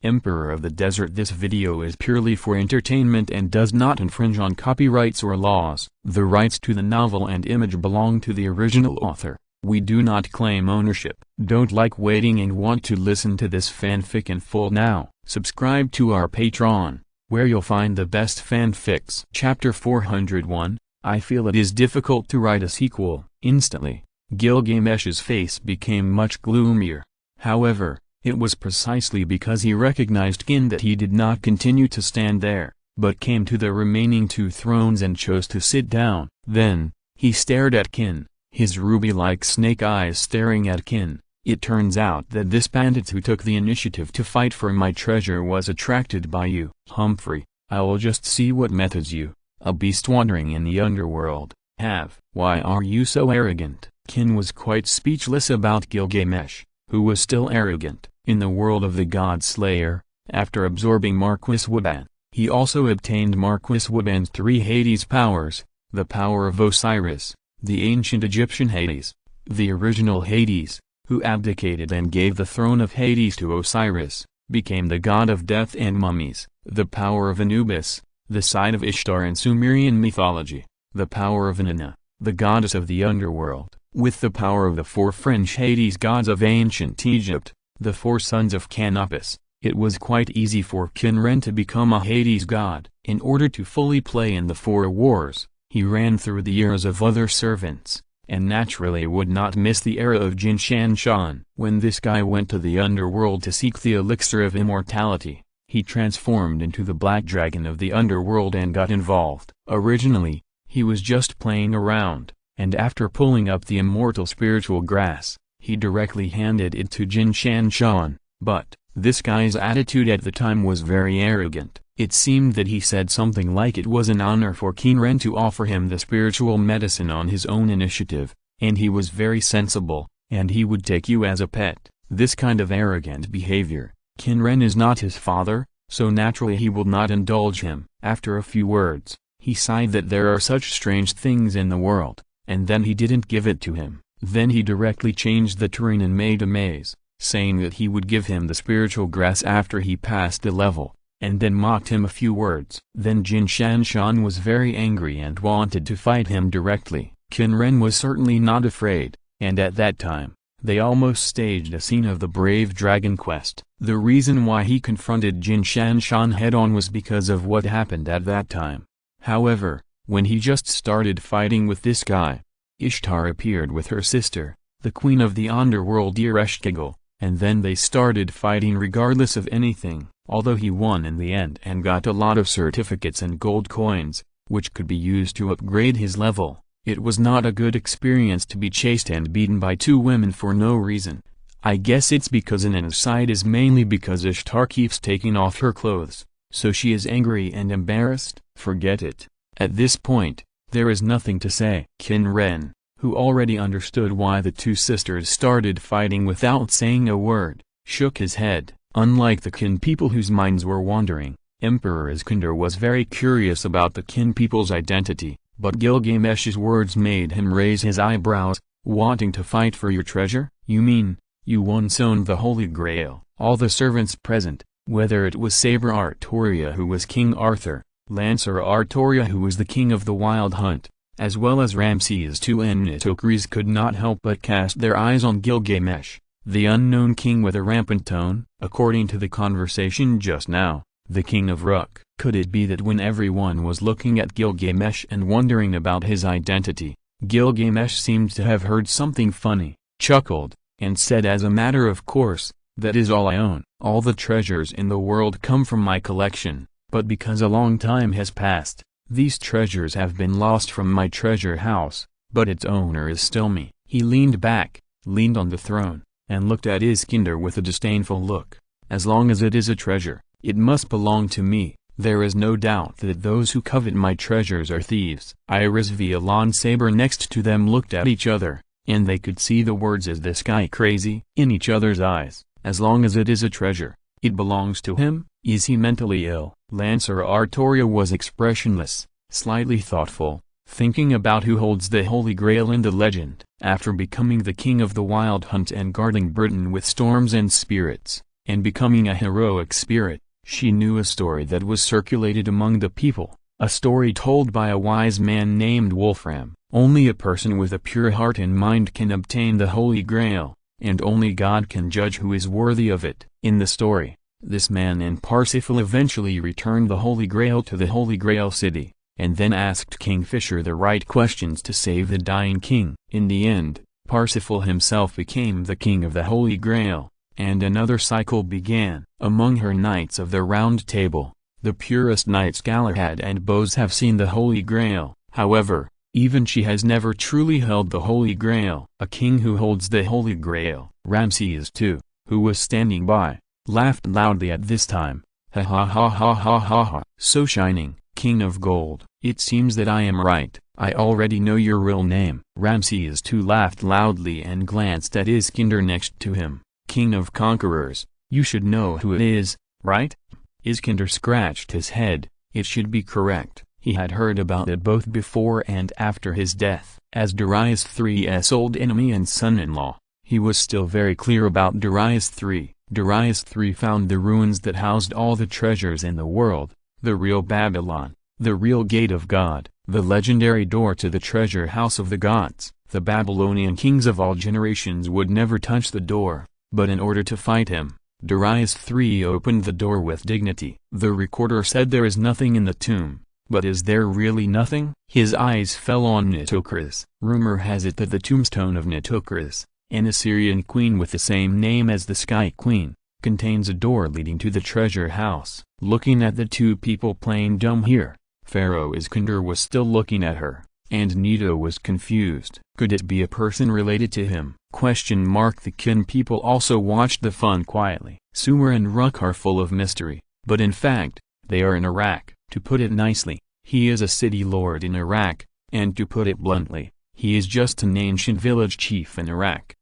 Emperor of the Desert. This video is purely for entertainment and does not infringe on copyrights or laws. The rights to the novel and image belong to the original author. We do not claim ownership. Don't like waiting and want to listen to this fanfic in full now? Subscribe to our Patreon, where you'll find the best fanfics. Chapter 401, I feel it is difficult to write a sequel. Instantly, Gilgamesh's face became much gloomier. However, it was precisely because he recognized Qin that he did not continue to stand there, but came to the remaining two thrones and chose to sit down. Then, he stared at Qin, his ruby-like snake eyes staring at Qin. It turns out that this bandit who took the initiative to fight for my treasure was attracted by you. Humphrey, I will just see what methods you, a beast wandering in the underworld, have. Why are you so arrogant? Qin was quite speechless about Gilgamesh, who was still arrogant. In the world of the God Slayer, after absorbing Marquis Wuban, he also obtained Marquis Wuban's 3 Hades powers: the power of Osiris, the ancient Egyptian Hades, the original Hades, who abdicated and gave the throne of Hades to Osiris, became the god of death and mummies; the power of Anubis, the side of Ishtar in Sumerian mythology; the power of Inanna, the goddess of the underworld, with the power of the 4 French Hades gods of ancient Egypt, the 4 sons of Canopus. It was quite easy for Qin Ren to become a Hades god. In order to fully play in the 4 wars, he ran through the eras of other servants, and naturally would not miss the era of Jin Shan. When this guy went to the underworld to seek the elixir of immortality, he transformed into the black dragon of the underworld and got involved. Originally, he was just playing around, and after pulling up the immortal spiritual grass, he directly handed it to Jin Shan. But, this guy's attitude at the time was very arrogant. It seemed that he said something like it was an honor for Qin Ren to offer him the spiritual medicine on his own initiative, and he was very sensible, and he would take you as a pet. This kind of arrogant behavior, Qin Ren is not his father, so naturally he will not indulge him. After a few words, he sighed that there are such strange things in the world, and then he didn't give it to him. Then he directly changed the terrain and made a maze, saying that he would give him the spiritual grass after he passed the level, and then mocked him a few words. Then Jin Shan was very angry and wanted to fight him directly. Qin Ren was certainly not afraid, and at that time, they almost staged a scene of the Brave Dragon quest. The reason why he confronted Jin Shan head-on was because of what happened at that time. However, when he just started fighting with this guy, Ishtar appeared with her sister, the queen of the underworld Ereshkigal, and then they started fighting regardless of anything. Although he won in the end and got a lot of certificates and gold coins, which could be used to upgrade his level, it was not a good experience to be chased and beaten by 2 women for no reason. I guess it's because an aside is mainly because Ishtar keeps taking off her clothes, so she is angry and embarrassed. Forget it. At this point, there is nothing to say. Qin Ren, who already understood why the 2 sisters started fighting without saying a word, shook his head. Unlike the Qin people whose minds were wandering, Emperor Iskander was very curious about the Qin people's identity, but Gilgamesh's words made him raise his eyebrows. Wanting to fight for your treasure? You mean, you once owned the Holy Grail? All the servants present, whether it was Saber Artoria who was King Arthur, Lancer Artoria who was the king of the Wild Hunt, as well as Ramses II and Nitocris, could not help but cast their eyes on Gilgamesh, the unknown king with a rampant tone. According to the conversation just now, the king of Ruk. Could it be that when everyone was looking at Gilgamesh and wondering about his identity, Gilgamesh seemed to have heard something funny, chuckled, and said, as a matter of course, that is all I own. All the treasures in the world come from my collection, but because a long time has passed, these treasures have been lost from my treasure house, but its owner is still me. He leaned back, leaned on the throne, and looked at Iskander with a disdainful look. As long as it is a treasure, it must belong to me. There is no doubt that those who covet my treasures are thieves. Iris Violon Saber next to them looked at each other, and they could see the words "is this guy crazy?" in each other's eyes. As long as it is a treasure, it belongs to him. Is he mentally ill? Lancer Artoria was expressionless, slightly thoughtful, thinking about who holds the Holy Grail in the legend. After becoming the king of the Wild Hunt and guarding Britain with storms and spirits, and becoming a heroic spirit. She knew a story that was circulated among the people, a story told by a wise man named Wolfram. Only a person with a pure heart and mind can obtain the Holy Grail, and only God can judge who is worthy of it. In the story, this man and Parsifal eventually returned the Holy Grail to the Holy Grail city, and then asked Kingfisher the right questions to save the dying king. In the end, Parsifal himself became the king of the Holy Grail, and another cycle began. Among her knights of the Round Table, the purest knights Galahad and Bose have seen the Holy Grail. However, even she has never truly held the Holy Grail. A king who holds the Holy Grail, Ramses II, who was standing by, laughed loudly at this time. Ha ha ha ha ha ha ha. So Shining, King of Gold, it seems that I am right. I already know your real name. Ramses II laughed loudly and glanced at Iskander next to him. King of Conquerors, you should know who it is, right? Iskander scratched his head. It should be correct. He had heard about it both before and after his death. As Darius III's old enemy and son-in-law, he was still very clear about Darius III. Darius III found the ruins that housed all the treasures in the world, the real Babylon, the real gate of God, the legendary door to the treasure house of the gods. The Babylonian kings of all generations would never touch the door, but in order to fight him, Darius III opened the door with dignity. The recorder said there is nothing in the tomb, but is there really nothing? His eyes fell on Nitocris. Rumor has it that the tombstone of Nitocris, an Assyrian queen with the same name as the Sky Queen, contains a door leading to the treasure house. Looking at the two people playing dumb here, Pharaoh Iskander was still looking at her, and Nito was confused. Could it be a person related to him? The Qin people also watched the fun quietly. Sumer and Ruk are full of mystery, but in fact, they are in Iraq. To put it nicely, he is a city lord in Iraq, and to put it bluntly, he is just an ancient village chief in Iraq.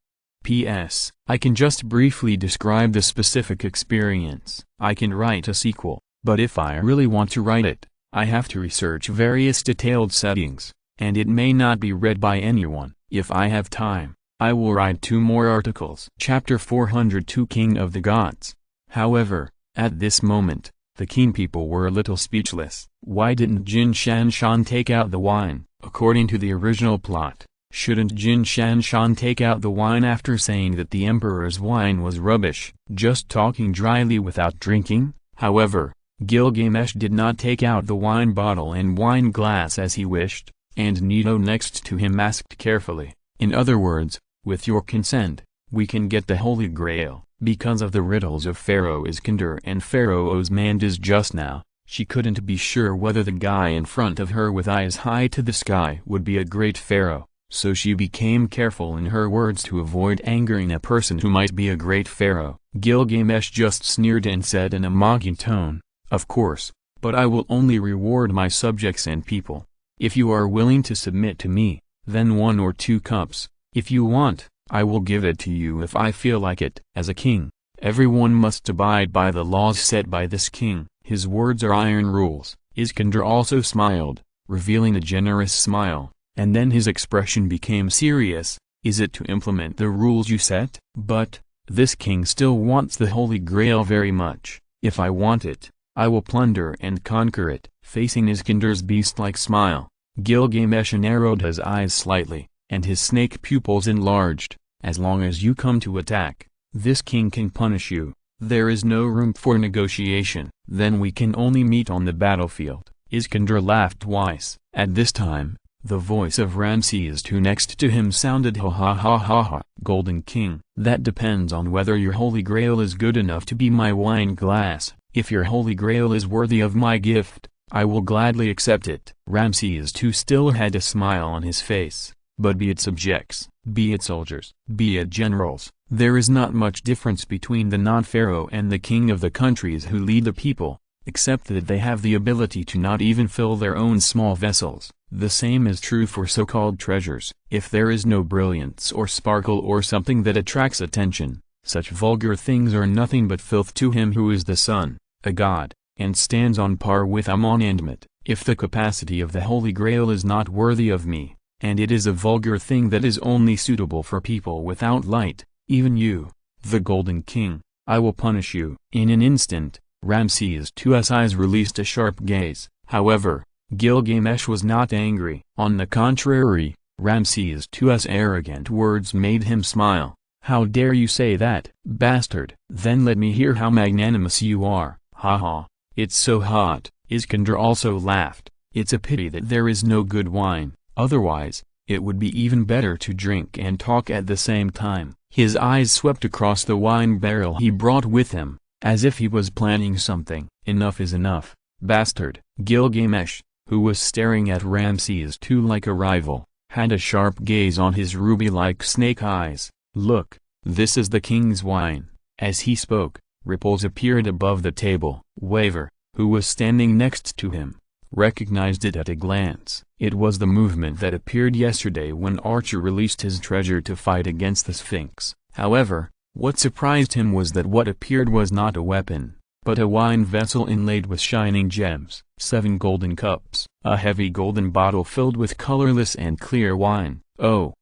P.S. I can just briefly describe the specific experience. I can write a sequel, but if I really want to write it, I have to research various detailed settings, and it may not be read by anyone. If I have time, I will write 2 more articles. Chapter 402 King of the Gods. However, at this moment, the Qin people were a little speechless. Why didn't Jin Shanshan take out the wine? According to the original plot, shouldn't Jin Shanshan take out the wine after saying that the emperor's wine was rubbish, just talking dryly without drinking? However, Gilgamesh did not take out the wine bottle and wine glass as he wished, and Nito next to him asked carefully, in other words, with your consent, we can get the Holy Grail. Because of the riddles of Pharaoh Iskander and Pharaoh Osmandiz just now, she couldn't be sure whether the guy in front of her with eyes high to the sky would be a great pharaoh, so she became careful in her words to avoid angering a person who might be a great pharaoh. Gilgamesh just sneered and said in a mocking tone, of course, but I will only reward my subjects and people. If you are willing to submit to me, then 1 or 2 cups. If you want, I will give it to you if I feel like it. As a king, everyone must abide by the laws set by this king. His words are iron rules. Iskander also smiled, revealing a generous smile, and then his expression became serious. Is it to implement the rules you set? But, this king still wants the Holy Grail very much. If I want it, I will plunder and conquer it. Facing Iskander's beast-like smile, Gilgamesh narrowed his eyes slightly, and his snake pupils enlarged. As long as you come to attack, this king can punish you. There is no room for negotiation. Then we can only meet on the battlefield. Iskander laughed twice. At this time, the voice of Ramses II next to him sounded ha ha ha ha ha. Golden King, that depends on whether your Holy Grail is good enough to be my wine glass. If your Holy Grail is worthy of my gift, I will gladly accept it. Ramses II still had a smile on his face. But be it subjects, be it soldiers, be it generals, there is not much difference between the non-pharaoh and the king of the countries who lead the people, except that they have the ability to not even fill their own small vessels. The same is true for so-called treasures. If there is no brilliance or sparkle or something that attracts attention, such vulgar things are nothing but filth to him who is the sun, a god, and stands on par with Ammon and Mut. If the capacity of the Holy Grail is not worthy of me, and it is a vulgar thing that is only suitable for people without light, even you, the Golden King, I will punish you. In an instant, Ramses II's eyes released a sharp gaze. However, Gilgamesh was not angry. On the contrary, Ramses II's arrogant words made him smile. How dare you say that, bastard? Then let me hear how magnanimous you are. Ha ha, it's so hot. Iskander also laughed. It's a pity that there is no good wine, otherwise, it would be even better to drink and talk at the same time. His eyes swept across the wine barrel he brought with him, as if he was planning something. Enough is enough, bastard. Gilgamesh, who was staring at Ramses II like a rival, had a sharp gaze on his ruby-like snake eyes. Look, this is the king's wine. As he spoke, ripples appeared above the table. Waver, who was standing next to him, recognized it at a glance. It was the movement that appeared yesterday when Archer released his treasure to fight against the Sphinx. However, what surprised him was that what appeared was not a weapon, but a wine vessel inlaid with shining gems. 7 golden cups. A heavy golden bottle filled with colorless and clear wine. Oh,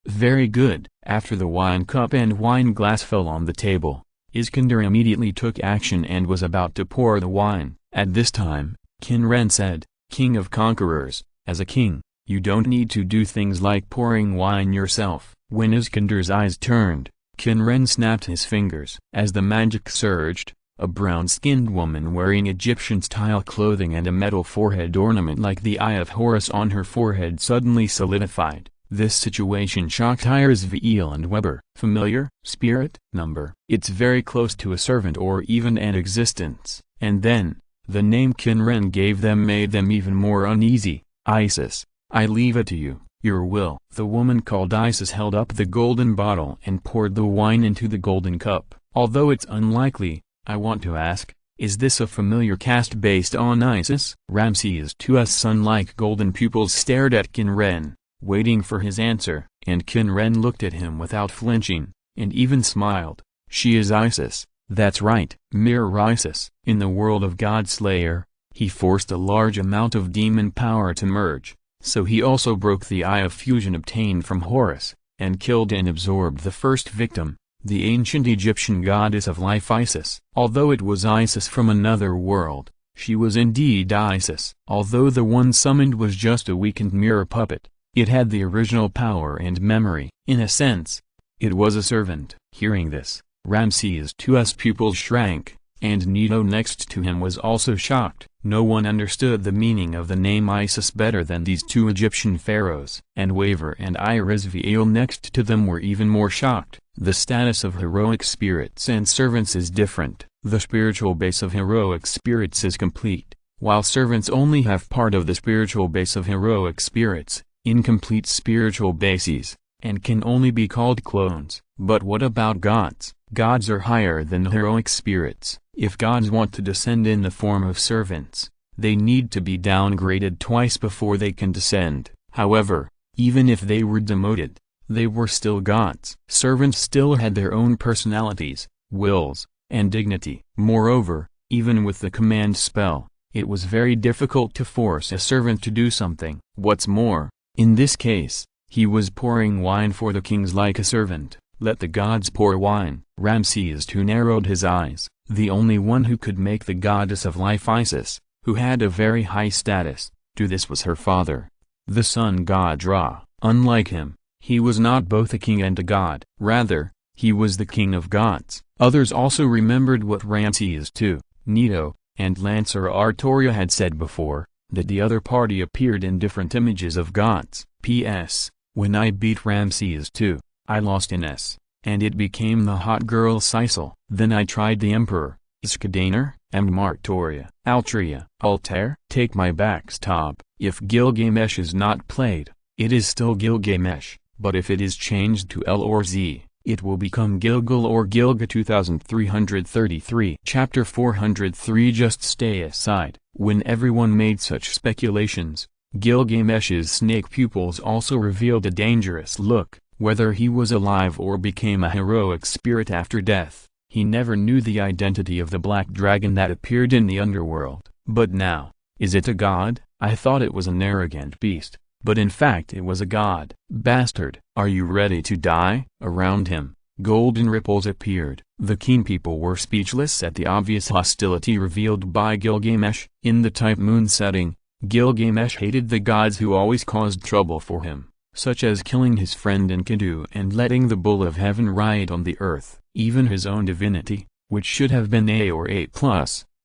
very good. After the wine cup and wine glass fell on the table, Iskander immediately took action and was about to pour the wine. At this time, Qin Ren said, King of Conquerors, as a king, you don't need to do things like pouring wine yourself. When Iskander's eyes turned, Qin Ren snapped his fingers. As the magic surged, a brown-skinned woman wearing Egyptian-style clothing and a metal forehead ornament like the Eye of Horus on her forehead suddenly solidified. This situation shocked Izir and Weber. Familiar? Spirit? Number. It's very close to a servant or even an existence. And then, the name Qin Ren gave them made them even more uneasy. Isis, I leave it to you, your will. The woman called Isis held up the golden bottle and poured the wine into the golden cup. Although it's unlikely, I want to ask, is this a familiar caste based on Isis? Ramses II's sun-like golden pupils stared at Qin Ren, waiting for his answer, and Qin Ren looked at him without flinching, and even smiled. She is Isis, that's right, mirror Isis. In the world of God-Slayer, he forced a large amount of demon power to merge, so he also broke the Eye of Fusion obtained from Horus, and killed and absorbed the first victim, the ancient Egyptian goddess of life Isis. Although it was Isis from another world, she was indeed Isis. Although the one summoned was just a weakened mirror puppet, it had the original power and memory. In a sense, it was a servant. Hearing this, Ramses II's pupils shrank, and Nito next to him was also shocked. No one understood the meaning of the name Isis better than these two Egyptian pharaohs. And Waver and Izir next to them were even more shocked. The status of heroic spirits and servants is different. The spiritual base of heroic spirits is complete, while servants only have part of the spiritual base of heroic spirits, incomplete spiritual bases, and can only be called clones. But what about gods? Gods are higher than heroic spirits. If gods want to descend in the form of servants, they need to be downgraded twice before they can descend. However, even if they were demoted, they were still gods. Servants still had their own personalities, wills, and dignity. Moreover, even with the command spell, it was very difficult to force a servant to do something. What's more, in this case, he was pouring wine for the kings like a servant. Let the gods pour wine. Ramses II narrowed his eyes. The only one who could make the goddess of life Isis, who had a very high status, do this was her father, the sun god Ra. Unlike him, he was not both a king and a god. Rather, he was the king of gods. Others also remembered what Ramses II, Nito, and Lancer Artoria had said before, that the other party appeared in different images of gods. P.S. When I beat Ramses II, I lost in S, and it became the hot girl Sisal. Then I tried the emperor, Iskander, and Martoria. Altria. Altair. Take my backstab. If Gilgamesh is not played, it is still Gilgamesh, but if it is changed to L or Z, it will become Gilgal or Gilga. 2333. Chapter 403. Just stay aside. When everyone made such speculations, Gilgamesh's snake pupils also revealed a dangerous look. Whether he was alive or became a heroic spirit after death, he never knew the identity of the black dragon that appeared in the underworld. But now, is it a god? I thought it was an arrogant beast, but in fact it was a god. Bastard, are you ready to die? Around him, Golden ripples appeared. The Qin people were speechless at the obvious hostility revealed by Gilgamesh. In the type moon setting, Gilgamesh hated the gods who always caused trouble for him, such as killing his friend Enkidu and letting the bull of heaven ride on the earth. Even his own divinity, which should have been A or A+,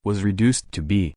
was reduced to B.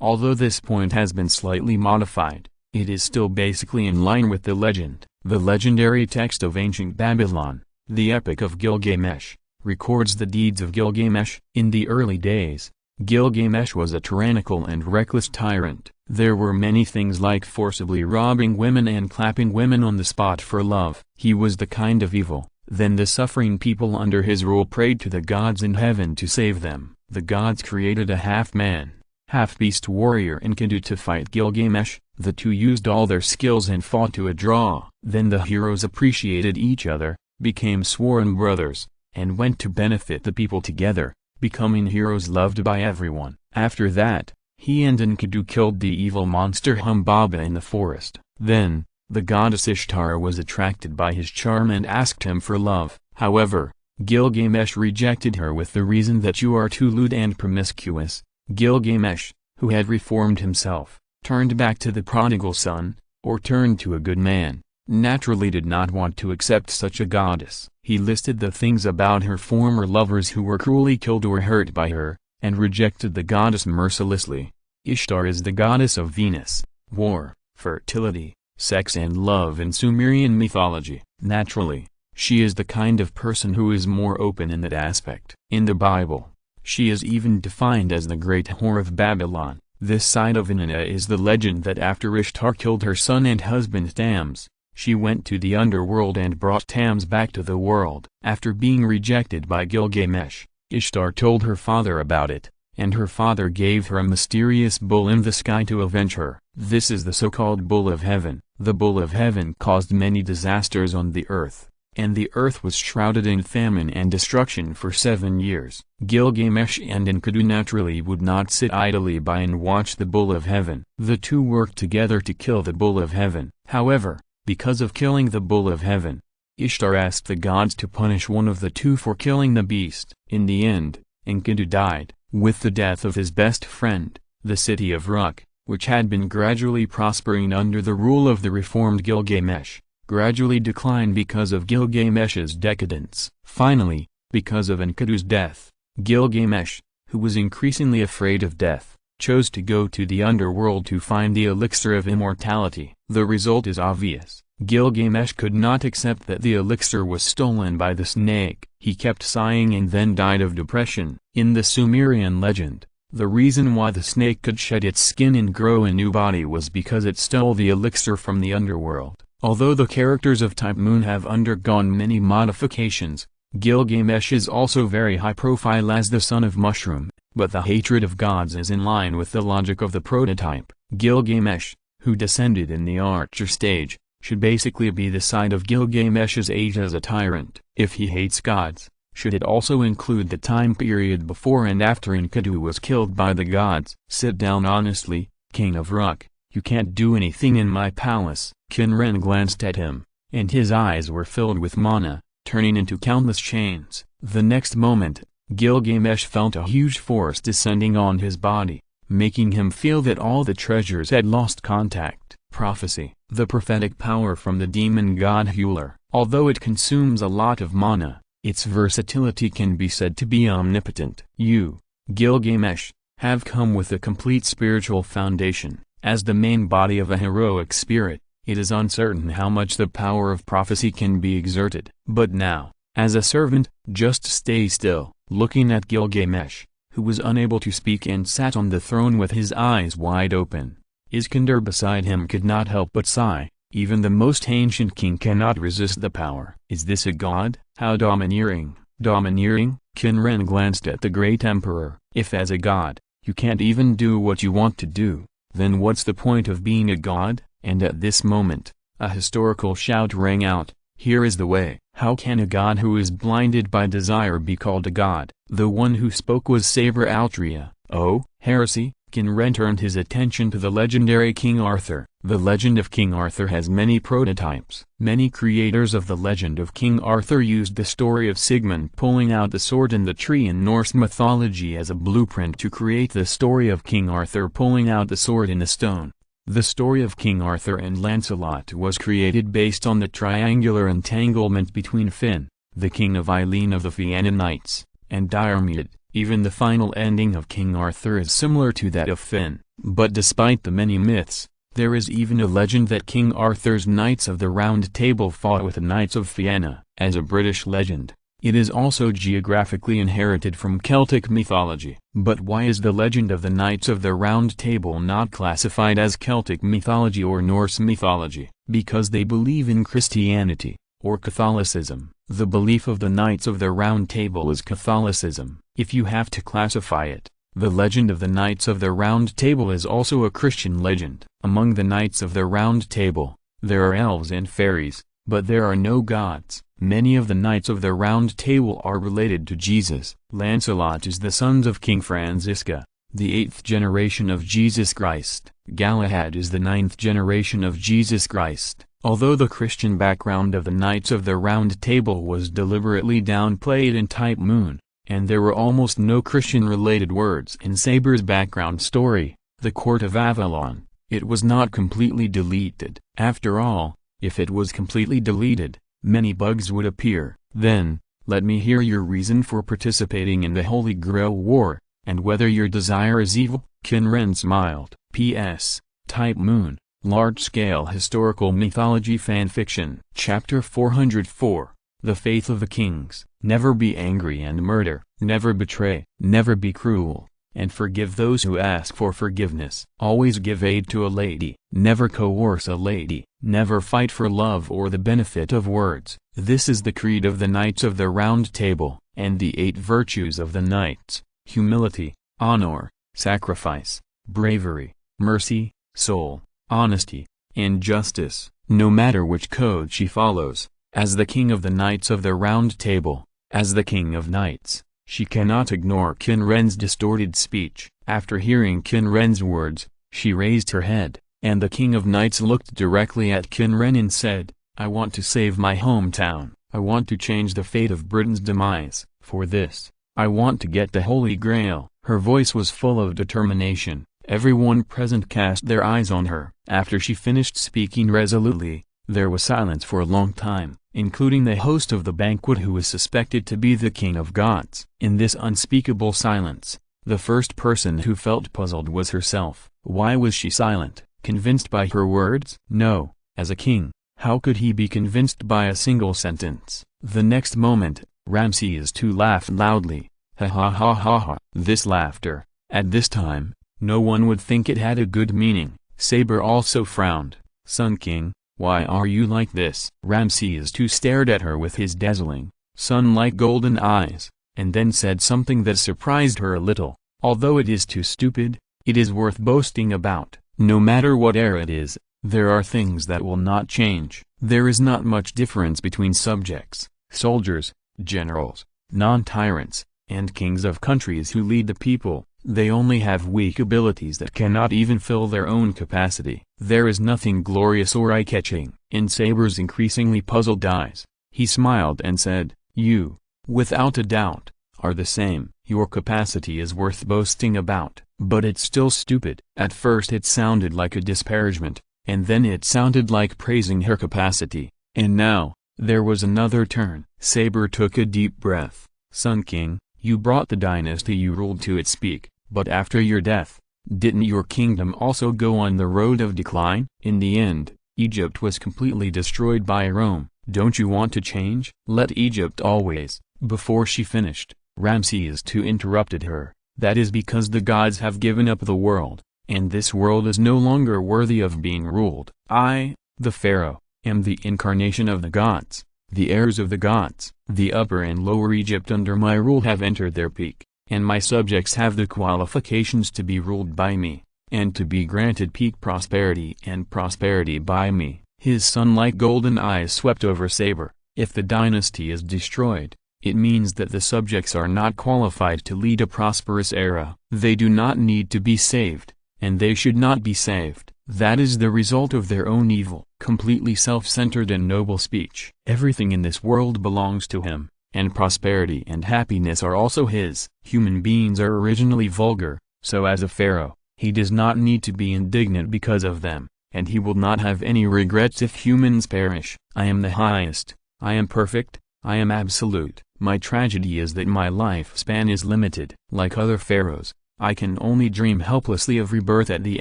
Although this point has been slightly modified, it is still basically in line with the legend. The legendary text of ancient Babylon, the Epic of Gilgamesh, records the deeds of Gilgamesh. In the early days, Gilgamesh was a tyrannical and reckless tyrant. There were many things like forcibly robbing women and clapping women on the spot for love. He was the kind of evil. Then the suffering people under his rule prayed to the gods in heaven to save them. The gods created a half-man, half-beast warrior Enkidu to fight Gilgamesh. The two used all their skills and fought to a draw. Then the heroes appreciated each other, became sworn brothers, and went to benefit the people together, becoming heroes loved by everyone. After that, he and Enkidu killed the evil monster Humbaba in the forest. Then, the goddess Ishtar was attracted by his charm and asked him for love. However, Gilgamesh rejected her with the reason that you are too lewd and promiscuous. Gilgamesh, who had reformed himself, turned back to the prodigal son, or turned to a good man, naturally did not want to accept such a goddess. He listed the things about her former lovers who were cruelly killed or hurt by her, and rejected the goddess mercilessly. Ishtar is the goddess of Venus, war, fertility, sex and love in Sumerian mythology. Naturally, she is the kind of person who is more open in that aspect. In the Bible, she is even defined as the great whore of Babylon. This side of Inanna is the legend that after Ishtar killed her son and husband Tammuz, she went to the underworld and brought Tammuz back to the world. After being rejected by Gilgamesh, Ishtar told her father about it, and her father gave her a mysterious bull in the sky to avenge her. This is the so-called Bull of Heaven. The Bull of Heaven caused many disasters on the earth, and the earth was shrouded in famine and destruction for 7 years. Gilgamesh and Enkidu naturally would not sit idly by and watch the Bull of Heaven. The two worked together to kill the Bull of Heaven. However, because of killing the Bull of Heaven, Ishtar asked the gods to punish one of the two for killing the beast. In the end, Enkidu died. With the death of his best friend, the city of Uruk, which had been gradually prospering under the rule of the reformed Gilgamesh, gradually declined because of Gilgamesh's decadence. Finally, because of Enkidu's death, Gilgamesh, who was increasingly afraid of death, chose to go to the underworld to find the elixir of immortality. The result is obvious. Gilgamesh could not accept that the elixir was stolen by the snake. He kept sighing and then died of depression. In the Sumerian legend, the reason why the snake could shed its skin and grow a new body was because it stole the elixir from the underworld. Although the characters of Type Moon have undergone many modifications, Gilgamesh is also very high profile as the son of Mushroom, but the hatred of gods is in line with the logic of the prototype. Gilgamesh, who descended in the Archer stage, should basically be the side of Gilgamesh's age as a tyrant. If he hates gods, should it also include the time period before and after Enkidu was killed by the gods? Sit down honestly, king of Uruk, you can't do anything in my palace. Qin Ren glanced at him, and his eyes were filled with mana, turning into countless chains. The next moment, Gilgamesh felt a huge force descending on his body, making him feel that all the treasures had lost contact. Prophecy. The prophetic power from the demon god Huler. Although it consumes a lot of mana, its versatility can be said to be omnipotent. You, Gilgamesh, have come with a complete spiritual foundation. As the main body of a heroic spirit, it is uncertain how much the power of prophecy can be exerted. But now, as a servant, just stay still. Looking at Gilgamesh, who was unable to speak and sat on the throne with his eyes wide open, Iskander beside him could not help but sigh. Even the most ancient king cannot resist the power. Is this a god? How domineering! Domineering? Qin Ren glanced at the great emperor. If as a god, you can't even do what you want to do, then what's the point of being a god? And at this moment, a historical shout rang out, here is the way. How can a god who is blinded by desire be called a god? The one who spoke was Saber Altria. Oh, heresy! Qin Ren turned his attention to the legendary King Arthur. The legend of King Arthur has many prototypes. Many creators of the legend of King Arthur used the story of Sigmund pulling out the sword in the tree in Norse mythology as a blueprint to create the story of King Arthur pulling out the sword in the stone. The story of King Arthur and Lancelot was created based on the triangular entanglement between Finn, the king of Eileen of the Fianna Knights, and Diarmid. Even the final ending of King Arthur is similar to that of Finn. But despite the many myths, there is even a legend that King Arthur's Knights of the Round Table fought with the Knights of Fianna. As a British legend, it is also geographically inherited from Celtic mythology. But why is the legend of the Knights of the Round Table not classified as Celtic mythology or Norse mythology? Because they believe in Christianity, or Catholicism. The belief of the Knights of the Round Table is Catholicism. If you have to classify it, the legend of the Knights of the Round Table is also a Christian legend. Among the Knights of the Round Table, there are elves and fairies, but there are no gods. Many of the Knights of the Round Table are related to Jesus. Lancelot is the son of King Francisca, the 8th generation of Jesus Christ. Galahad is the 9th generation of Jesus Christ. Although the Christian background of the Knights of the Round Table was deliberately downplayed in Type Moon, and there were almost no Christian-related words in Saber's background story, The Court of Avalon, it was not completely deleted. After all, if it was completely deleted, many bugs would appear. Then, let me hear your reason for participating in the Holy Grail War, and whether your desire is evil. Qin Ren smiled. P.S. Type Moon, Large-Scale Historical Mythology Fanfiction. Chapter 404, The Faith of the Kings. Never be angry and murder, never betray, never be cruel, and forgive those who ask for forgiveness. Always give aid to a lady, never coerce a lady, never fight for love or the benefit of words. This is the creed of the Knights of the Round Table, and the 8 virtues of the Knights: humility, honor, sacrifice, bravery, mercy, soul, honesty, and justice. No matter which code she follows, as the king of the Knights of the Round Table, as the king of knights, she cannot ignore Qin Ren's distorted speech. After hearing Qin Ren's words, she raised her head, and the king of knights looked directly at Qin Ren and said, I want to save my hometown. I want to change the fate of Britain's demise. For this, I want to get the Holy Grail. Her voice was full of determination. Everyone present cast their eyes on her. After she finished speaking resolutely, there was silence for a long time, including the host of the banquet who was suspected to be the king of gods. In this unspeakable silence, the first person who felt puzzled was herself. Why was she silent? Convinced by her words? No, as a king, how could he be convinced by a single sentence? The next moment, Ramses II laughed loudly. Ha ha ha ha ha. This laughter, at this time, no one would think it had a good meaning. Saber also frowned. Sun King, why are you like this? Ramses II stared at her with his dazzling, sun-like golden eyes, and then said something that surprised her a little. Although it is too stupid, it is worth boasting about. No matter what era it is, there are things that will not change. There is not much difference between subjects, soldiers, generals, non-tyrants, and kings of countries who lead the people. They only have weak abilities that cannot even fill their own capacity. There is nothing glorious or eye-catching. In Saber's increasingly puzzled eyes, he smiled and said, You, without a doubt, are the same. Your capacity is worth boasting about, but it's still stupid. At first it sounded like a disparagement, and then it sounded like praising her capacity, and now, there was another turn. Saber took a deep breath. Sun King, you brought the dynasty you ruled to its peak. But after your death, didn't your kingdom also go on the road of decline? In the end, Egypt was completely destroyed by Rome. Don't you want to change? Let Egypt always. Before she finished, Ramses II interrupted her. That is because the gods have given up the world, and this world is no longer worthy of being ruled. I, the pharaoh, am the incarnation of the gods, the heirs of the gods. The Upper and Lower Egypt under my rule have entered their peak, and my subjects have the qualifications to be ruled by me, and to be granted peak prosperity and prosperity by me. His sun-like golden eyes swept over Saber. If the dynasty is destroyed, It means that the subjects are not qualified to lead a prosperous era. They do not need to be saved, and they should not be saved. That is the result of their own evil, completely self-centered and noble speech. Everything in this world belongs to him, and prosperity and happiness are also his. Human beings are originally vulgar, so as a pharaoh, he does not need to be indignant because of them, and he will not have any regrets if humans perish. I am the highest, I am perfect, I am absolute. My tragedy is that my lifespan is limited. Like other pharaohs, I can only dream helplessly of rebirth at the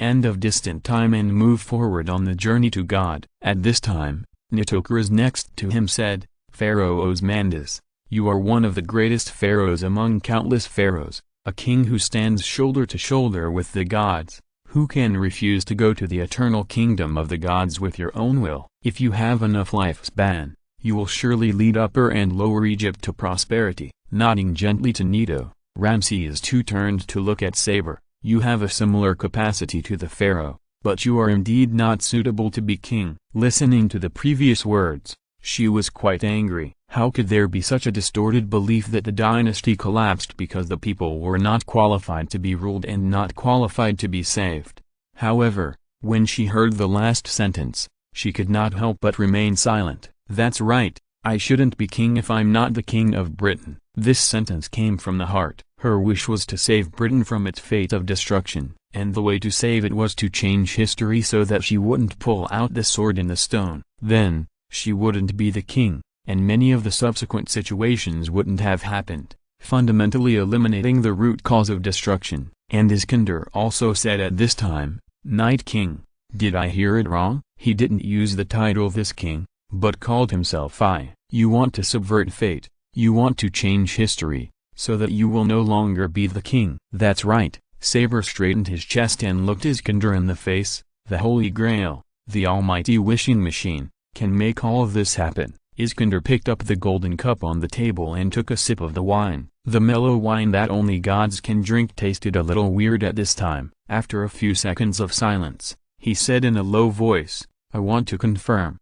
end of distant time and move forward on the journey to God. At this time, Nitocris next to him said, Pharaoh Osmandus, you are one of the greatest pharaohs among countless pharaohs, a king who stands shoulder to shoulder with the gods. Who can refuse to go to the eternal kingdom of the gods with your own will? If you have enough lifespan, you will surely lead Upper and Lower Egypt to prosperity. Nodding gently to Nito, Ramses II turned to look at Saber. You have a similar capacity to the pharaoh, but you are indeed not suitable to be king. Listening to the previous words, she was quite angry. How could there be such a distorted belief that the dynasty collapsed because the people were not qualified to be ruled and not qualified to be saved? However, when she heard the last sentence, she could not help but remain silent. That's right, I shouldn't be king if I'm not the king of Britain. This sentence came from the heart. Her wish was to save Britain from its fate of destruction, and the way to save it was to change history so that she wouldn't pull out the sword in the stone. Then, she wouldn't be the king, and many of the subsequent situations wouldn't have happened, fundamentally eliminating the root cause of destruction. And Iskander also said at this time, Night King, did I hear it wrong? He didn't use the title this king, but called himself I. You want to subvert fate, you want to change history, so that you will no longer be the king. That's right. Saber straightened his chest and looked Iskander in the face. The Holy Grail, the almighty wishing machine, can make all of this happen. Iskander picked up the golden cup on the table and took a sip of the wine. The mellow wine that only gods can drink tasted a little weird at this time. After a few seconds of silence, he said in a low voice, I want to confirm.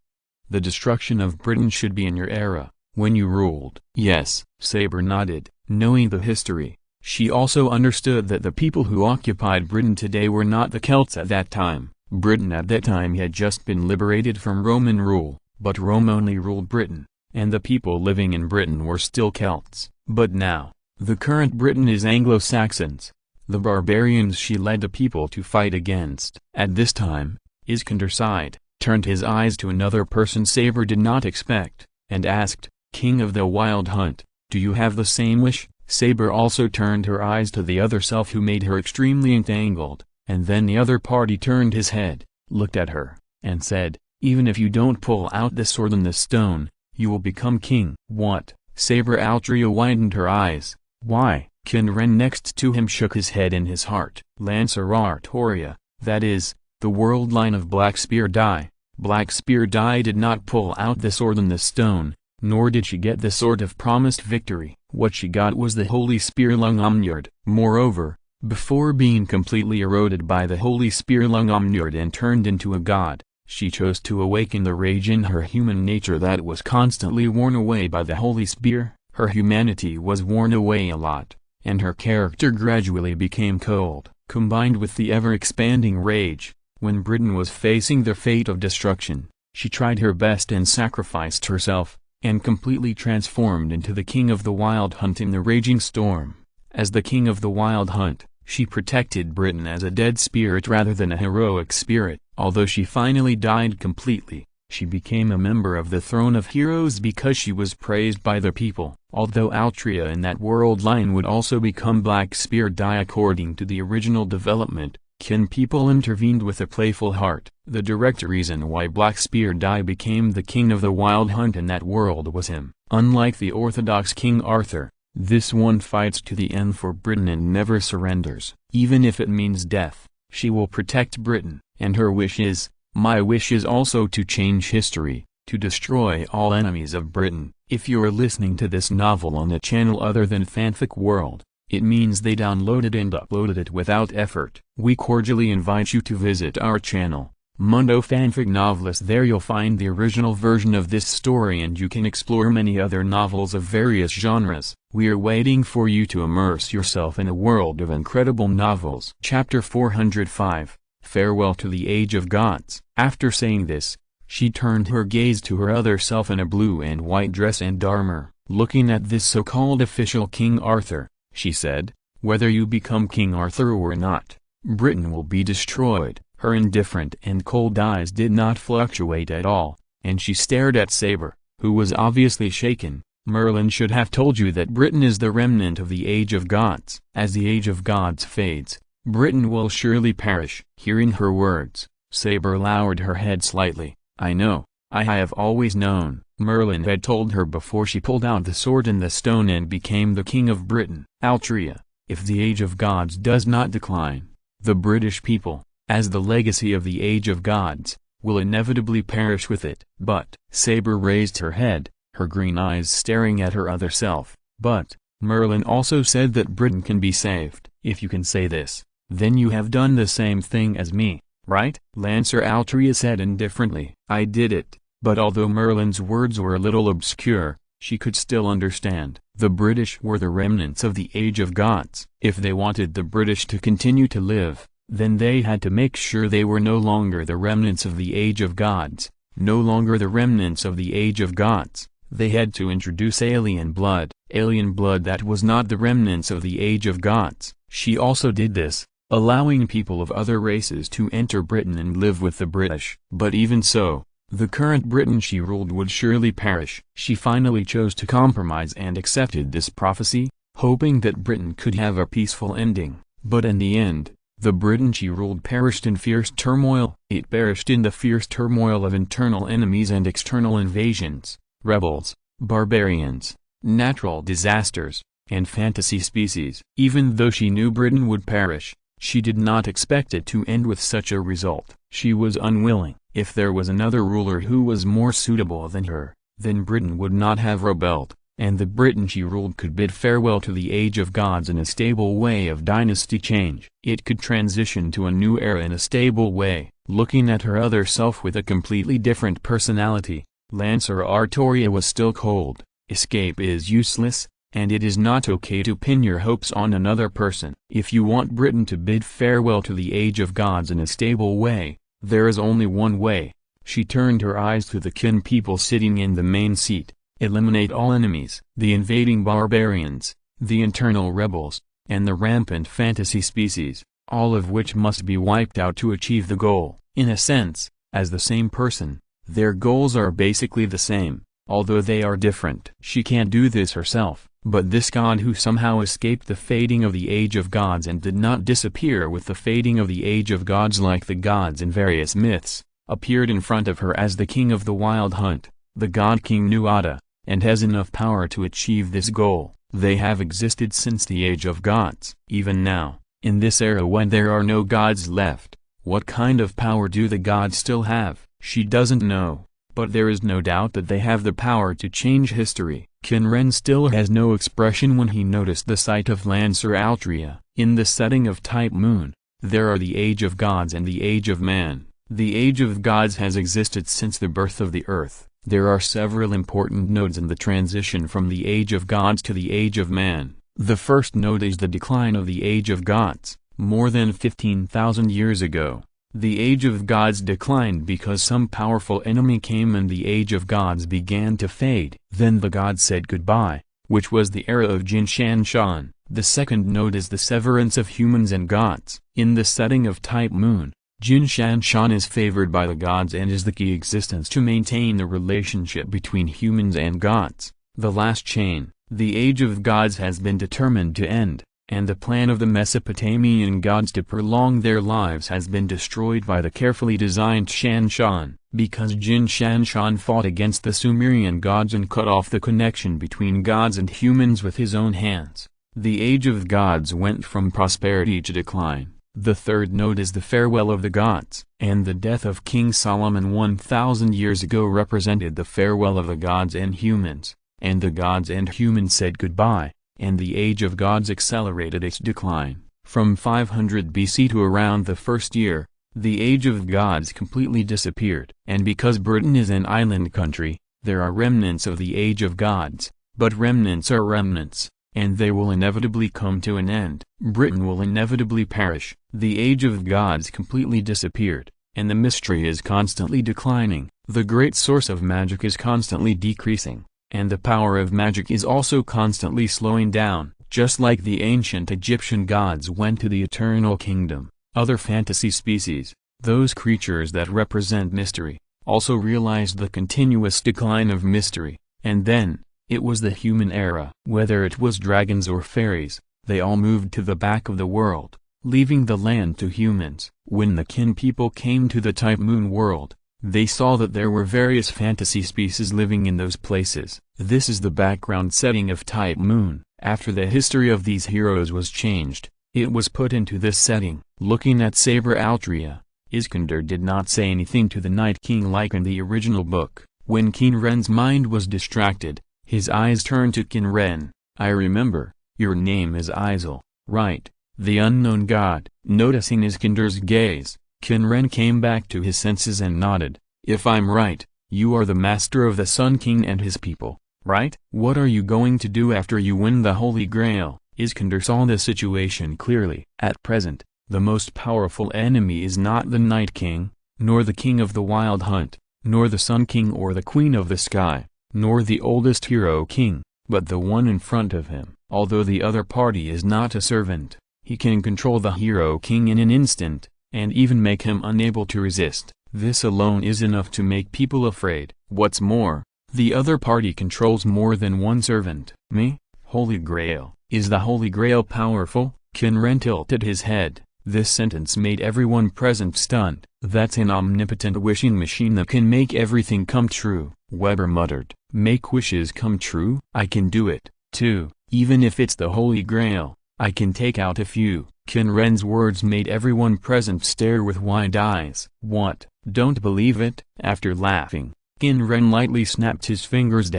The destruction of Britain should be in your era, when you ruled. Yes, Saber nodded, knowing the history. She also understood that the people who occupied Britain today were not the Celts at that time. Britain at that time had just been liberated from Roman rule, but Rome only ruled Britain, and the people living in Britain were still Celts. But now, the current Britain is Anglo-Saxons, the barbarians she led the people to fight against. At this time, Iskander sighed, turned his eyes to another person Saber did not expect, and asked, King of the Wild Hunt, do you have the same wish? Saber also turned her eyes to the other self who made her extremely entangled, and then the other party turned his head, looked at her, and said, even if you don't pull out the sword and the stone, you will become king. What? Saber Altria widened her eyes. Why? Qin Ren next to him shook his head in his heart. Lancer Artoria, that is, the world line of Black Spear Dai. Black Spear Dai did not pull out the sword and the stone, nor did she get the sword of promised victory. What she got was the Holy Spear Lung Omnyard. Moreover, before being completely eroded by the Holy Spear Lung Omnyard and turned into a god, she chose to awaken the rage in her human nature that was constantly worn away by the Holy Spear. Her humanity was worn away a lot, and her character gradually became cold. Combined with the ever-expanding rage, when Britain was facing the fate of destruction, she tried her best and sacrificed herself, and completely transformed into the King of the Wild Hunt in the raging storm. As the King of the Wild Hunt, she protected Britain as a dead spirit rather than a heroic spirit. Although she finally died completely, she became a member of the Throne of Heroes because she was praised by the people. Although Altria in that world line would also become Black Spear Dai according to the original development, Qin people intervened with a playful heart. The direct reason why Black Spear Dai became the King of the Wild Hunt in that world was him. Unlike the orthodox King Arthur, this one fights to the end for Britain and never surrenders. Even if it means death, she will protect Britain. And her wish is, my wish is also to change history, to destroy all enemies of Britain. If you're listening to this novel on a channel other than Fanfic World, it means they downloaded and uploaded it without effort. We cordially invite you to visit our channel, Mundo Fanfic Novelist. There you'll find the original version of this story, and you can explore many other novels of various genres. We're waiting for you to immerse yourself in a world of incredible novels. Chapter 405, Farewell to the Age of Gods. After saying this, she turned her gaze to her other self in a blue and white dress and armor. Looking at this so-called official King Arthur, she said, "Whether you become King Arthur or not, Britain will be destroyed." Her indifferent and cold eyes did not fluctuate at all, and she stared at Saber, who was obviously shaken. "Merlin should have told you that Britain is the remnant of the Age of Gods. As the Age of Gods fades, Britain will surely perish." Hearing her words, Saber lowered her head slightly. "I know, I have always known," Merlin had told her before she pulled out the sword and the stone and became the king of Britain. "Altria, if the Age of Gods does not decline, the British people, as the legacy of the Age of Gods, will inevitably perish with it." "But," Saber raised her head, her green eyes staring at her other self, "but, Merlin also said that Britain can be saved." "If you can say this, then you have done the same thing as me, right?" Lancer Altria said indifferently. "I did it," but although Merlin's words were a little obscure, she could still understand. The British were the remnants of the Age of Gods. If they wanted the British to continue to live, then they had to make sure they were no longer the remnants of the Age of Gods. No longer the remnants of the Age of Gods, they had to introduce alien blood that was not the remnants of the Age of Gods. She also did this, allowing people of other races to enter Britain and live with the British. But even so, the current Britain she ruled would surely perish. She finally chose to compromise and accepted this prophecy, hoping that Britain could have a peaceful ending. But in the end, the Britain she ruled perished in fierce turmoil. It perished in the fierce turmoil of internal enemies and external invasions, rebels, barbarians, natural disasters, and fantasy species. Even though she knew Britain would perish, she did not expect it to end with such a result. She was unwilling. If there was another ruler who was more suitable than her, then Britain would not have rebelled, and the Britain she ruled could bid farewell to the Age of Gods in a stable way of dynasty change. It could transition to a new era in a stable way. Looking at her other self with a completely different personality, Lancer Artoria was still cold. Escape is useless, and it is not okay to pin your hopes on another person. If you want Britain to bid farewell to the Age of Gods in a stable way, there is only one way. She turned her eyes to the Qin people sitting in the main seat. Eliminate all enemies, the invading barbarians, the internal rebels, and the rampant fantasy species, all of which must be wiped out to achieve the goal. In a sense, as the same person, their goals are basically the same, although they are different. She can't do this herself, but this god who somehow escaped the fading of the Age of Gods and did not disappear with the fading of the Age of Gods like the gods in various myths, appeared in front of her as the king of the wild hunt, the god King Nuada, and has enough power to achieve this goal. They have existed since the Age of Gods. Even now, in this era when there are no gods left, what kind of power do the gods still have? She doesn't know, but there is no doubt that they have the power to change history. Qin Ren still has no expression when he noticed the sight of Lancer Altria. In the setting of Type Moon, there are the Age of Gods and the Age of Man. The Age of Gods has existed since the birth of the Earth. There are several important nodes in the transition from the Age of Gods to the Age of Man. The first node is the decline of the Age of Gods. More than 15,000 years ago, the Age of Gods declined because some powerful enemy came and the Age of Gods began to fade. Then the gods said goodbye, which was the era of Jin Shan Shan. The second node is the severance of humans and gods. In the setting of Type Moon, Jin Shan Shan is favored by the gods and is the key existence to maintain the relationship between humans and gods. The last chain, the Age of Gods, has been determined to end, and the plan of the Mesopotamian gods to prolong their lives has been destroyed by the carefully designed Shan Shan. Because Jin Shan Shan fought against the Sumerian gods and cut off the connection between gods and humans with his own hands, the Age of Gods went from prosperity to decline. The third node is the farewell of the gods, and the death of King Solomon 1,000 years ago represented the farewell of the gods and humans, and the gods and humans said goodbye, and the Age of Gods accelerated its decline. From 500 BC to around the first year, the age of gods completely disappeared. And because Britain is an island country, there are remnants of the age of gods, but remnants are remnants, and they will inevitably come to an end. Britain will inevitably perish. The age of gods completely disappeared, and the mystery is constantly declining. The great source of magic is constantly decreasing, and the power of magic is also constantly slowing down. Just like the ancient Egyptian gods went to the eternal kingdom, other fantasy species, those creatures that represent mystery, also realized the continuous decline of mystery. And then, it was the human era. Whether it was dragons or fairies, they all moved to the back of the world, leaving the land to humans. When the Qin people came to the Type Moon world, they saw that there were various fantasy species living in those places. This is the background setting of Type Moon. After the history of these heroes was changed, it was put into this setting. Looking at Saber Altria, Iskander did not say anything to the Night King like in the original book. When Qin Ren's mind was distracted, his eyes turned to Qin Ren. "I remember, your name is Izir, right? The unknown god." Noticing Iskander's gaze, Qin Ren came back to his senses and nodded. "If I'm right, you are the master of the Sun King and his people, right? What are you going to do after you win the Holy Grail?" Iskander saw the situation clearly. At present, the most powerful enemy is not the Night King, nor the King of the Wild Hunt, nor the Sun King or the Queen of the Sky, nor the oldest hero king, but the one in front of him. Although the other party is not a servant, he can control the hero king in an instant, and even make him unable to resist. This alone is enough to make people afraid. What's more, the other party controls more than one servant. Me? Holy Grail. Is the Holy Grail powerful? Qin Ren tilted his head. This sentence made everyone present stunned. That's an omnipotent wishing machine that can make everything come true. Weber muttered. Make wishes come true? I can do it, too. Even if it's the Holy Grail, I can take out a few. Qin Ren's words made everyone present stare with wide eyes. What? Don't believe it? After laughing, Qin Ren lightly snapped his fingers.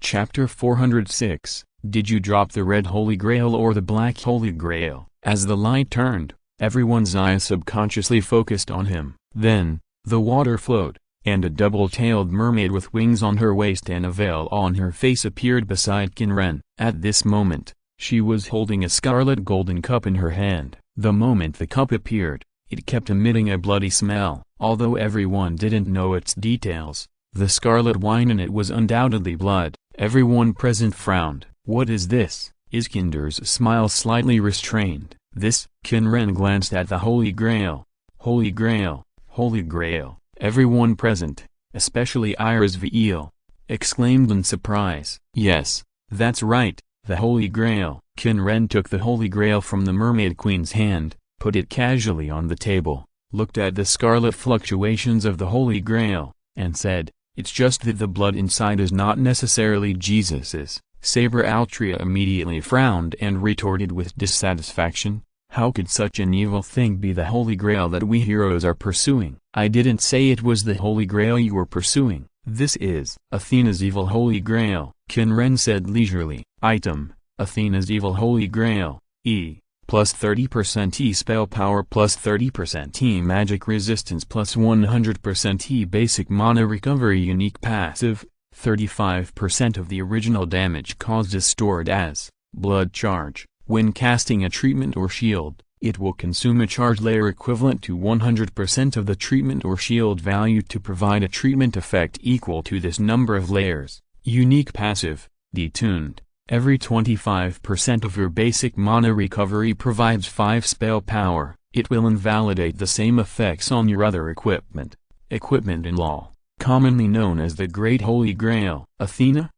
Chapter 406. Did you drop the red Holy Grail or the black Holy Grail? As the light turned, everyone's eyes subconsciously focused on him. Then, the water flowed, and a double-tailed mermaid with wings on her waist and a veil on her face appeared beside Qin Ren. At this moment, she was holding a scarlet golden cup in her hand. The moment the cup appeared, it kept emitting a bloody smell. Although everyone didn't know its details, the scarlet wine in it was undoubtedly blood. Everyone present frowned. What is this? Iskander's smile slightly restrained. This? Qin Ren glanced at the Holy Grail. Holy Grail, Holy Grail. Everyone present, especially Iris Veil, exclaimed in surprise. Yes, that's right, the Holy Grail. Qin Ren took the Holy Grail from the Mermaid Queen's hand, put it casually on the table, looked at the scarlet fluctuations of the Holy Grail, and said, "It's just that the blood inside is not necessarily Jesus's." Saber Altria immediately frowned and retorted with dissatisfaction. How could such an evil thing be the Holy Grail that we heroes are pursuing? I didn't say it was the Holy Grail you were pursuing. This is Athena's evil Holy Grail, Qin Ren said leisurely. Item, Athena's evil Holy Grail, E, plus 30% E spell power plus 30% E magic resistance plus 100% E basic mana recovery unique passive, 35% of the original damage caused is stored as blood charge. When casting a treatment or shield, it will consume a charge layer equivalent to 100% of the treatment or shield value to provide a treatment effect equal to this number of layers. Unique passive, detuned. Every 25% of your basic mana recovery provides 5 spell power. It will invalidate the same effects on your other equipment. Equipment in law, commonly known as the Great Holy Grail. Athena,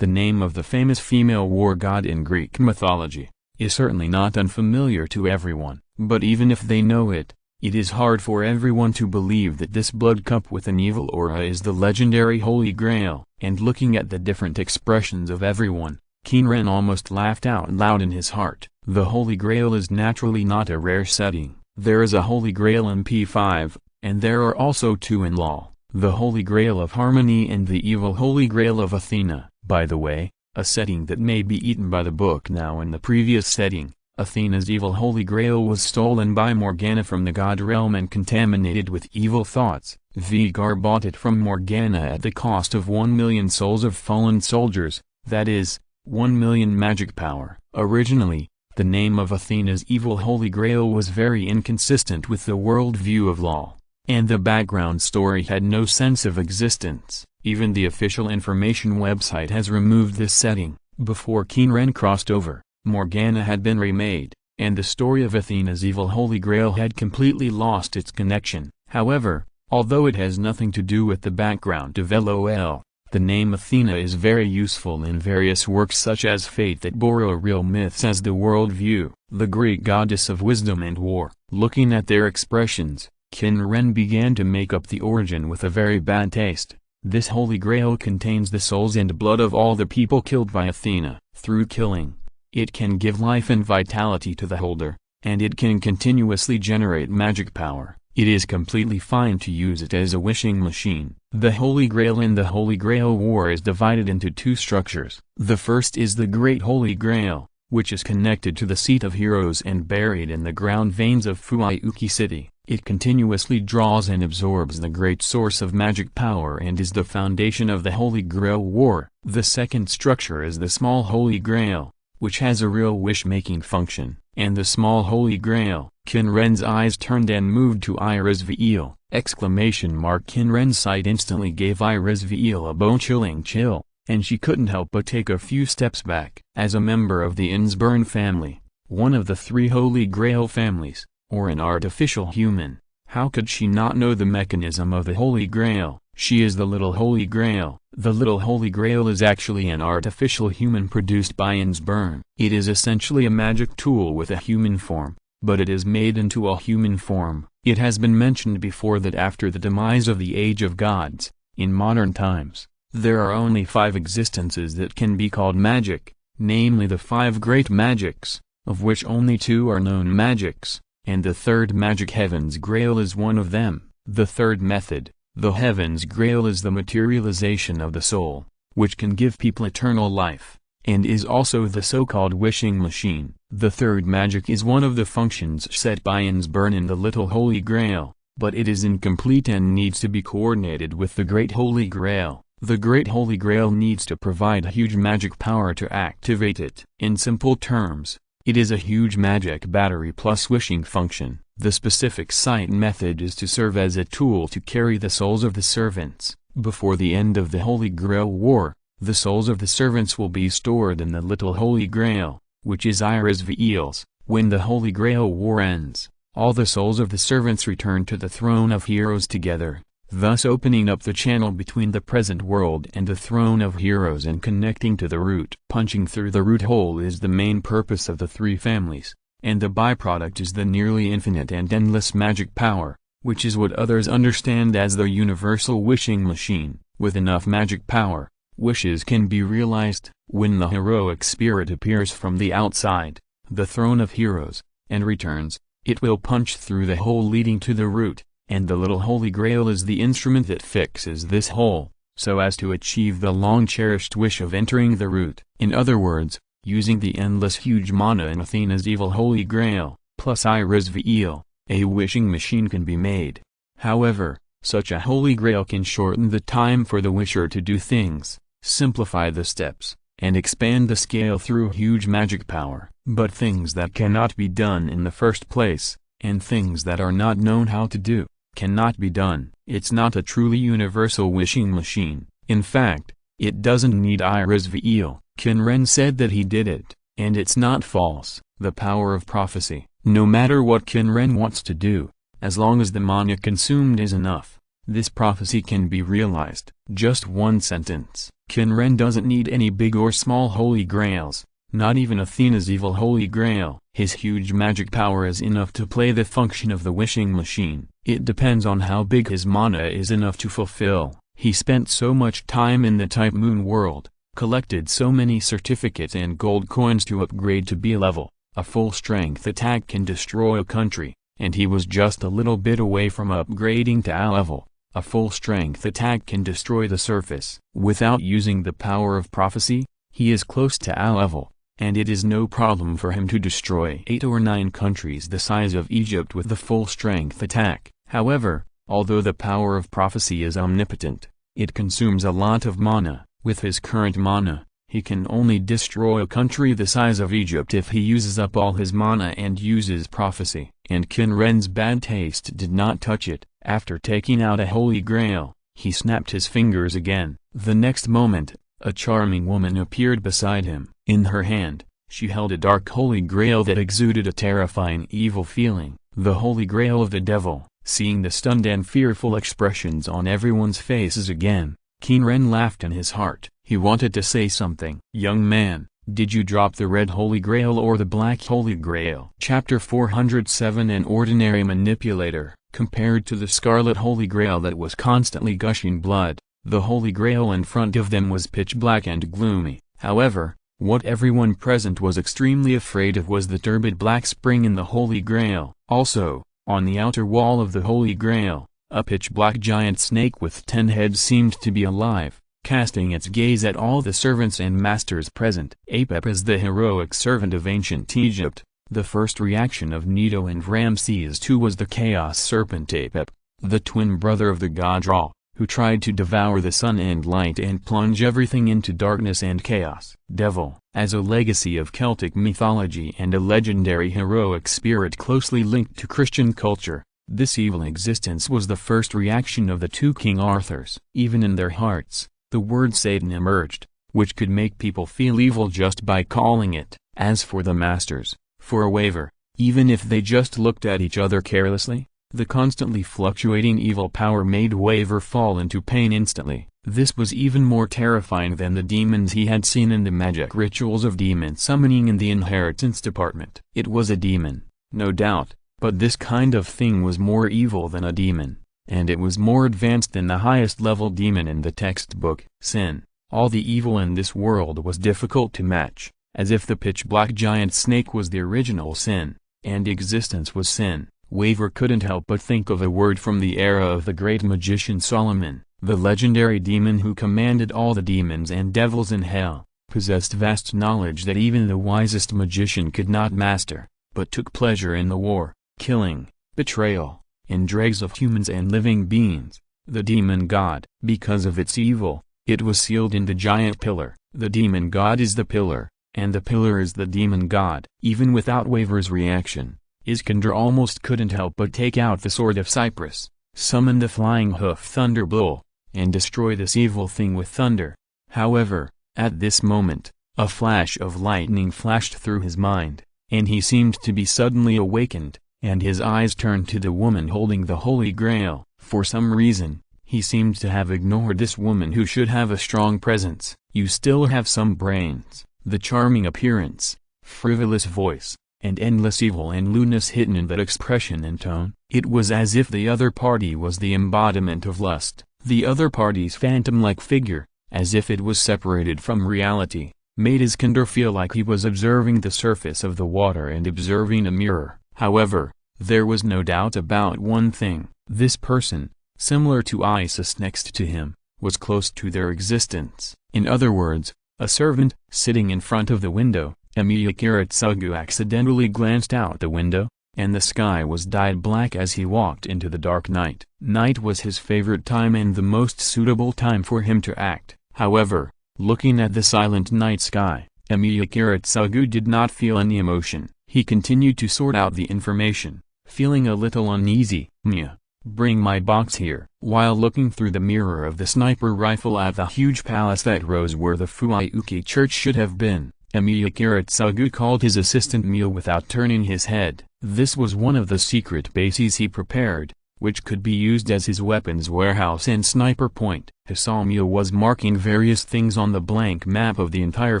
the name of the famous female war god in Greek mythology, is certainly not unfamiliar to everyone. But even if they know it, it is hard for everyone to believe that this blood cup with an evil aura is the legendary Holy Grail. And looking at the different expressions of everyone, Qin Ren almost laughed out loud in his heart. The Holy Grail is naturally not a rare setting. There is a Holy Grail in P5, and there are also 2 in law. The Holy Grail of Harmony and the evil Holy Grail of Athena. By the way, a setting that may be eaten by the book now in the previous setting, Athena's evil holy grail was stolen by Morgana from the god realm and contaminated with evil thoughts. Vigar bought it from Morgana at the cost of 1 million souls of fallen soldiers, that is, 1 million magic power. Originally, the name of Athena's evil holy grail was very inconsistent with the world view of law, and the background story had no sense of existence. Even the official information website has removed this setting. Before Qin Ren crossed over, Morgana had been remade, and the story of Athena's evil holy grail had completely lost its connection. However, although it has nothing to do with the background of LOL, the name Athena is very useful in various works such as Fate that borrow real myths as the world view. The Greek goddess of wisdom and war. Looking at their expressions, Qin Ren began to make up the origin with a very bad taste. This holy grail contains the souls and blood of all the people killed by Athena. Through killing, it can give life and vitality to the holder, and it can continuously generate magic power. It is completely fine to use it as a wishing machine. The Holy Grail in the Holy Grail War is divided into two structures. The first is the Great Holy Grail, which is connected to the seat of heroes and buried in the ground veins of Fuiuki City. It continuously draws and absorbs the great source of magic power and is the foundation of the Holy Grail War. The second structure is the Small Holy Grail, which has a real wish-making function. And the Small Holy Grail. Qin Ren's eyes turned and moved to Izir Qin! Qin Ren's sight instantly gave Izir a bone-chilling chill, and she couldn't help but take a few steps back. As a member of the Izir family, one of the 3 Holy Grail families, or an artificial human, how could she not know the mechanism of the Holy Grail? She is the Little Holy Grail. The Little Holy Grail is actually an artificial human produced by Izir. It is essentially a magic tool with a human form, but it is made into a human form. It has been mentioned before that after the demise of the Age of Gods, in modern times, there are only 5 existences that can be called magic, namely the 5 great magics, of which only 2 are known magics, and the third magic Heaven's Grail is one of them. The third method, the Heaven's Grail, is the materialization of the soul, which can give people eternal life, and is also the so-called wishing machine. The third magic is one of the functions set by Izir in the Little Holy Grail, but it is incomplete and needs to be coordinated with the Great Holy Grail. The Great Holy Grail needs to provide huge magic power to activate it. In simple terms, it is a huge magic battery plus wishing function. The specific site method is to serve as a tool to carry the souls of the servants. Before the end of the Holy Grail War, the souls of the servants will be stored in the Little Holy Grail, which is Izir's. When the Holy Grail War ends, all the souls of the servants return to the Throne of Heroes together, thus opening up the channel between the present world and the Throne of Heroes and connecting to the root. Punching through the root hole is the main purpose of the 3 families, and the byproduct is the nearly infinite and endless magic power, which is what others understand as the universal wishing machine. With enough magic power, wishes can be realized. When the heroic spirit appears from the outside, the Throne of Heroes, and returns, it will punch through the hole leading to the root, and the Little Holy Grail is the instrument that fixes this hole, so as to achieve the long-cherished wish of entering the root. In other words, using the endless huge mana in Athena's evil Holy Grail, plus Izir, a wishing machine can be made. However, such a Holy Grail can shorten the time for the wisher to do things, simplify the steps, and expand the scale through huge magic power. But things that cannot be done in the first place, and things that are not known how to do, cannot be done. It's not a truly universal wishing machine. In fact, it doesn't need Izir. Qin Ren said that he did it, and it's not false. The power of prophecy. No matter what Qin Ren wants to do, as long as the mana consumed is enough, this prophecy can be realized. Just one sentence. Qin Ren doesn't need any big or small holy grails, not even Athena's evil holy grail. His huge magic power is enough to play the function of the wishing machine. It depends on how big his mana is enough to fulfill. He spent so much time in the Type Moon world, collected so many certificates and gold coins to upgrade to B level. A full-strength attack can destroy a country, and he was just a little bit away from upgrading to A level. A full-strength attack can destroy the surface. Without using the power of prophecy, he is close to A level. and it is no problem for him to destroy 8 or 9 countries the size of Egypt with the full strength attack. However, although the power of prophecy is omnipotent, it consumes a lot of mana. With his current mana, he can only destroy a country the size of Egypt if he uses up all his mana and uses prophecy. And Qin Ren's bad taste did not touch it. After taking out a holy grail, he snapped his fingers again. The next moment, a charming woman appeared beside him. In her hand, she held a dark holy grail that exuded a terrifying evil feeling, the holy grail of the devil. Seeing the stunned and fearful expressions on everyone's faces again, Qin Ren laughed in his heart. He wanted to say something. "Young man, did you drop the red holy grail or the black holy grail?" Chapter 407. An ordinary manipulator. Compared to the scarlet holy grail that was constantly gushing blood, the holy grail in front of them was pitch black and gloomy. However, what everyone present was extremely afraid of was the turbid black spring in the holy grail. Also, on the outer wall of the holy grail, a pitch-black giant snake with 10 heads seemed to be alive, casting its gaze at all the servants and masters present. Apep is the heroic servant of ancient Egypt. The first reaction of Neto and Ramses II was the chaos serpent Apep, the twin brother of the god Ra, who tried to devour the sun and light and plunge everything into darkness and chaos. Devil, as a legacy of Celtic mythology and a legendary heroic spirit closely linked to Christian culture, this evil existence was the first reaction of the 2 King Arthurs. Even in their hearts, the word Satan emerged, which could make people feel evil just by calling it. As for the masters, for a waver, even if they just looked at each other carelessly, the constantly fluctuating evil power made Waver fall into pain instantly. This was even more terrifying than the demons he had seen in the magic rituals of demon summoning in the inheritance department. It was a demon, no doubt, but this kind of thing was more evil than a demon, and it was more advanced than the highest level demon in the textbook. Sin. All the evil in this world was difficult to match, as if the pitch-black giant snake was the original sin, and existence was sin. Waver couldn't help but think of a word from the era of the great magician Solomon. The legendary demon who commanded all the demons and devils in hell, possessed vast knowledge that even the wisest magician could not master, but took pleasure in the war, killing, betrayal, and dregs of humans and living beings. The demon god. Because of its evil, it was sealed in the giant pillar. The demon god is the pillar, and the pillar is the demon god. Even without Waver's reaction, Iskander almost couldn't help but take out the sword of Cyprus, summon the flying hoof thunder bull, and destroy this evil thing with thunder. However, at this moment, a flash of lightning flashed through his mind, and he seemed to be suddenly awakened, and his eyes turned to the woman holding the Holy Grail. For some reason, he seemed to have ignored this woman who should have a strong presence. "You still have some brains." The charming appearance, frivolous voice, and endless evil and lewdness hidden in that expression and tone. It was as if the other party was the embodiment of lust. The other party's phantom-like figure, as if it was separated from reality, made Iskander feel like he was observing the surface of the water and observing a mirror. However, there was no doubt about one thing. This person, similar to Isis next to him, was close to their existence. In other words, a servant. Sitting in front of the window, Emiyakiratsugu accidentally glanced out the window, and the sky was dyed black as he walked into the dark night. Night was his favorite time and the most suitable time for him to act. However, looking at the silent night sky, Emiyakiratsugu did not feel any emotion. He continued to sort out the information, feeling a little uneasy. "Mia, bring my box here." While looking through the mirror of the sniper rifle at the huge palace that rose where the Fuiuki church should have been, Emiyakiratsugu called his assistant Mia without turning his head. This was one of the secret bases he prepared, which could be used as his weapons warehouse and sniper point. Mia was marking various things on the blank map of the entire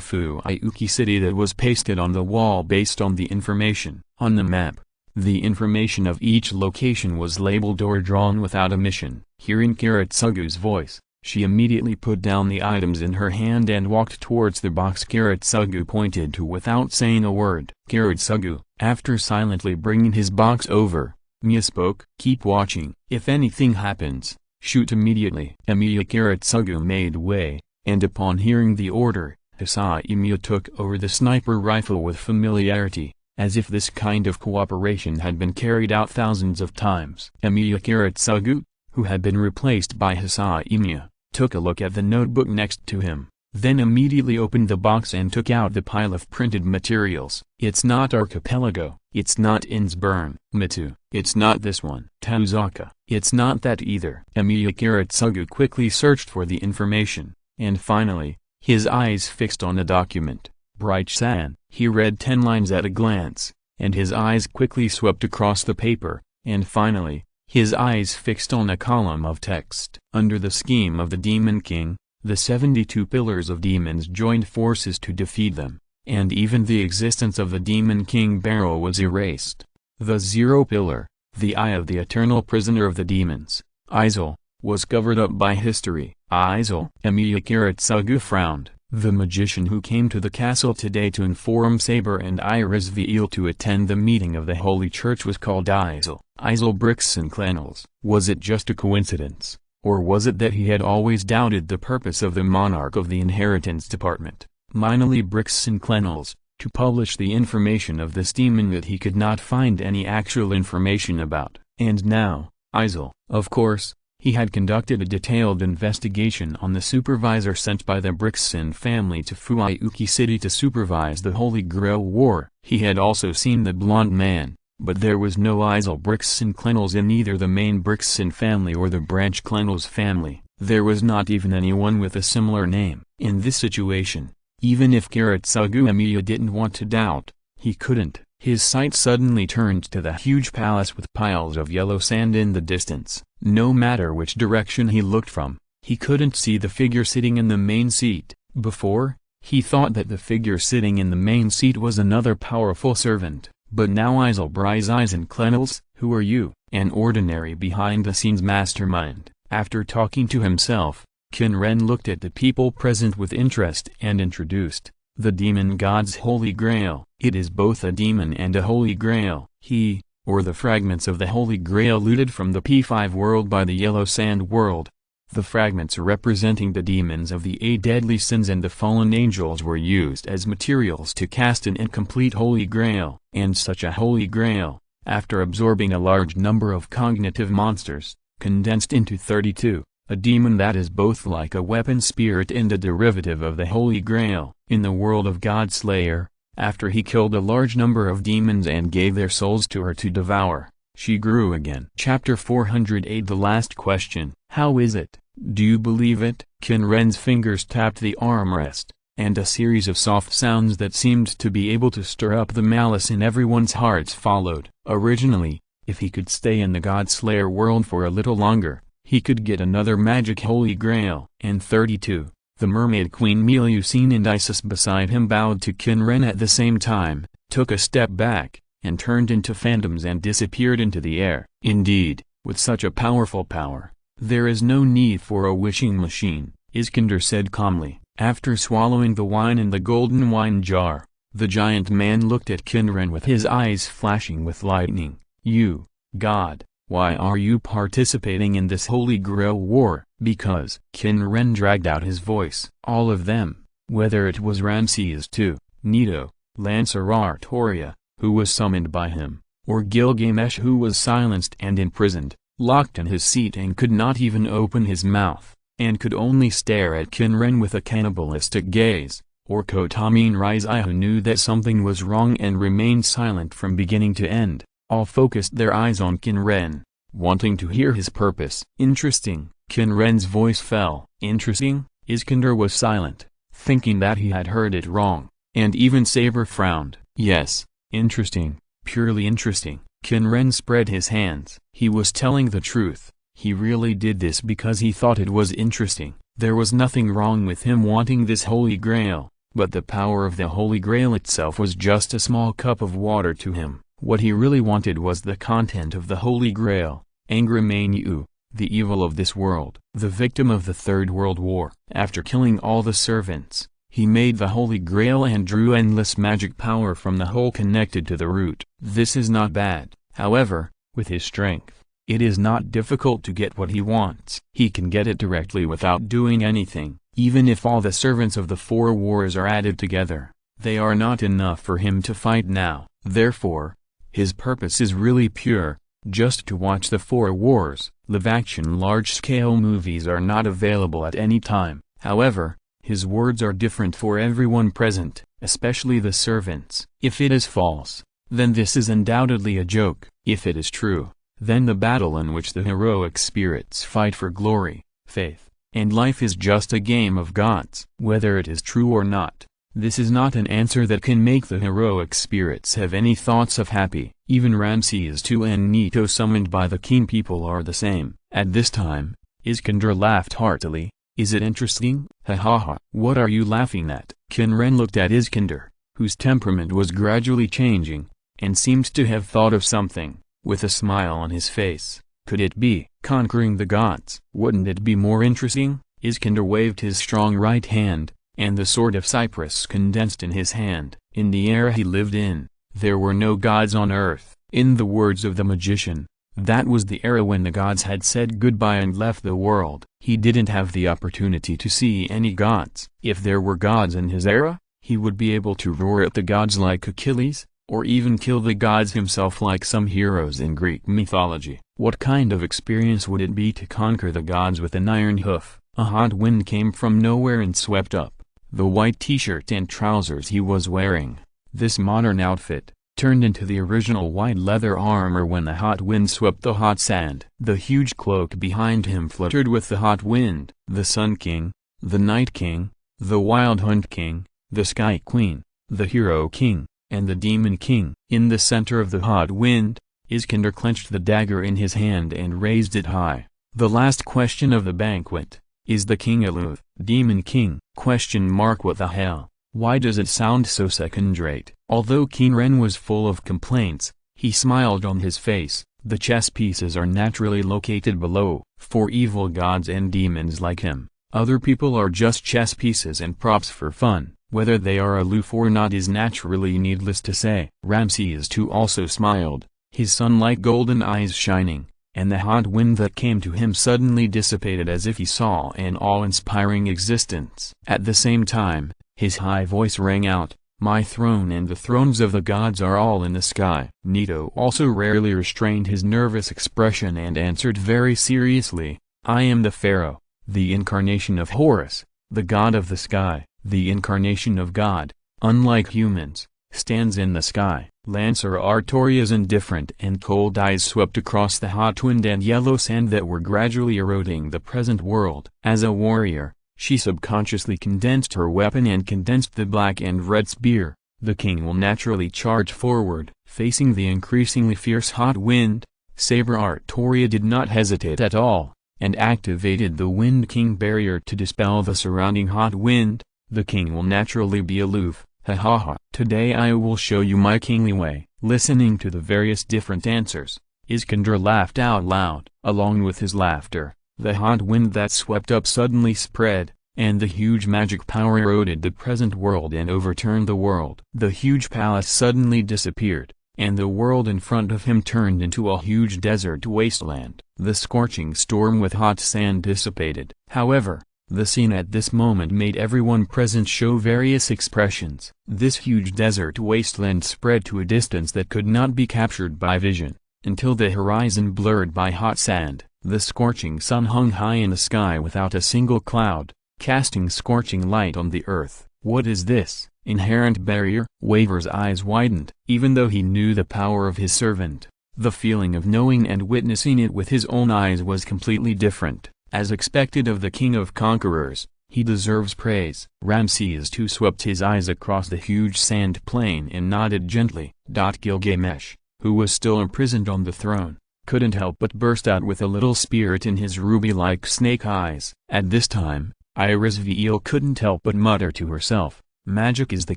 Fuiuki city that was pasted on the wall based on the information. On the map, the information of each location was labeled or drawn without omission. Hearing Kiratsugu's voice, she immediately put down the items in her hand and walked towards the box Kiratsugu pointed to without saying a word. Kiratsugu, after silently bringing his box over, Mia spoke. "Keep watching. If anything happens, shoot immediately." Emiyakiratsugu made way, and upon hearing the order, Emiya took over the sniper rifle with familiarity, as if this kind of cooperation had been carried out thousands of times. Emiya Kiritsugu, who had been replaced by Emiya, took a look at the notebook next to him, then immediately opened the box and took out the pile of printed materials. It's not Archipelago. It's not Insburn. Mitu. It's not this one. Tauzaka. It's not that either. Emiya Kiritsugu quickly searched for the information, and finally, his eyes fixed on a document. Bright-san. He read 10 lines at a glance, and his eyes quickly swept across the paper, and finally, his eyes fixed on a column of text. Under the scheme of the Demon King, the 72 pillars of demons joined forces to defeat them, and even the existence of the Demon King Barrow was erased. The Zero Pillar, the eye of the eternal prisoner of the demons, Izir, was covered up by history. Izir. Emiya Kiritsugu frowned. The magician who came to the castle today to inform Saber and Iris Veil to attend the meeting of the Holy Church was called Izir. Izir Qin. Was it just a coincidence, or was it that he had always doubted the purpose of the monarch of the inheritance department, Minely Qin, to publish the information of this demon that he could not find any actual information about? And now, Izir, of course, he had conducted a detailed investigation on the supervisor sent by the Qin family to Fuyuki City to supervise the Holy Grail War. He had also seen the blonde man, but there was no Izir Qin in either the main Qin family or the branch Qin family. There was not even anyone with a similar name. In this situation, even if Kiritsugu Emiya didn't want to doubt, he couldn't. His sight suddenly turned to the huge palace with piles of yellow sand in the distance. No matter which direction he looked from, he couldn't see the figure sitting in the main seat. Before, he thought that the figure sitting in the main seat was another powerful servant, but now Izir Qin, who are you? An ordinary behind-the-scenes mastermind. After talking to himself, Qin Ren looked at the people present with interest and introduced, the demon god's Holy Grail. It is both a demon and a Holy Grail. He, or the fragments of the Holy Grail looted from the P5 world by the Yellow Sand world. The fragments representing the demons of the 8 deadly sins and the fallen angels were used as materials to cast an incomplete Holy Grail. And such a Holy Grail, after absorbing a large number of cognitive monsters, condensed into 32, a demon that is both like a weapon spirit and a derivative of the Holy Grail. In the world of Godslayer, after he killed a large number of demons and gave their souls to her to devour, she grew again. Chapter 408. The last question. How is it? Do you believe it? Qin Ren's fingers tapped the armrest, and a series of soft sounds that seemed to be able to stir up the malice in everyone's hearts followed. Originally, if he could stay in the Godslayer world for a little longer, he could get another magic Holy Grail. And 32. The mermaid queen Melusine and Isis beside him bowed to Qin Ren at the same time, took a step back, and turned into phantoms and disappeared into the air. Indeed, with such a powerful power, there is no need for a wishing machine, Iskander said calmly. After swallowing the wine in the golden wine jar, the giant man looked at Qin Ren with his eyes flashing with lightning. You, God, why are you participating in this Holy Grail war? Because. Qin Ren dragged out his voice. All of them, whether it was Ramses II, Nito, Lancer Artoria, who was summoned by him, or Gilgamesh who was silenced and imprisoned, locked in his seat and could not even open his mouth, and could only stare at Qin Ren with a cannibalistic gaze, or Kotamin Rizai who knew that something was wrong and remained silent from beginning to end, all focused their eyes on Qin Ren, wanting to hear his purpose. Interesting. Qin Ren's voice fell. Interesting? Iskander was silent, thinking that he had heard it wrong, and even Saber frowned. Yes, interesting, purely interesting. Qin Ren spread his hands. He was telling the truth. He really did this because he thought it was interesting. There was nothing wrong with him wanting this Holy Grail, but the power of the Holy Grail itself was just a small cup of water to him. What he really wanted was the content of the Holy Grail. Angramanu, the evil of this world, the victim of the Third World War. After killing all the servants, he made the Holy Grail and drew endless magic power from the hole connected to the root. This is not bad. However, with his strength, it is not difficult to get what he wants. He can get it directly without doing anything. Even if all the servants of the four wars are added together, they are not enough for him to fight now. Therefore, his purpose is really pure, just to watch the four wars. Live-action large-scale movies are not available at any time. However, his words are different for everyone present, especially the servants. If it is false, then this is undoubtedly a joke. If it is true, then the battle in which the heroic spirits fight for glory, faith, and life is just a game of gods. Whether it is true or not, this is not an answer that can make the heroic spirits have any thoughts of happy. Even Ramses II and Neto summoned by the Qin people are the same. At this time, Iskander laughed heartily. Is it interesting? Ha ha ha. What are you laughing at? Qin Ren looked at Iskander, whose temperament was gradually changing, and seemed to have thought of something, with a smile on his face. Could it be conquering the gods? Wouldn't it be more interesting? Iskander waved his strong right hand, and the sword of Cyprus condensed in his hand. In the era he lived in, there were no gods on earth. In the words of the magician, that was the era when the gods had said goodbye and left the world. He didn't have the opportunity to see any gods. If there were gods in his era, he would be able to roar at the gods like Achilles, or even kill the gods himself like some heroes in Greek mythology. What kind of experience would it be to conquer the gods with an iron hoof? A hot wind came from nowhere and swept up the white t-shirt and trousers he was wearing. This modern outfit turned into the original white leather armor when the hot wind swept the hot sand. The huge cloak behind him fluttered with the hot wind. The Sun King, the Night King, the Wild Hunt King, the Sky Queen, the Hero King, and the Demon King. In the center of the hot wind, Iskander clenched the dagger in his hand and raised it high. The last question of the banquet: is the king alive? Demon King? What the hell? Why does it sound so second-rate? Although Qin Ren was full of complaints, he smiled on his face. The chess pieces are naturally located below. For evil gods and demons like him, other people are just chess pieces and props for fun. Whether they are aloof or not is naturally needless to say. Ramses II also smiled, his sun-like golden eyes shining, and the hot wind that came to him suddenly dissipated as if he saw an awe-inspiring existence. At the same time, his high voice rang out, "My throne and the thrones of the gods are all in the sky." Neto also rarely restrained his nervous expression and answered very seriously, "I am the pharaoh, the incarnation of Horus, the god of the sky." The incarnation of God, unlike humans, stands in the sky. Lancer Artoria's indifferent and cold eyes swept across the hot wind and yellow sand that were gradually eroding the present world. As a warrior, she subconsciously condensed her weapon and condensed the black and red spear. The king will naturally charge forward, facing the increasingly fierce hot wind. Saber Artoria did not hesitate at all, and activated the Wind King barrier to dispel the surrounding hot wind. The king will naturally be aloof. Ha ha ha. Today I will show you my kingly way. Listening to the various different answers, Iskander laughed out loud. Along with his laughter, the hot wind that swept up suddenly spread, and the huge magic power eroded the present world and overturned the world. The huge palace suddenly disappeared, and the world in front of him turned into a huge desert wasteland. The scorching storm with hot sand dissipated. However, the scene at this moment made everyone present show various expressions. This huge desert wasteland spread to a distance that could not be captured by vision, until the horizon blurred by hot sand. The scorching sun hung high in the sky without a single cloud, casting scorching light on the earth. What is this inherent barrier? Waver's eyes widened. Even though he knew the power of his servant, the feeling of knowing and witnessing it with his own eyes was completely different. As expected of the king of conquerors, he deserves praise. Ramses II swept his eyes across the huge sand plain and nodded gently. Gilgamesh, who was still imprisoned on the throne, couldn't help but burst out with a little spirit in his ruby-like snake eyes. At this time, Iris Veal couldn't help but mutter to herself, "Magic is the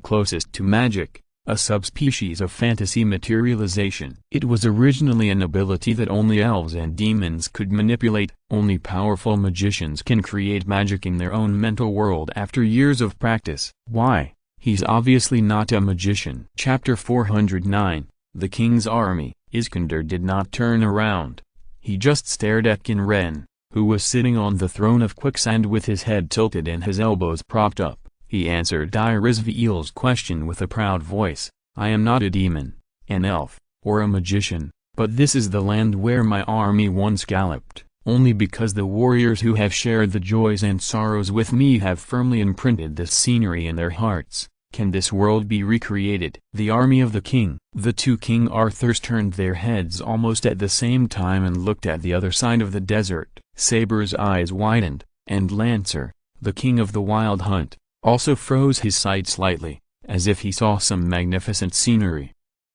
closest to magic, a subspecies of fantasy materialization." It was originally an ability that only elves and demons could manipulate. Only powerful magicians can create magic in their own mental world after years of practice. Why? He's obviously not a magician. Chapter 409, The King's Army. Iskander did not turn around. He just stared at Qin Ren, who was sitting on the throne of quicksand with his head tilted and his elbows propped up. He answered Irizviel's question with a proud voice, "I am not a demon, an elf, or a magician, but this is the land where my army once galloped. Only because the warriors who have shared the joys and sorrows with me have firmly imprinted this scenery in their hearts, can this world be recreated." The army of the king. The two King Arthurs turned their heads almost at the same time and looked at the other side of the desert. Saber's eyes widened, and Lancer, the king of the Wild Hunt, also froze his sight slightly, as if he saw some magnificent scenery.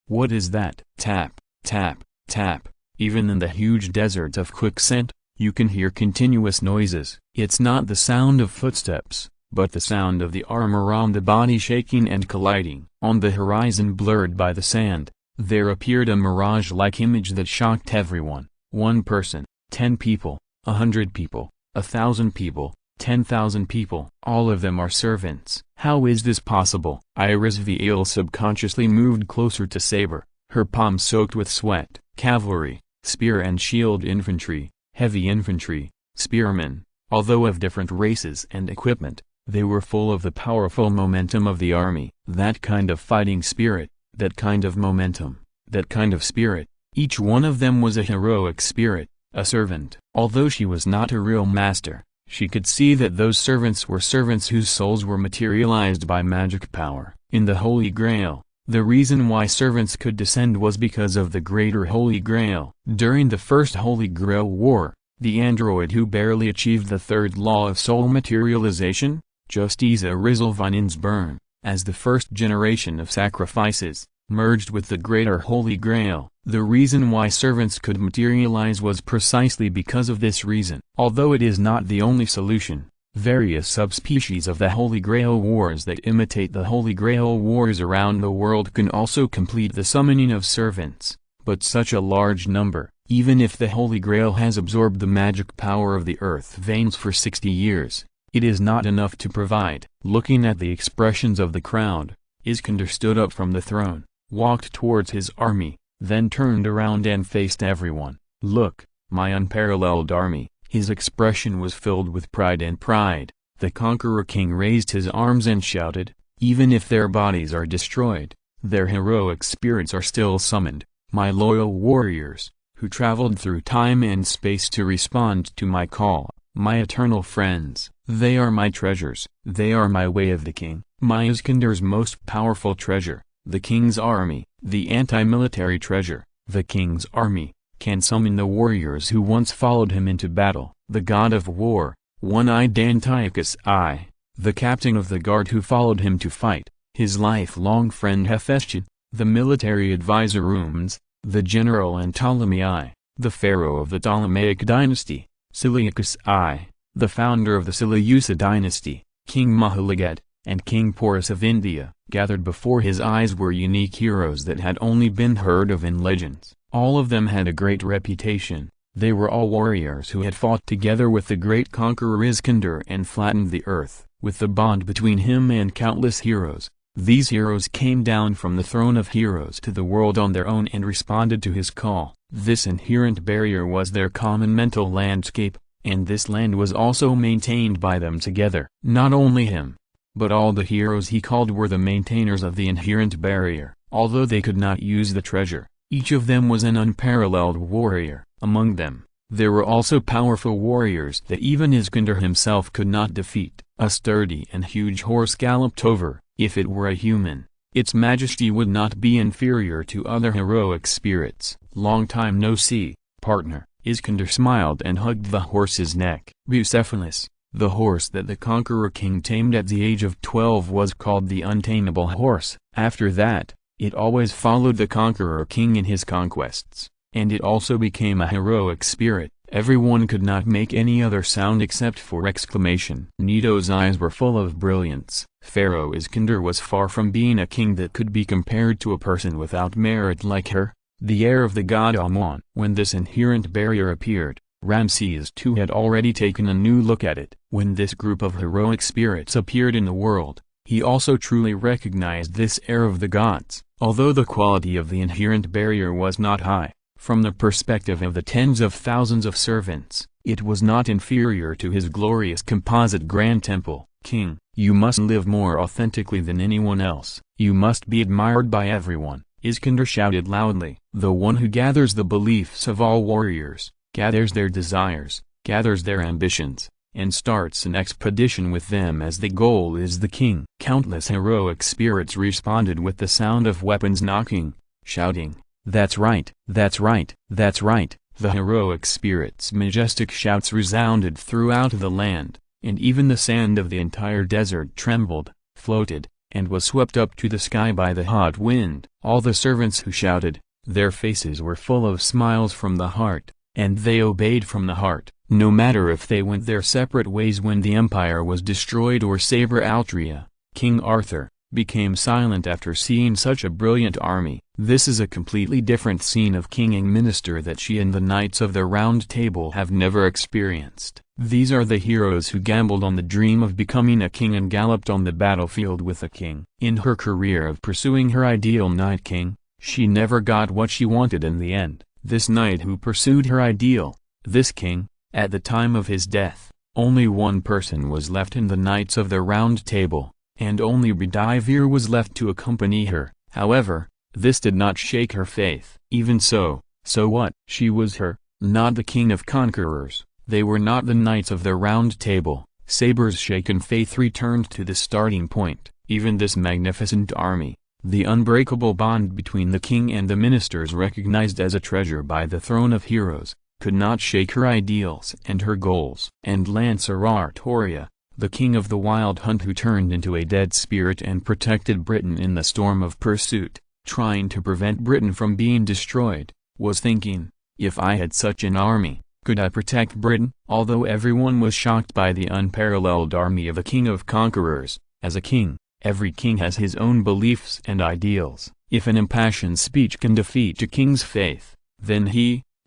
What is that? Tap, tap, tap. Even in the huge desert of quicksand, you can hear continuous noises. It's not the sound of footsteps, but the sound of the arm around the body shaking and colliding. On the horizon, blurred by the sand, there appeared a mirage-like image that shocked everyone. 1 person, 10 people, 100 people, 1,000 people, 10,000 people. All of them are servants. How is this possible? Irizviel subconsciously moved closer to Saber, her palms soaked with sweat. Cavalry, spear and shield infantry, heavy infantry, spearmen, although of different races and equipment, they were full of the powerful momentum of the army. That kind of fighting spirit, that kind of momentum, that kind of spirit, each one of them was a heroic spirit, a servant. Although she was not a real master, she could see that those servants were servants whose souls were materialized by magic power. In the Holy Grail, the reason why servants could descend was because of the Greater Holy Grail. During the First Holy Grail War, the android who barely achieved the third law of soul materialization, Justiza Rizalvinensburn, as the first generation of sacrifices, merged with the Greater Holy Grail. The reason why servants could materialize was precisely because of this reason. Although it is not the only solution, various subspecies of the Holy Grail Wars that imitate the Holy Grail Wars around the world can also complete the summoning of servants, but such a large number, even if the Holy Grail has absorbed the magic power of the earth veins for 60 years, it is not enough to provide. Looking at the expressions of the crowd, Iskander stood up from the throne, walked towards his army, then turned around and faced everyone. "Look, my unparalleled army." His expression was filled with pride and pride. The Conqueror King raised his arms and shouted, "Even if their bodies are destroyed, their heroic spirits are still summoned, my loyal warriors, who traveled through time and space to respond to my call, my eternal friends. They are my treasures. They are my way of the king, my Iskander's most powerful treasure. The king's army, the anti-military treasure, the king's army, can summon the warriors who once followed him into battle. The god of war, one-eyed Antiochus I, the captain of the guard who followed him to fight, his lifelong friend Hephaestion, the military advisor Rumens, the general and Ptolemy I, the pharaoh of the Ptolemaic dynasty, Seleucus I, the founder of the Seleucid dynasty, King Mahalaget, and King Porus of India. Gathered before his eyes were unique heroes that had only been heard of in legends. All of them had a great reputation. They were all warriors who had fought together with the great conqueror Iskander and flattened the earth. With the bond between him and countless heroes, these heroes came down from the throne of heroes to the world on their own and responded to his call. This inherent barrier was their common mental landscape, and this land was also maintained by them together. Not only him, but all the heroes he called were the maintainers of the inherent barrier. Although they could not use the treasure, each of them was an unparalleled warrior. Among them, there were also powerful warriors that even Iskander himself could not defeat. A sturdy and huge horse galloped over. If it were a human, its majesty would not be inferior to other heroic spirits. "Long time no see, partner." Iskander smiled and hugged the horse's neck. Bucephalus, the horse that the Conqueror King tamed at the age of 12, was called the untamable horse. After that, it always followed the Conqueror King in his conquests, and it also became a heroic spirit. Everyone could not make any other sound except for exclamation. Nito's eyes were full of brilliance. Pharaoh Iskander was far from being a king that could be compared to a person without merit like her, the heir of the god Amon. When this inherent barrier appeared, Ramses II had already taken a new look at it. When this group of heroic spirits appeared in the world, he also truly recognized this heir of the gods. Although the quality of the inherent barrier was not high, from the perspective of the tens of thousands of servants, It was not inferior to his glorious composite grand temple. King, you must live more authentically than anyone else. You must be admired by everyone, Iskander shouted loudly. The one who gathers the beliefs of all warriors, gathers their desires, gathers their ambitions, and starts an expedition with them as the goal is the king. Countless heroic spirits responded with the sound of weapons knocking, shouting, "That's right, that's right, that's right." The heroic spirits' majestic shouts resounded throughout the land, and even the sand of the entire desert trembled, floated, and was swept up to the sky by the hot wind. All the servants who shouted, their faces were full of smiles from the heart, and they obeyed from the heart, no matter if they went their separate ways when the empire was destroyed or Saber Altria, King Arthur, became silent after seeing such a brilliant army. This is a completely different scene of king and minister that she and the Knights of the Round Table have never experienced. These are the heroes who gambled on the dream of becoming a king and galloped on the battlefield with a king. In her career of pursuing her ideal Night King, she never got what she wanted in the end. This knight who pursued her ideal, this king, at the time of his death, only one person was left in the Knights of the Round Table, and only Bedivere was left to accompany her. However, this did not shake her faith. Even so what? She was her, not the king of conquerors. They were not the Knights of the Round Table. Saber's shaken faith returned to the starting point. Even this magnificent army, the unbreakable bond between the king and the ministers recognized as a treasure by the throne of heroes, could not shake her ideals and her goals. And Lancelot Toria, the king of the Wild Hunt who turned into a dead spirit and protected Britain in the storm of pursuit, trying to prevent Britain from being destroyed, was thinking, if I had such an army, could I protect Britain? Although everyone was shocked by the unparalleled army of the king of conquerors, as a king, every king has his own beliefs and ideals. If an impassioned speech can defeat a king's faith, then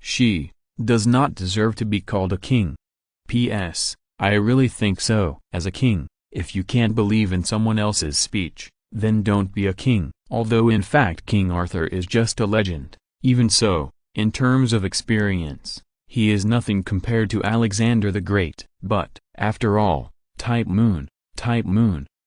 she, does not deserve to be called a king. P.S. I really think so. As a king, if you can't believe in someone else's speech, then don't be a king. Although in fact King Arthur is just a legend. Even so, in terms of experience, he is nothing compared to Alexander the Great. But, after all, Type Moon,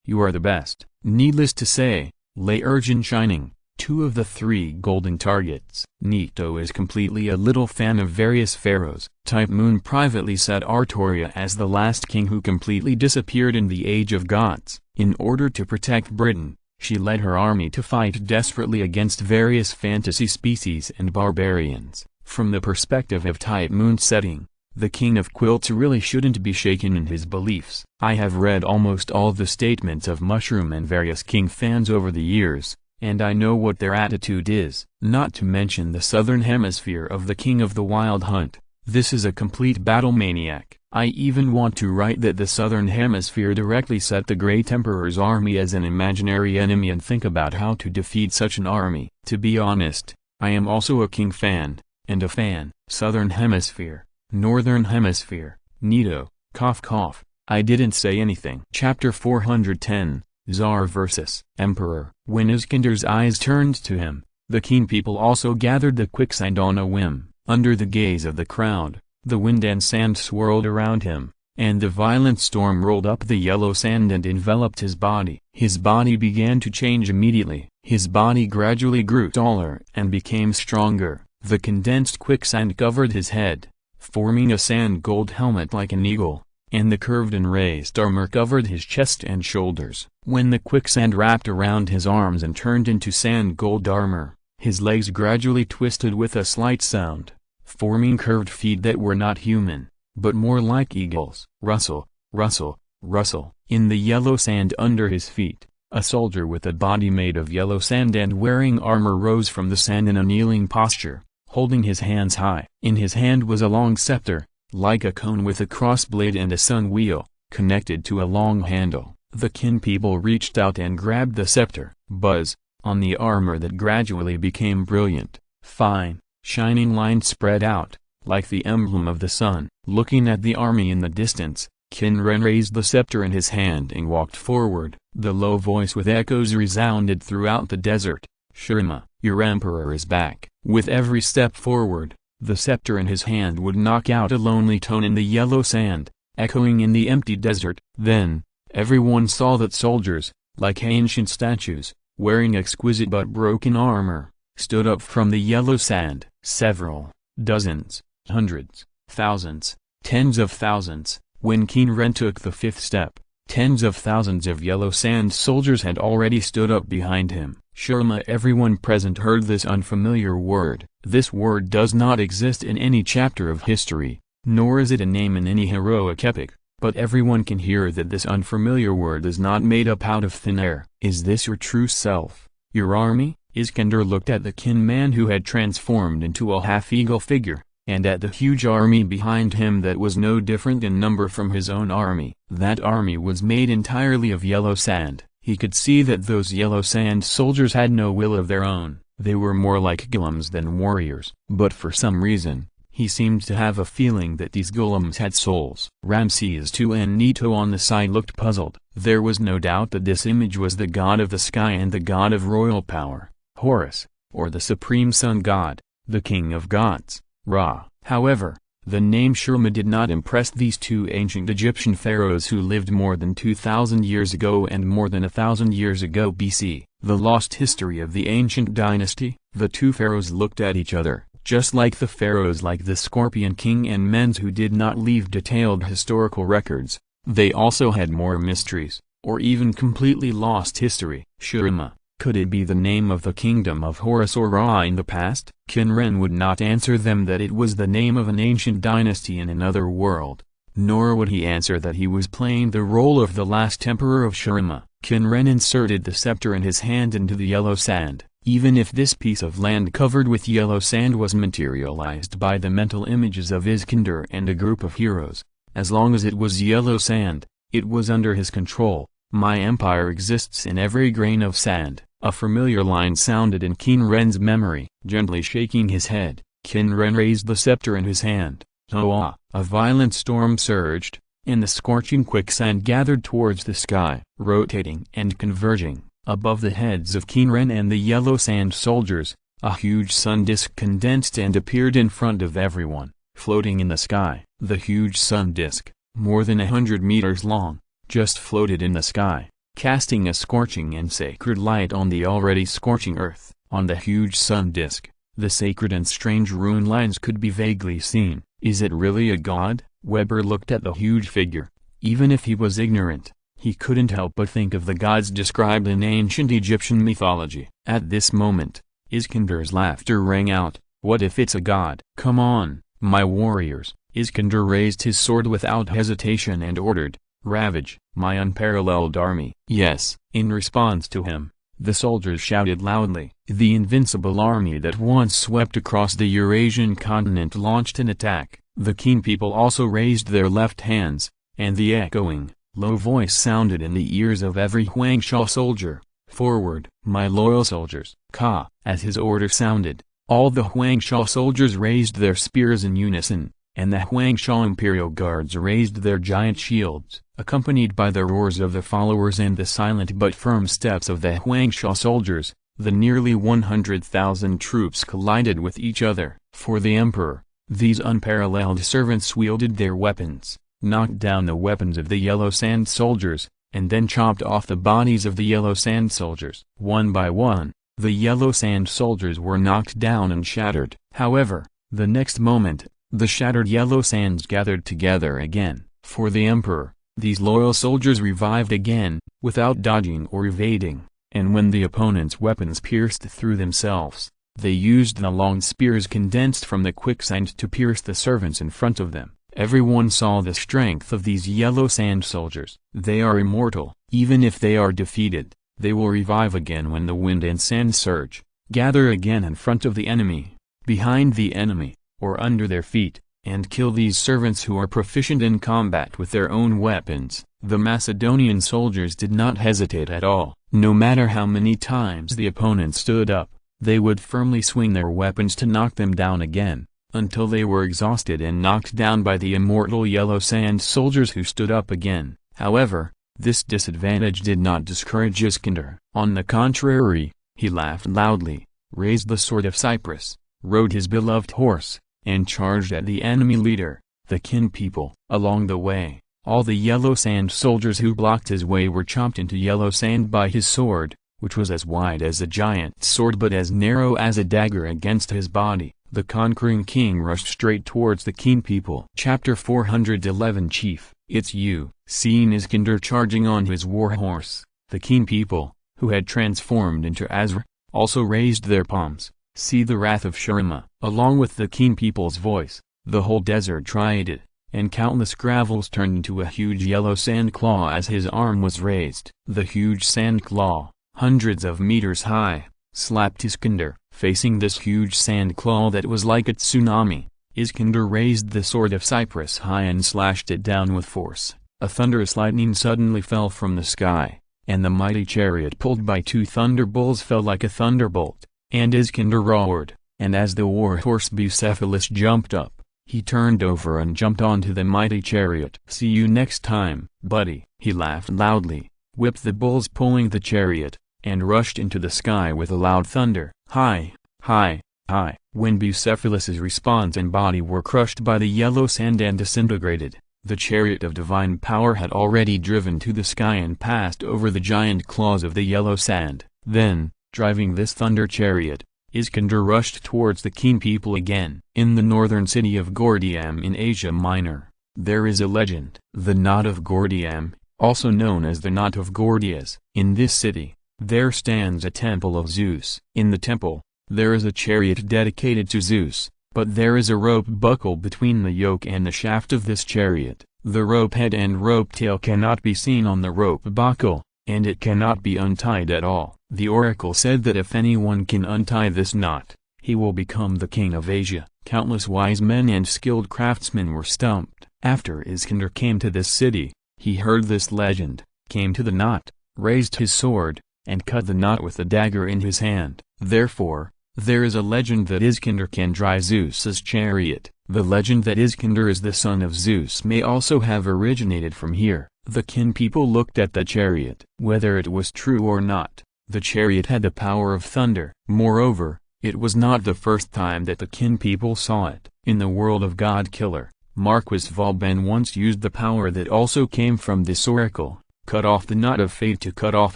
you are the best. Needless to say, lay urgent shining, 2 of the 3 golden targets. Nito is completely a little fan of various pharaohs. Type Moon privately said Artoria as the last king who completely disappeared in the Age of Gods. In order to protect Britain, she led her army to fight desperately against various fantasy species and barbarians. From the perspective of Type Moon's setting, the King of Quilts really shouldn't be shaken in his beliefs. I have read almost all the statements of Mushroom and various king fans over the years, and I know what their attitude is. Not to mention the southern hemisphere of the King of the Wild Hunt. This is a complete battle maniac. I even want to write that the southern hemisphere directly set the Great Emperor's army as an imaginary enemy and think about how to defeat such an army. To be honest, I am also a king fan, and a fan. Southern hemisphere, northern hemisphere, Nito, cough cough, I didn't say anything. Chapter 410, Tsar vs. Emperor. When Iskander's eyes turned to him, the keen people also gathered the quicksand on a whim. Under the gaze of the crowd, the wind and sand swirled around him, and the violent storm rolled up the yellow sand and enveloped his body. His body began to change immediately. His body gradually grew taller and became stronger. The condensed quicksand covered his head, forming a sand gold helmet like an eagle, and the curved and raised armor covered his chest and shoulders. When the quicksand wrapped around his arms and turned into sand gold armor, his legs gradually twisted with a slight sound, forming curved feet that were not human, but more like eagles. Rustle, rustle, rustle. In the yellow sand under his feet, a soldier with a body made of yellow sand and wearing armor rose from the sand in a kneeling posture, holding his hands high. In his hand was a long scepter, like a cone with a cross blade and a sun wheel, connected to a long handle. The kin people reached out and grabbed the scepter. Buzz, on the armor that gradually became brilliant, fine, shining lines spread out, like the emblem of the sun. Looking at the army in the distance, Qin Ren raised the scepter in his hand and walked forward. The low voice with echoes resounded throughout the desert. Shurima, your emperor is back. With every step forward, The scepter in his hand would knock out a lonely tone in the yellow sand, echoing in the empty desert. Then, everyone saw that soldiers, like ancient statues, wearing exquisite but broken armor, stood up from the yellow sand. Several, dozens, hundreds, thousands, tens of thousands. When Qin Ren took the fifth step, tens of thousands of yellow sand soldiers had already stood up behind him. Shurima, everyone present heard this unfamiliar word. This word does not exist in any chapter of history, nor is it a name in any heroic epic, but everyone can hear that this unfamiliar word is not made up out of thin air. Is this your true self, your army? Iskander looked at the Qin man who had transformed into a half-eagle figure, and at the huge army behind him that was no different in number from his own army. That army was made entirely of yellow sand. He could see that those yellow sand soldiers had no will of their own. They were more like golems than warriors. But for some reason, he seemed to have a feeling that these golems had souls. Ramses II and Nito on the side looked puzzled. There was no doubt that this image was the god of the sky and the god of royal power, Horus, or the supreme sun god, the king of gods, Ra. However, the name Shurima did not impress these two ancient Egyptian pharaohs who lived more than 2,000 years ago and more than 1,000 years ago BC. The lost history of the ancient dynasty. The two pharaohs looked at each other, just like the pharaohs like the Scorpion King and Men's who did not leave detailed historical records. They also had more mysteries, or even completely lost history. Shurima, could it be the name of the kingdom of Horus or Ra in the past? Qin Ren would not answer them that it was the name of an ancient dynasty in another world, nor would he answer that he was playing the role of the last emperor of Shurima. Qin Ren inserted the scepter in his hand into the yellow sand. Even if this piece of land covered with yellow sand was materialized by the mental images of Iskander and a group of heroes, as long as it was yellow sand, it was under his control. My empire exists in every grain of sand. A familiar line sounded in Qin Ren's memory. Gently shaking his head, Qin Ren raised the scepter in his hand. Hoa! A violent storm surged, and the scorching quicksand gathered towards the sky, rotating and converging. Above the heads of Qin Ren and the yellow sand soldiers, a huge sun disk condensed and appeared in front of everyone, floating in the sky. The huge sun disk, more than 100 meters long, just floated in the sky, casting a scorching and sacred light on the already scorching earth. On the huge sun disk, the sacred and strange rune lines could be vaguely seen. Is it really a god? Weber looked at the huge figure. Even if he was ignorant, he couldn't help but think of the gods described in ancient Egyptian mythology. At this moment, Iskander's laughter rang out. What if it's a god? Come on, my warriors. Iskander raised his sword without hesitation and ordered, ravage my unparalleled army. Yes, in response to him, the soldiers shouted loudly. The invincible army that once swept across the Eurasian continent launched an attack. The Qin people also raised their left hands, and the echoing, low voice sounded in the ears of every Huangsha soldier. Forward, my loyal soldiers. Ka! As his order sounded, all the Huangsha soldiers raised their spears in unison, and the Huangsha Imperial Guards raised their giant shields. Accompanied by the roars of the followers and the silent but firm steps of the Huangsha soldiers, the nearly 100,000 troops collided with each other. For the emperor, these unparalleled servants wielded their weapons, knocked down the weapons of the yellow sand soldiers, and then chopped off the bodies of the yellow sand soldiers. One by one, the yellow sand soldiers were knocked down and shattered. However, the next moment, the shattered yellow sands gathered together again. For the emperor, these loyal soldiers revived again, without dodging or evading, and when the opponent's weapons pierced through themselves, they used the long spears condensed from the quicksand to pierce the servants in front of them. Everyone saw the strength of these yellow sand soldiers. They are immortal. Even if they are defeated, they will revive again when the wind and sand surge, gather again in front of the enemy, behind the enemy, or under their feet, and kill these servants who are proficient in combat with their own weapons. The Macedonian soldiers did not hesitate at all. No matter how many times the opponent stood up, they would firmly swing their weapons to knock them down again, until they were exhausted and knocked down by the immortal yellow sand soldiers who stood up again. However, this disadvantage did not discourage Iskander. On the contrary, he laughed loudly, raised the sword of Cyprus, rode his beloved horse, and charged at the enemy leader, the Qin people. Along the way, all the yellow sand soldiers who blocked his way were chopped into yellow sand by his sword, which was as wide as a giant's sword but as narrow as a dagger against his body. The conquering king rushed straight towards the Qin people. Chapter 411 Chief, it's you. Seeing Iskander charging on his war horse, the Qin people, who had transformed into Izir, also raised their palms. See the wrath of Shurima. Along with the Qin people's voice, the whole desert trioted, and countless gravels turned into a huge yellow sand claw as his arm was raised. The huge sand claw, hundreds of meters high, slapped Iskander. Facing this huge sand claw that was like a tsunami, Iskander raised the sword of cypress high and slashed it down with force. A thunderous lightning suddenly fell from the sky, and the mighty chariot pulled by two thunderbolts fell like a thunderbolt, and Iskander roared, and as the war horse Bucephalus jumped up, he turned over and jumped onto the mighty chariot. See you next time, buddy. He laughed loudly, whipped the bulls pulling the chariot, and rushed into the sky with a loud thunder. Hi, hi, hi. When Bucephalus's response and body were crushed by the yellow sand and disintegrated, the chariot of divine power had already driven to the sky and passed over the giant claws of the yellow sand. Then, driving this thunder chariot, Iskander rushed towards the Qin people again. In the northern city of Gordium in Asia Minor, there is a legend. The Knot of Gordium, also known as the Knot of Gordias. In this city, there stands a temple of Zeus. In the temple, there is a chariot dedicated to Zeus, but there is a rope buckle between the yoke and the shaft of this chariot. The rope head and rope tail cannot be seen on the rope buckle, and it cannot be untied at all. The oracle said that if anyone can untie this knot, he will become the king of Asia. Countless wise men and skilled craftsmen were stumped. After Iskander came to this city, he heard this legend, came to the knot, raised his sword, and cut the knot with a dagger in his hand. Therefore, there is a legend that Iskander can drive Zeus's chariot. The legend that Iskander is the son of Zeus may also have originated from here. The Qin people looked at the chariot. Whether it was true or not, the chariot had the power of thunder. Moreover, it was not the first time that the Qin people saw it. In the world of God Killer, Marquis Vauban once used the power that also came from this oracle, cut off the knot of fate to cut off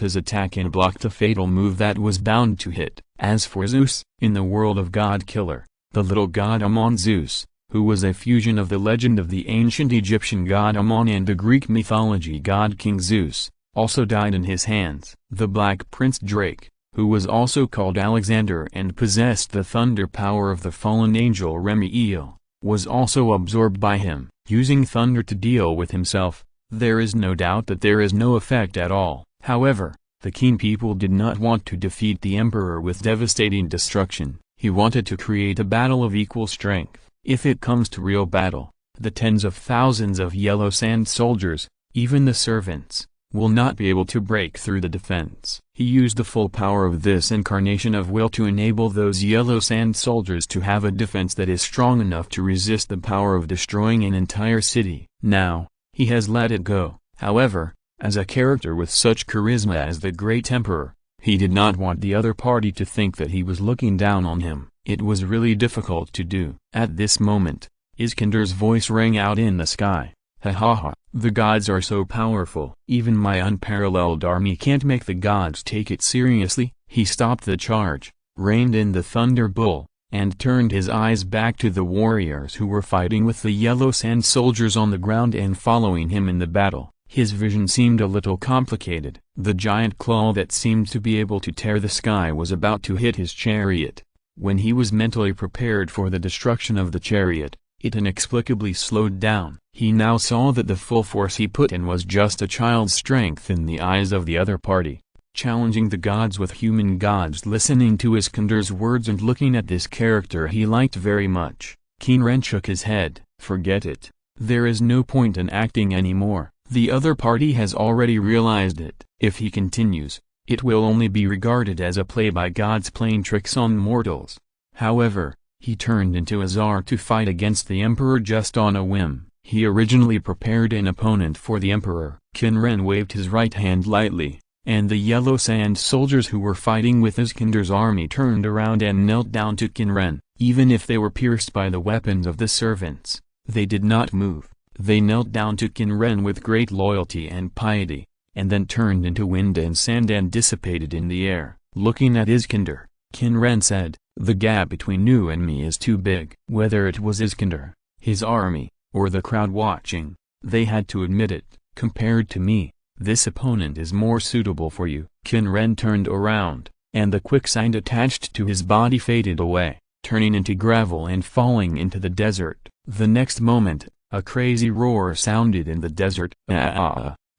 his attack and block the fatal move that was bound to hit. As for Zeus, in the world of God Killer, the little god Amon Zeus, who was a fusion of the legend of the ancient Egyptian god Amon and the Greek mythology god King Zeus, also died in his hands. The Black Prince Drake, who was also called Alexander and possessed the thunder power of the fallen angel Remiel, was also absorbed by him. Using thunder to deal with himself, there is no doubt that there is no effect at all. However, the Qin people did not want to defeat the emperor with devastating destruction. He wanted to create a battle of equal strength. If it comes to real battle, the tens of thousands of yellow sand soldiers, even the servants, will not be able to break through the defense. He used the full power of this incarnation of will to enable those yellow sand soldiers to have a defense that is strong enough to resist the power of destroying an entire city. Now, he has let it go. However, as a character with such charisma as the great emperor, he did not want the other party to think that he was looking down on him. It was really difficult to do. At this moment, Iskander's voice rang out in the sky. Ha ha ha, the gods are so powerful. Even my unparalleled army can't make the gods take it seriously. He stopped the charge, reined in the thunder bull, and turned his eyes back to the warriors who were fighting with the yellow sand soldiers on the ground and following him in the battle. His vision seemed a little complicated. The giant claw that seemed to be able to tear the sky was about to hit his chariot. When he was mentally prepared for the destruction of the chariot, it inexplicably slowed down. He now saw that the full force he put in was just a child's strength in the eyes of the other party. Challenging the gods with human gods. Listening to Iskander's words and looking at this character he liked very much, Qin Ren shook his head. Forget it. There is no point in acting anymore. The other party has already realized it. If he continues, it will only be regarded as a play by gods playing tricks on mortals. However, he turned into Izir to fight against the emperor just on a whim. He originally prepared an opponent for the emperor. Qin Ren waved his right hand lightly, and the yellow sand soldiers who were fighting with Iskandar's army turned around and knelt down to Qin Ren. Even if they were pierced by the weapons of the servants, they did not move. They knelt down to Qin Ren with great loyalty and piety, and then turned into wind and sand and dissipated in the air. Looking at Iskandar, Qin Ren said, "The gap between you and me is too big." Whether it was Iskandar, his army, or the crowd watching, they had to admit it. "Compared to me, this opponent is more suitable for you." Qin Ren turned around, and the quicksand attached to his body faded away, turning into gravel and falling into the desert. The next moment, a crazy roar sounded in the desert.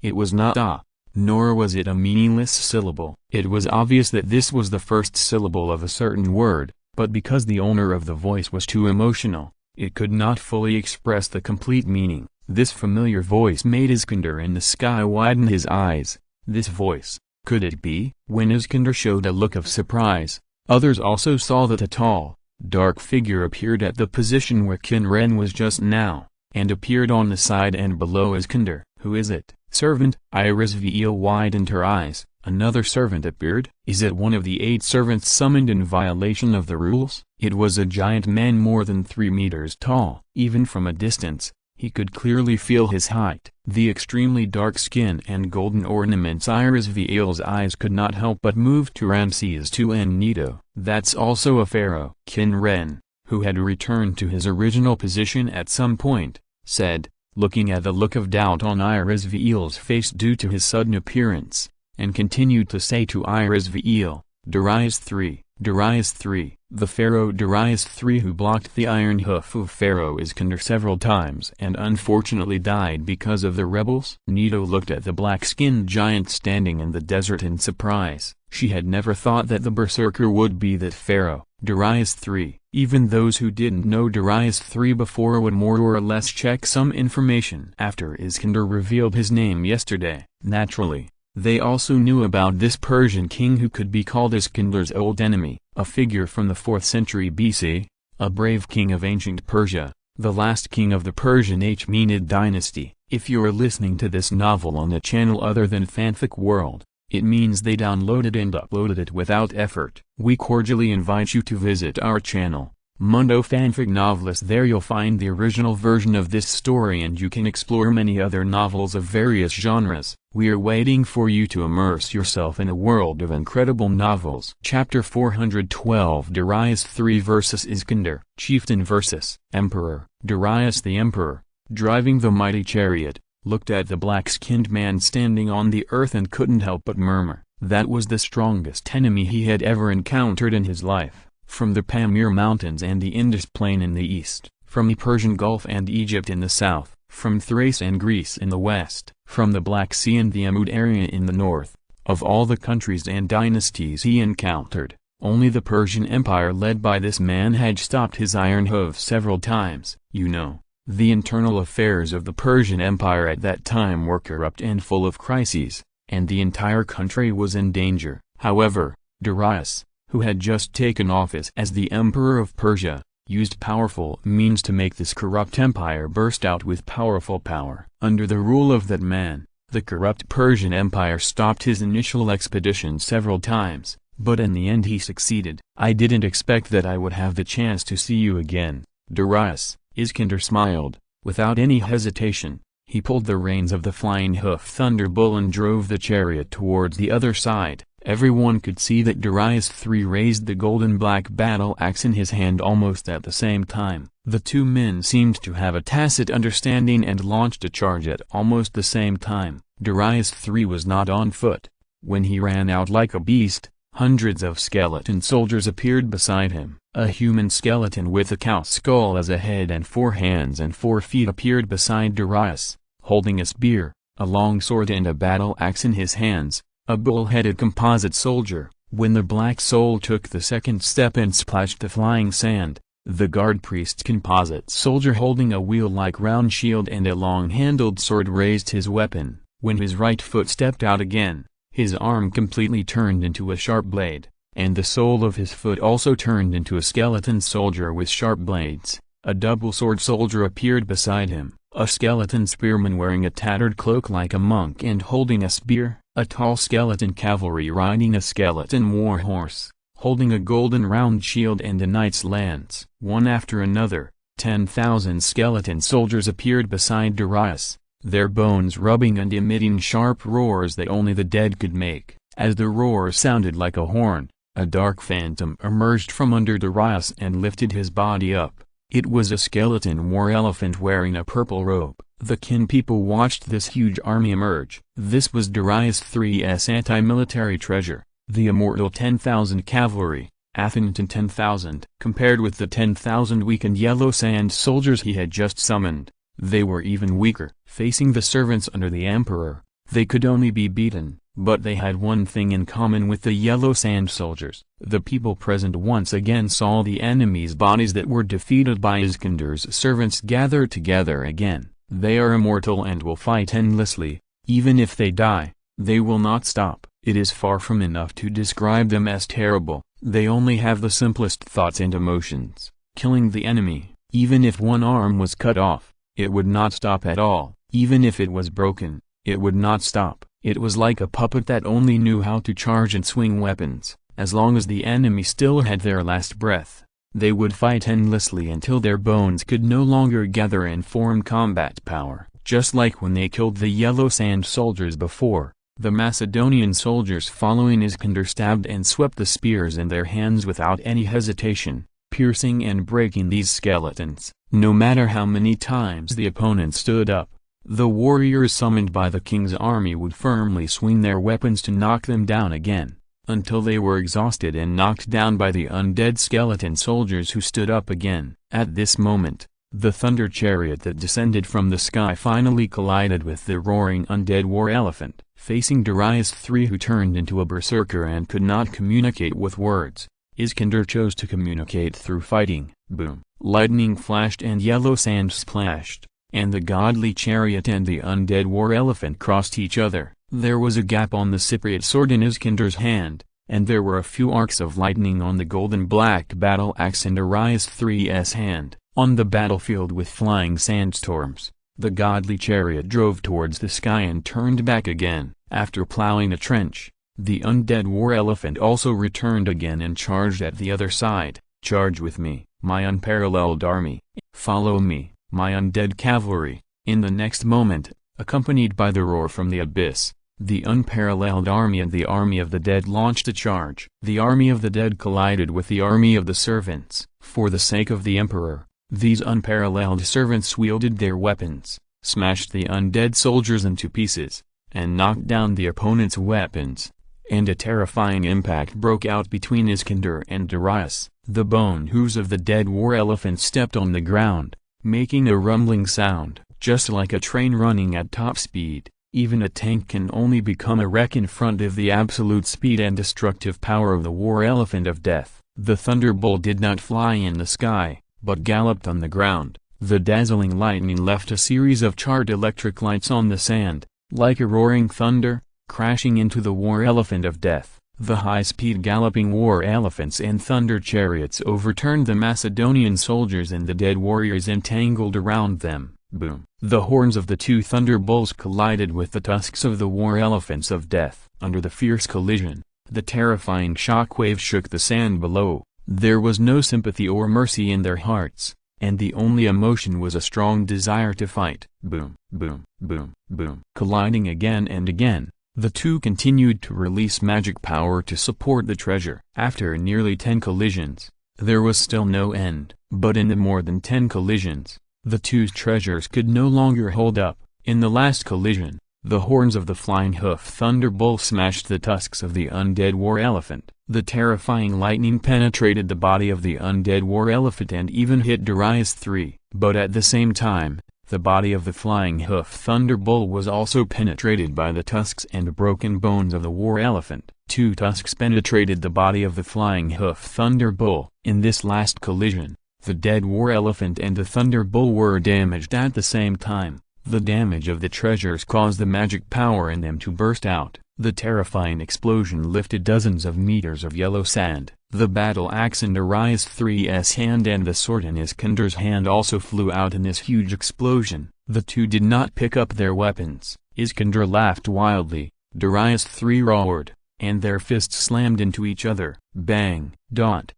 It was not ah, nor was it a meaningless syllable. It was obvious that this was the first syllable of a certain word, but because the owner of the voice was too emotional, it could not fully express the complete meaning. This familiar voice made Iskandar in the sky widen his eyes. This voice, could it be? When Iskandar showed a look of surprise, others also saw that a tall, dark figure appeared at the position where Qin Ren was just now, and appeared on the side and below Iskandar. "Who is it, servant?" Iris Veil widened her eyes. Another servant appeared. "Is it one of the 8 servants summoned in violation of the rules?" It was a giant man more than 3 meters tall. Even from a distance, he could clearly feel his height. The extremely dark skin and golden ornaments. Iris Veil's eyes could not help but move to Ramses II and Nito. "That's also a pharaoh." Qin Ren, who had returned to his original position at some point, said, looking at the look of doubt on Iris Veil's face due to his sudden appearance, and continued to say to Iris Veil, "Darius III, Darius III." The pharaoh Darius III, who blocked the iron hoof of Pharaoh Iskandar several times and unfortunately died because of the rebels. Nito looked at the black-skinned giant standing in the desert in surprise. She had never thought that the berserker would be that pharaoh, Darius III. Even those who didn't know Darius III before would more or less check some information after Iskandar revealed his name yesterday. Naturally, they also knew about this Persian king who could be called Iskandar's old enemy, a figure from the 4th century BC, a brave king of ancient Persia, the last king of the Persian Achaemenid dynasty. If you're listening to this novel on a channel other than Fanfic World, it means they downloaded and uploaded it without effort. We cordially invite you to visit our channel, Mundo Fanfic Novelist. There you'll find the original version of this story and you can explore many other novels of various genres. We're waiting for you to immerse yourself in a world of incredible novels. Chapter 412 Darius III vs Iskandar. Chieftain vs Emperor. Darius the Emperor, driving the mighty chariot, looked at the black-skinned man standing on the earth and couldn't help but murmur. That was the strongest enemy he had ever encountered in his life. From the Pamir Mountains and the Indus Plain in the east, from the Persian Gulf and Egypt in the south, from Thrace and Greece in the west, from the Black Sea and the Amud area in the north, of all the countries and dynasties he encountered, only the Persian Empire led by this man had stopped his iron hoof several times. You know, the internal affairs of the Persian Empire at that time were corrupt and full of crises, and the entire country was in danger. However, Darius, who had just taken office as the Emperor of Persia, used powerful means to make this corrupt empire burst out with powerful power. Under the rule of that man, the corrupt Persian Empire stopped his initial expedition several times, but in the end he succeeded. "I didn't expect that I would have the chance to see you again, Darius." Iskandar smiled. Without any hesitation, he pulled the reins of the flying hoof thunderbull and drove the chariot towards the other side. Everyone could see that Darius III raised the golden black battle axe in his hand almost at the same time. The two men seemed to have a tacit understanding and launched a charge at almost the same time. Darius III was not on foot. When he ran out like a beast, hundreds of skeleton soldiers appeared beside him. A human skeleton with a cow skull as a head and 4 hands and 4 feet appeared beside Darius, holding a spear, a long sword and a battle axe in his hands. A bull-headed composite soldier. When the black soul took the second step and splashed the flying sand, the guard priest composite soldier holding a wheel-like round shield and a long-handled sword raised his weapon. When his right foot stepped out again, his arm completely turned into a sharp blade, and the sole of his foot also turned into a skeleton soldier with sharp blades. A double-sword soldier appeared beside him, a skeleton spearman wearing a tattered cloak like a monk and holding a spear. A tall skeleton cavalry riding a skeleton war horse, holding a golden round shield and a knight's lance. One after another, 10,000 skeleton soldiers appeared beside Darius, their bones rubbing and emitting sharp roars that only the dead could make. As the roar sounded like a horn, a dark phantom emerged from under Darius and lifted his body up. It was a skeleton war elephant wearing a purple robe. The Qin people watched this huge army emerge. This was Darius III's anti-military treasure, the immortal 10,000 cavalry, Athenton 10,000. Compared with the 10,000 weakened yellow sand soldiers he had just summoned, they were even weaker. Facing the servants under the emperor, they could only be beaten, but they had one thing in common with the yellow sand soldiers. The people present once again saw the enemy's bodies that were defeated by Iskandar's servants gather together again. They are immortal and will fight endlessly. Even if they die, they will not stop. It is far from enough to describe them as terrible. They only have the simplest thoughts and emotions. Killing the enemy, even if one arm was cut off, it would not stop at all. Even if it was broken, it would not stop. It was like a puppet that only knew how to charge and swing weapons. As long as the enemy still had their last breath, they would fight endlessly until their bones could no longer gather and form combat power. Just like when they killed the yellow sand soldiers before, the Macedonian soldiers following Iskandar stabbed and swept the spears in their hands without any hesitation, piercing and breaking these skeletons. No matter how many times the opponent stood up, the warriors summoned by the king's army would firmly swing their weapons to knock them down again, until they were exhausted and knocked down by the undead skeleton soldiers who stood up again. At this moment, the thunder chariot that descended from the sky finally collided with the roaring undead war elephant. Facing Darius III, who turned into a berserker and could not communicate with words, Iskandar chose to communicate through fighting. Boom! Lightning flashed and yellow sand splashed, and the godly chariot and the undead war elephant crossed each other. There was a gap on the Cypriot sword in Iskandar's hand, and there were a few arcs of lightning on the golden black battle axe in Darius III's hand. On the battlefield with flying sandstorms, the godly chariot drove towards the sky and turned back again. After plowing a trench, the undead war elephant also returned again and charged at the other side. Charge with me, my unparalleled army. Follow me, my undead cavalry. In the next moment, accompanied by the roar from the abyss, the unparalleled army and the army of the dead launched a charge. The army of the dead collided with the army of the servants. For the sake of the emperor, these unparalleled servants wielded their weapons, smashed the undead soldiers into pieces, and knocked down the opponent's weapons, and a terrifying impact broke out between Iskandar and Darius. The bone hooves of the dead war elephant stepped on the ground, making a rumbling sound, just like a train running at top speed. Even a tank can only become a wreck in front of the absolute speed and destructive power of the war elephant of death. The thunderbolt did not fly in the sky, but galloped on the ground. The dazzling lightning left a series of charred electric lights on the sand, like a roaring thunder, crashing into the war elephant of death. The high-speed galloping war elephants and thunder chariots overturned the Macedonian soldiers and the dead warriors entangled around them. Boom! The horns of the two thunderbolts collided with the tusks of the war elephants of death. Under the fierce collision, the terrifying shockwave shook the sand below. There was no sympathy or mercy in their hearts, and the only emotion was a strong desire to fight. Boom, boom, boom, boom. Colliding again and again, the two continued to release magic power to support the treasure. After nearly 10 collisions, there was still no end. But in the more than 10 collisions, the two treasures could no longer hold up. In the last collision, the horns of the flying hoof thunderbolt smashed the tusks of the undead war elephant. The terrifying lightning penetrated the body of the undead war elephant and even hit Darius III. But at the same time, the body of the flying hoof thunderbolt was also penetrated by the tusks and broken bones of the war elephant. Two tusks penetrated the body of the flying hoof thunderbolt. In this last collision, the dead war elephant and the thunderbolt were damaged at the same time. The damage of the treasures caused the magic power in them to burst out. The terrifying explosion lifted dozens of meters of yellow sand. The battle axe in Darius III's hand and the sword in Iskandar's hand also flew out in this huge explosion. The two did not pick up their weapons. Iskandar laughed wildly, Darius III roared, and their fists slammed into each other. Bang! Dot!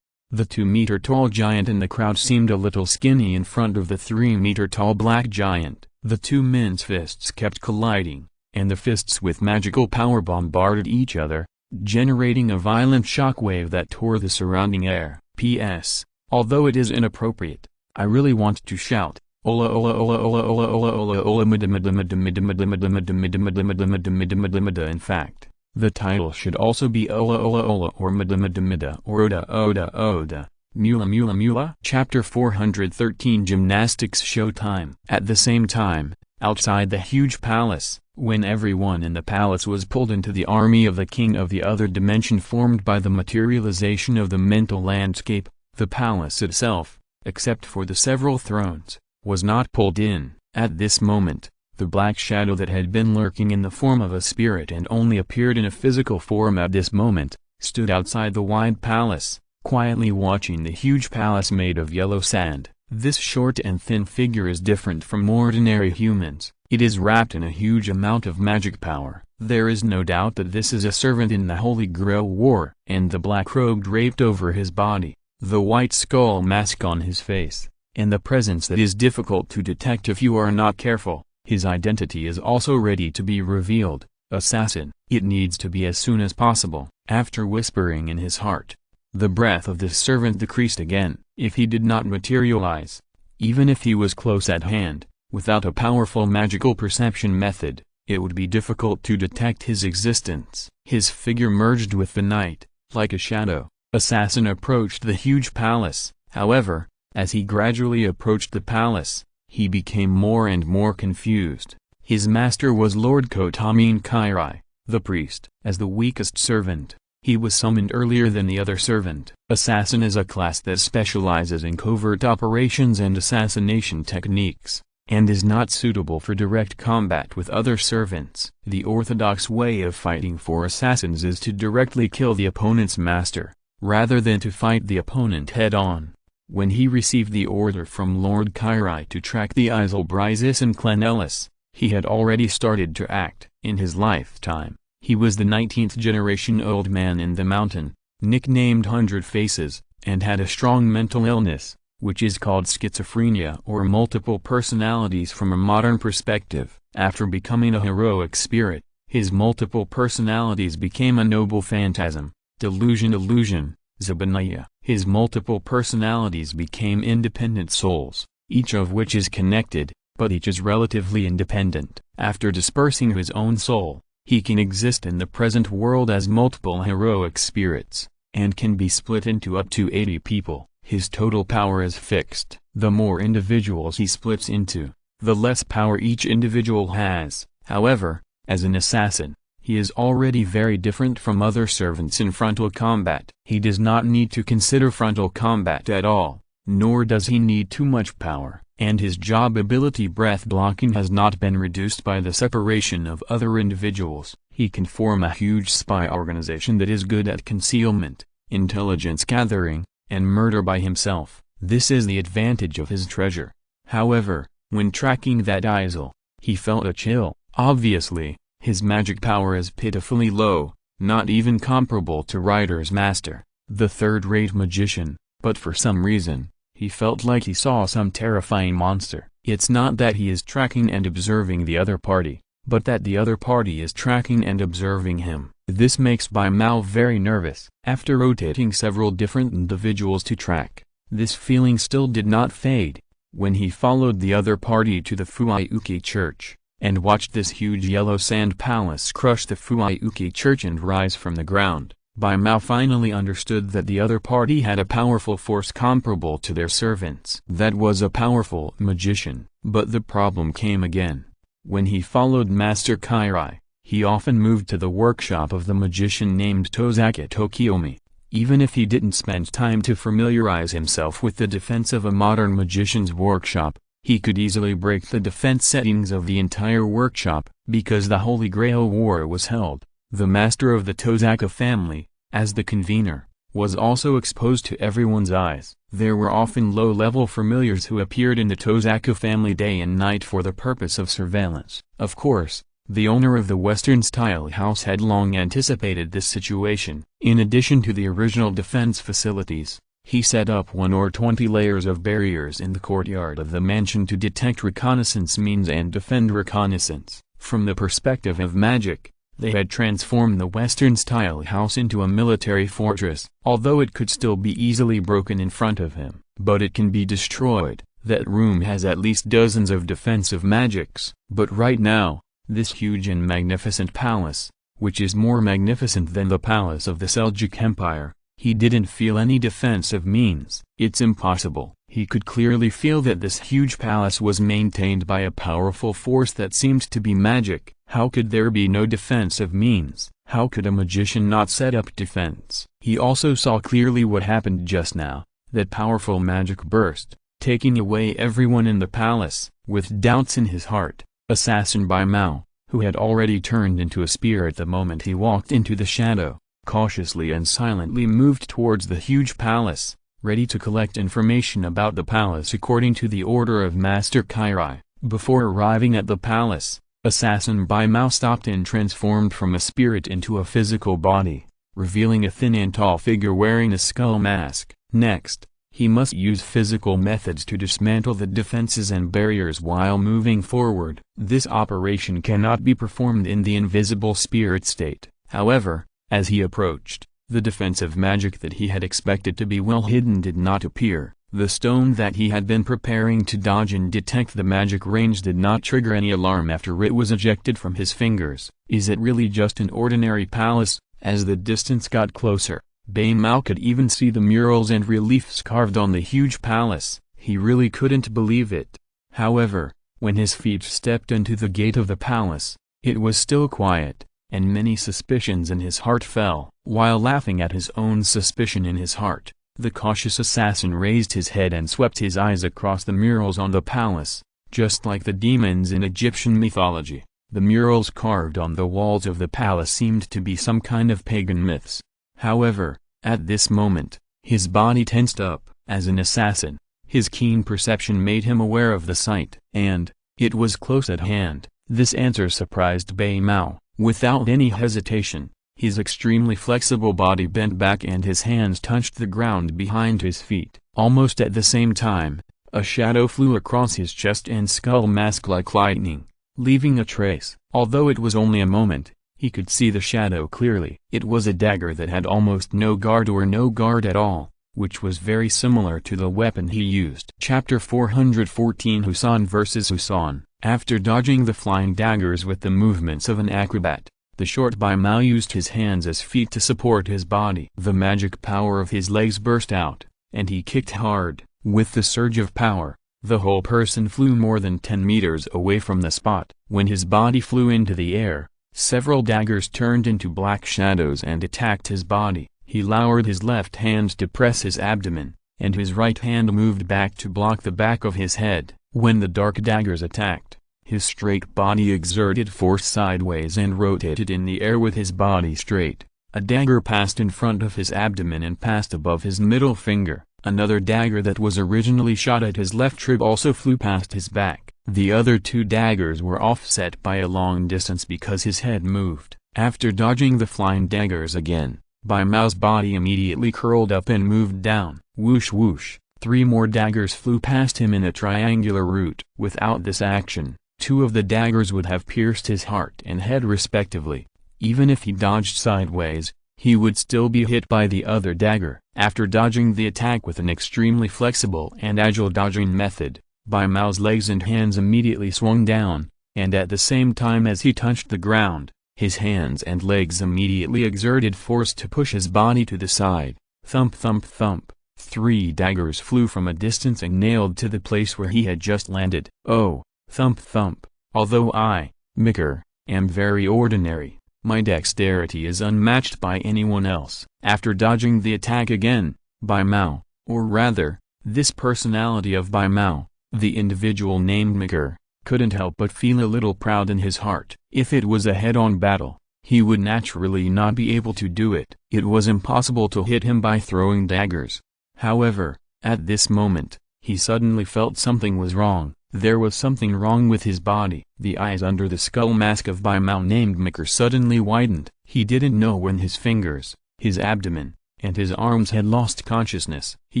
The 2-meter-tall giant in the crowd seemed a little skinny in front of the 3-meter-tall black giant. The two men's fists kept colliding, and the fists with magical power bombarded each other, generating a violent shockwave that tore the surrounding air. P.S. Although it is inappropriate, I really want to shout, Ola ola ola ola ola ola ola ola mida mida mida mida mida mida mida mida mida mida mida mida mida mida. In fact, the title should also be Ola Ola Ola or Mida Mida Mida or Oda Oda Oda, Mula Mula Mula. Chapter 413 Gymnastics Showtime. At the same time, outside the huge palace, when everyone in the palace was pulled into the army of the king of the other dimension formed by the materialization of the mental landscape, the palace itself, except for the several thrones, was not pulled in. At this moment, the black shadow that had been lurking in the form of a spirit and only appeared in a physical form at this moment, stood outside the wide palace, quietly watching the huge palace made of yellow sand. This short and thin figure is different from ordinary humans. It is wrapped in a huge amount of magic power. There is no doubt that this is a servant in the Holy Grail War. And the black robe draped over his body, the white skull mask on his face, and the presence that is difficult to detect if you are not careful. His identity is also ready to be revealed, assassin. It needs to be as soon as possible. After whispering in his heart, the breath of this servant decreased again. If he did not materialize, even if he was close at hand, without a powerful magical perception method, it would be difficult to detect his existence. His figure merged with the night, like a shadow. Assassin approached the huge palace. However, as he gradually approached the palace, he became more and more confused. His master was Lord Kotamin Kairai, the priest. As the weakest servant, he was summoned earlier than the other servant. Assassin is a class that specializes in covert operations and assassination techniques, and is not suitable for direct combat with other servants. The orthodox way of fighting for assassins is to directly kill the opponent's master, rather than to fight the opponent head-on. When he received the order from Lord Kairai to track the Izir Qin and Clenelis, he had already started to act. In his lifetime, he was the 19th generation old man in the mountain, nicknamed 100 Faces, and had a strong mental illness, which is called schizophrenia or multiple personalities from a modern perspective. After becoming a heroic spirit, his multiple personalities became a noble phantasm, delusion, Zabanaya. His multiple personalities became independent souls, each of which is connected, but each is relatively independent. After dispersing his own soul, he can exist in the present world as multiple heroic spirits, and can be split into up to 80 people. His total power is fixed. The more individuals he splits into, the less power each individual has. However, as an assassin, he is already very different from other servants in frontal combat. He does not need to consider frontal combat at all, nor does he need too much power, and his job ability breath blocking has not been reduced by the separation of other individuals. He can form a huge spy organization that is good at concealment, intelligence gathering, and murder by himself. This is the advantage of his treasure. However, when tracking that Izir, he felt a chill. Obviously, his magic power is pitifully low, not even comparable to Ryder's master, the third-rate magician, but for some reason, he felt like he saw some terrifying monster. It's not that he is tracking and observing the other party, but that the other party is tracking and observing him. This makes Bai Mao very nervous. After rotating several different individuals to track, this feeling still did not fade. When he followed the other party to the Fuiuki church, and watched this huge yellow sand palace crush the Fuiuki church and rise from the ground, Bai Mao finally understood that the other party had a powerful force comparable to their servants. That was a powerful magician. But the problem came again. When he followed Master Kairai, he often moved to the workshop of the magician named Tozaka Tokiomi. Even if he didn't spend time to familiarize himself with the defense of a modern magician's workshop, he could easily break the defense settings of the entire workshop. Because the Holy Grail War was held, the master of the Tozaka family, as the convener, was also exposed to everyone's eyes. There were often low-level familiars who appeared in the Tozaka family day and night for the purpose of surveillance. Of course, The owner of the Western-style house had long anticipated this situation. In addition to the original defense facilities, he set up 1 or 20 layers of barriers in the courtyard of the mansion to detect reconnaissance means and defend reconnaissance. From the perspective of magic, they had transformed the Western-style house into a military fortress. Although it could still be easily broken in front of him, but it can be destroyed. That room has at least dozens of defensive magics. But right now, this huge and magnificent palace, which is more magnificent than the palace of the Seljuk Empire, he didn't feel any defensive means. It's impossible. He could clearly feel that this huge palace was maintained by a powerful force that seemed to be magic. How could there be no defensive means? How could a magician not set up defense? He also saw clearly what happened just now. That powerful magic burst, taking away everyone in the palace. With doubts in his heart, Assassin Bai Mao, who had already turned into a spirit the moment he walked into the shadow, cautiously and silently moved towards the huge palace, ready to collect information about the palace according to the order of Master Kairai. Before arriving at the palace, Assassin Bai Mao stopped and transformed from a spirit into a physical body, revealing a thin and tall figure wearing a skull mask. Next, he must use physical methods to dismantle the defenses and barriers while moving forward. This operation cannot be performed in the invisible spirit state. However, as he approached, the defensive magic that he had expected to be well hidden did not appear. The stone that he had been preparing to dodge and detect the magic range did not trigger any alarm after it was ejected from his fingers. Is it really just an ordinary palace? As the distance got closer, Bai Mao could even see the murals and reliefs carved on the huge palace. He really couldn't believe it. However, when his feet stepped into the gate of the palace, it was still quiet, and many suspicions in his heart fell. While laughing at his own suspicion in his heart, the cautious assassin raised his head and swept his eyes across the murals on the palace. Just like the demons in Egyptian mythology, the murals carved on the walls of the palace seemed to be some kind of pagan myths. However, at this moment, his body tensed up. As an assassin, his keen perception made him aware of the sight. And, it was close at hand. This answer surprised Bai Mao. Without any hesitation, his extremely flexible body bent back and his hands touched the ground behind his feet. Almost at the same time, a shadow flew across his chest and skull mask like lightning, leaving a trace. Although it was only a moment, he could see the shadow clearly. It was a dagger that had almost no guard or no guard at all, which was very similar to the weapon he used. Chapter 414 Husan vs. Husan. After dodging the flying daggers with the movements of an acrobat, the short Bai Mao used his hands as feet to support his body. The magic power of his legs burst out, and he kicked hard. With the surge of power, the whole person flew more than 10 meters away from the spot. When his body flew into the air, several daggers turned into black shadows and attacked his body. He lowered his left hand to press his abdomen, and his right hand moved back to block the back of his head. When the dark daggers attacked, his straight body exerted force sideways and rotated in the air with his body straight. A dagger passed in front of his abdomen and passed above his middle finger. Another dagger that was originally shot at his left rib also flew past his back. The other 2 daggers were offset by a long distance because his head moved. After dodging the flying daggers again, Bai Mao's body immediately curled up and moved down. Whoosh whoosh. 3 more daggers flew past him in a triangular route. Without this action, 2 of the daggers would have pierced his heart and head respectively. Even if he dodged sideways, he would still be hit by the other dagger. After dodging the attack with an extremely flexible and agile dodging method, Bai Mao's legs and hands immediately swung down, and at the same time as he touched the ground, his hands and legs immediately exerted force to push his body to the side. Thump thump thump. 3 daggers flew from a distance and nailed to the place where he had just landed. Oh, thump thump. Although I, Mikr, am very ordinary, my dexterity is unmatched by anyone else. After dodging the attack again, Bai Mao, or rather, this personality of Bai Mao, the individual named Mikr, couldn't help but feel a little proud in his heart. If it was a head-on battle, he would naturally not be able to do it. It was impossible to hit him by throwing daggers. However, at this moment, he suddenly felt something was wrong. There was something wrong with his body. The eyes under the skull mask of Baimao named Mukher suddenly widened. He didn't know when his fingers, his abdomen, and his arms had lost consciousness. He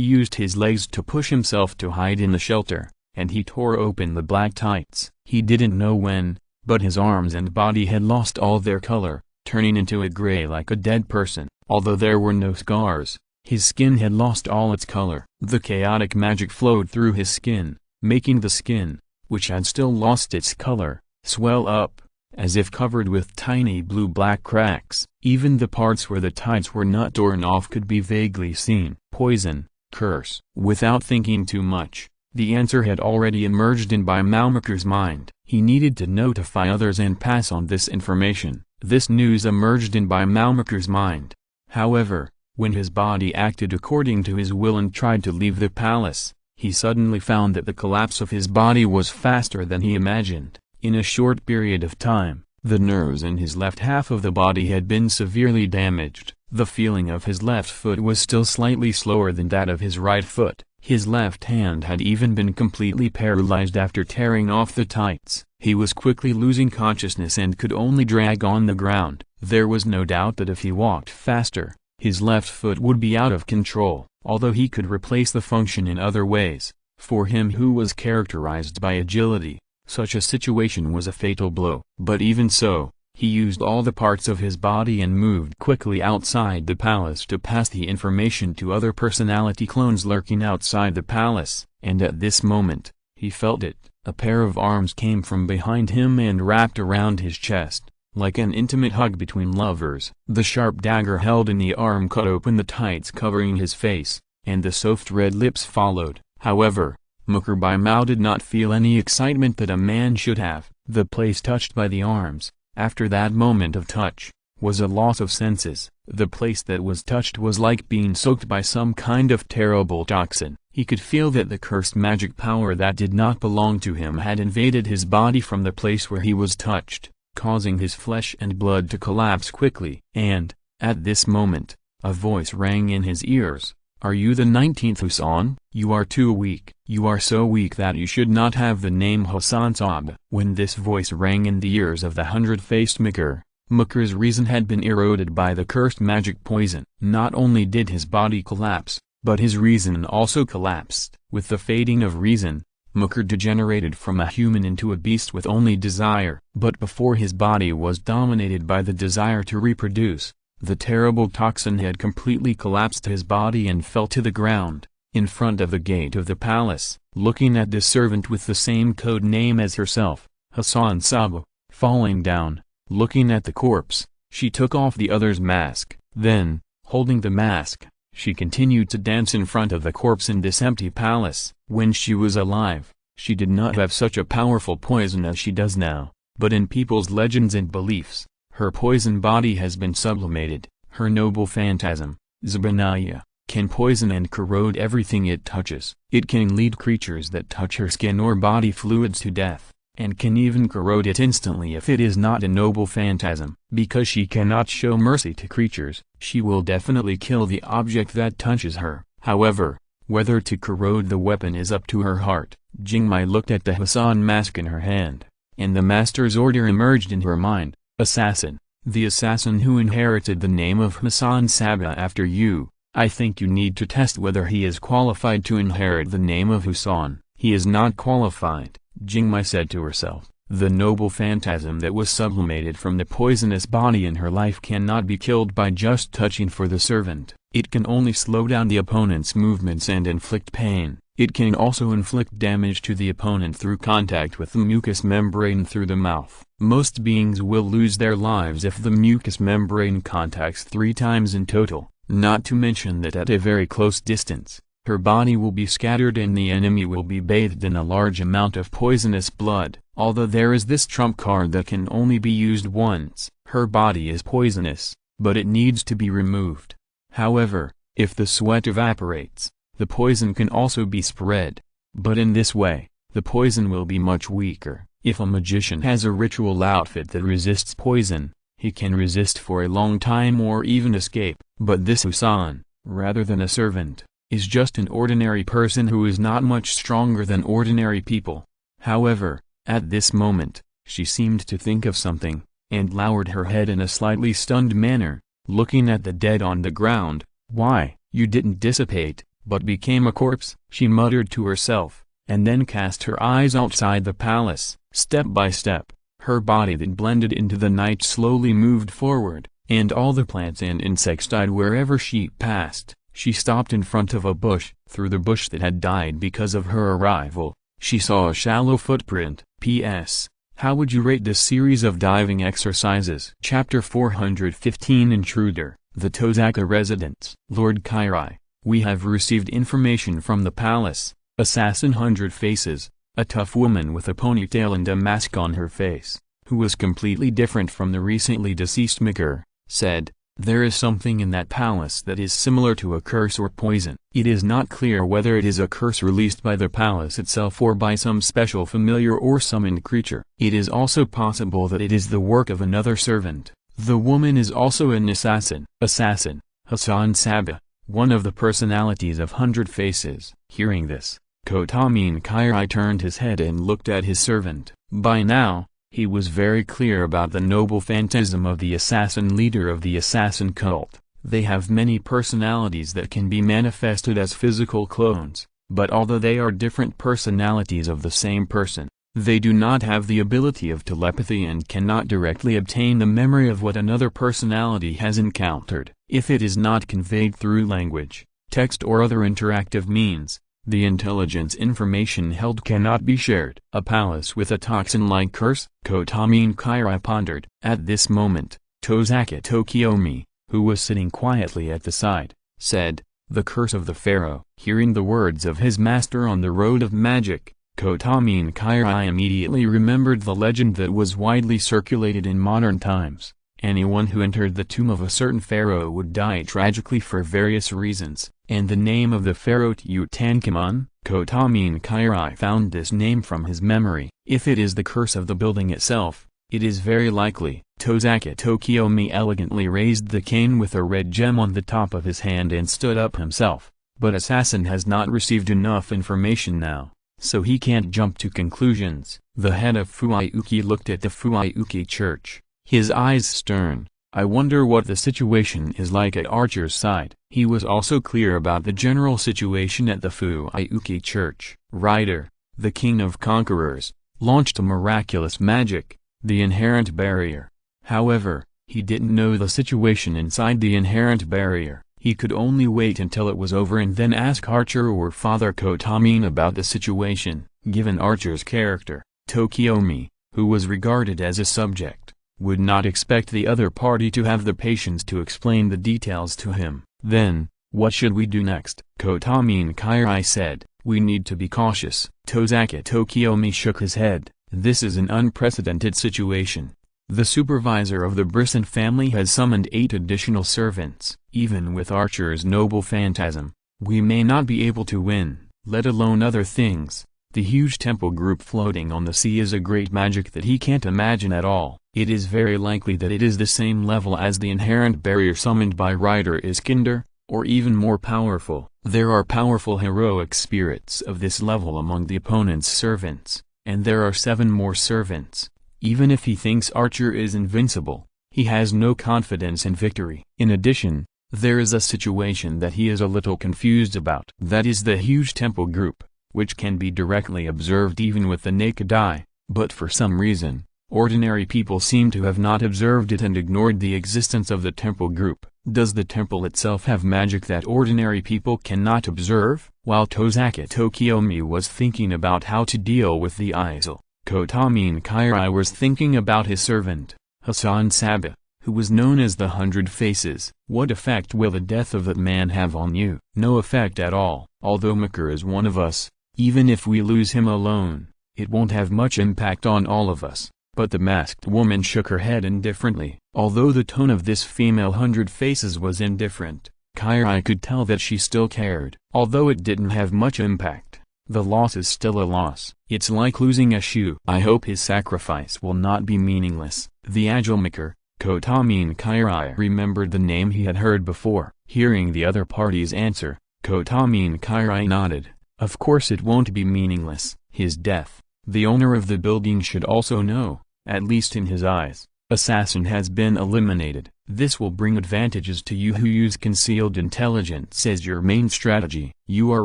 used his legs to push himself to hide in the shelter, and he tore open the black tights. He didn't know when, but his arms and body had lost all their color, turning into a gray like a dead person. Although there were no scars, his skin had lost all its color. The chaotic magic flowed through his skin, making the skin, which had still lost its color, swell up, as if covered with tiny blue-black cracks. Even the parts where the tights were not torn off could be vaguely seen. Poison, curse. Without thinking too much, the answer had already emerged in Baimao Mukher's mind. He needed to notify others and pass on this information. This news emerged in Baimao Mukher's mind. However, when his body acted according to his will and tried to leave the palace, he suddenly found that the collapse of his body was faster than he imagined. In a short period of time, the nerves in his left half of the body had been severely damaged. The feeling of his left foot was still slightly slower than that of his right foot. His left hand had even been completely paralyzed after tearing off the tights. He was quickly losing consciousness and could only drag on the ground. There was no doubt that if he walked faster, his left foot would be out of control. Although he could replace the function in other ways, for him who was characterized by agility, such a situation was a fatal blow. But even so, he used all the parts of his body and moved quickly outside the palace to pass the information to other personality clones lurking outside the palace. And at this moment, he felt it. A pair of arms came from behind him and wrapped around his chest, like an intimate hug between lovers. The sharp dagger held in the arm cut open the tights covering his face, and the soft red lips followed. However, Mukher Baimao did not feel any excitement that a man should have. The place touched by the arms, after that moment of touch, was a loss of senses. The place that was touched was like being soaked by some kind of terrible toxin. He could feel that the cursed magic power that did not belong to him had invaded his body from the place where he was touched, causing his flesh and blood to collapse quickly. And, at this moment, a voice rang in his ears. "Are you the 19th Husan? You are too weak. You are so weak that you should not have the name Husan Sab." When this voice rang in the ears of the hundred-faced Mukher, Mukher's reason had been eroded by the cursed magic poison. Not only did his body collapse, but his reason also collapsed. With the fading of reason, Mukher degenerated from a human into a beast with only desire. But before his body was dominated by the desire to reproduce, the terrible toxin had completely collapsed his body and fell to the ground, in front of the gate of the palace. Looking at this servant with the same code name as herself, Hassan Sabu, falling down, looking at the corpse, she took off the other's mask. Then, holding the mask, she continued to dance in front of the corpse in this empty palace. When she was alive, she did not have such a powerful poison as she does now, but in people's legends and beliefs, her poison body has been sublimated. Her noble phantasm, Zabanaya, can poison and corrode everything it touches. It can lead creatures that touch her skin or body fluids to death, and can even corrode it instantly if it is not a noble phantasm. Because she cannot show mercy to creatures, she will definitely kill the object that touches her. However, whether to corrode the weapon is up to her heart. Jingmai looked at the Hassan mask in her hand, and the master's order emerged in her mind. Assassin, the assassin who inherited the name of Hassan Sabah after you. I think you need to test whether he is qualified to inherit the name of Husan. He is not qualified, Jingmai said to herself. The noble phantasm that was sublimated from the poisonous body in her life cannot be killed by just touching for the servant. It can only slow down the opponent's movements and inflict pain. It can also inflict damage to the opponent through contact with the mucous membrane through the mouth. Most beings will lose their lives if the mucous membrane contacts 3 times in total, not to mention that at a very close distance, her body will be scattered and the enemy will be bathed in a large amount of poisonous blood. Although there is this trump card that can only be used once. Her body is poisonous, but it needs to be removed. However, if the sweat evaporates, the poison can also be spread. But in this way, the poison will be much weaker. If a magician has a ritual outfit that resists poison, he can resist for a long time or even escape. But this Husan, rather than a servant, is just an ordinary person who is not much stronger than ordinary people. However, at this moment, she seemed to think of something, and lowered her head in a slightly stunned manner, looking at the dead on the ground. "Why, you didn't dissipate, but became a corpse," she muttered to herself, and then cast her eyes outside the palace. Step by step, her body that blended into the night slowly moved forward, and all the plants and insects died wherever she passed. She stopped in front of a bush. Through the bush that had died because of her arrival, she saw a shallow footprint. P.S. How would you rate this series of diving exercises? Chapter 415 Intruder, the Tozaka Residence. Lord Kairai, we have received information from the palace. Assassin 100 Faces, a tough woman with a ponytail and a mask on her face, who was completely different from the recently deceased Mikr, said, "There is something in that palace that is similar to a curse or poison. It is not clear whether it is a curse released by the palace itself or by some special familiar or summoned creature. It is also possible that it is the work of another servant. The woman is also an assassin." Assassin, Hassan Sabah, one of the personalities of 100 Faces. Hearing this, Kotamin Kairai turned his head and looked at his servant. By now, he was very clear about the noble phantasm of the assassin leader of the assassin cult. They have many personalities that can be manifested as physical clones, but although they are different personalities of the same person, they do not have the ability of telepathy and cannot directly obtain the memory of what another personality has encountered. If it is not conveyed through language, text or other interactive means, the intelligence information held cannot be shared. A palace with a toxin-like curse? Kotamin Kairai pondered. At this moment, Tozaka Tokiomi, who was sitting quietly at the side, said, "The curse of the pharaoh." Hearing the words of his master on the road of magic, Kotamin Kairai immediately remembered the legend that was widely circulated in modern times. Anyone who entered the tomb of a certain pharaoh would die tragically for various reasons, and the name of the pharaoh Tutankhamun? Kotamin Kairai found this name from his memory. If it is the curse of the building itself, it is very likely. Tozaka Tokiomi elegantly raised the cane with a red gem on the top of his hand and stood up himself, but Assassin has not received enough information now, so he can't jump to conclusions. The head of Fuiuki looked at the Fuiuki church, his eyes stern. "I wonder what the situation is like at Archer's side." He was also clear about the general situation at the Fuiuki church. Ryder, the king of conquerors, launched a miraculous magic, the inherent barrier. However, he didn't know the situation inside the inherent barrier. He could only wait until it was over and then ask Archer or Father Kotamin about the situation. Given Archer's character, Tokiomi, who was regarded as a subject, would not expect the other party to have the patience to explain the details to him. "Then, what should we do next?" Kotamin Kairai said. "We need to be cautious." Tozaka Tokiomi shook his head. "This is an unprecedented situation. The supervisor of the Brisson family has summoned 8 additional servants. Even with Archer's noble phantasm, we may not be able to win, let alone other things. The huge temple group floating on the sea is a great magic that he can't imagine at all. It is very likely that it is the same level as the inherent barrier summoned by Ryder Iskander, or even more powerful. There are powerful heroic spirits of this level among the opponent's servants, and there are 7 more servants. Even if he thinks Archer is invincible, he has no confidence in victory. In addition, there is a situation that he is a little confused about. That is the huge temple group, which can be directly observed even with the naked eye, but for some reason, ordinary people seem to have not observed it and ignored the existence of the temple group. Does the temple itself have magic that ordinary people cannot observe? While Tozaka Tokiomi was thinking about how to deal with the Izil, Kotamin Kairai was thinking about his servant, Hassan Sabah, who was known as the 100 Faces. "What effect will the death of that man have on you?" "No effect at all. Although Mikr is one of us, even if we lose him alone, it won't have much impact on all of us." But the masked woman shook her head indifferently. Although the tone of this female 100 Faces was indifferent, Kairai could tell that she still cared. Although it didn't have much impact, the loss is still a loss. It's like losing a shoe. "I hope his sacrifice will not be meaningless." The Agile Mikr, Kotamin Kairai remembered the name he had heard before. Hearing the other party's answer, Kotamin Kairai nodded. Of course it won't be meaningless. His death, The owner of the building should also know, at least in his eyes, assassin has been eliminated. This will bring advantages to you who use concealed intelligence as your main strategy. You are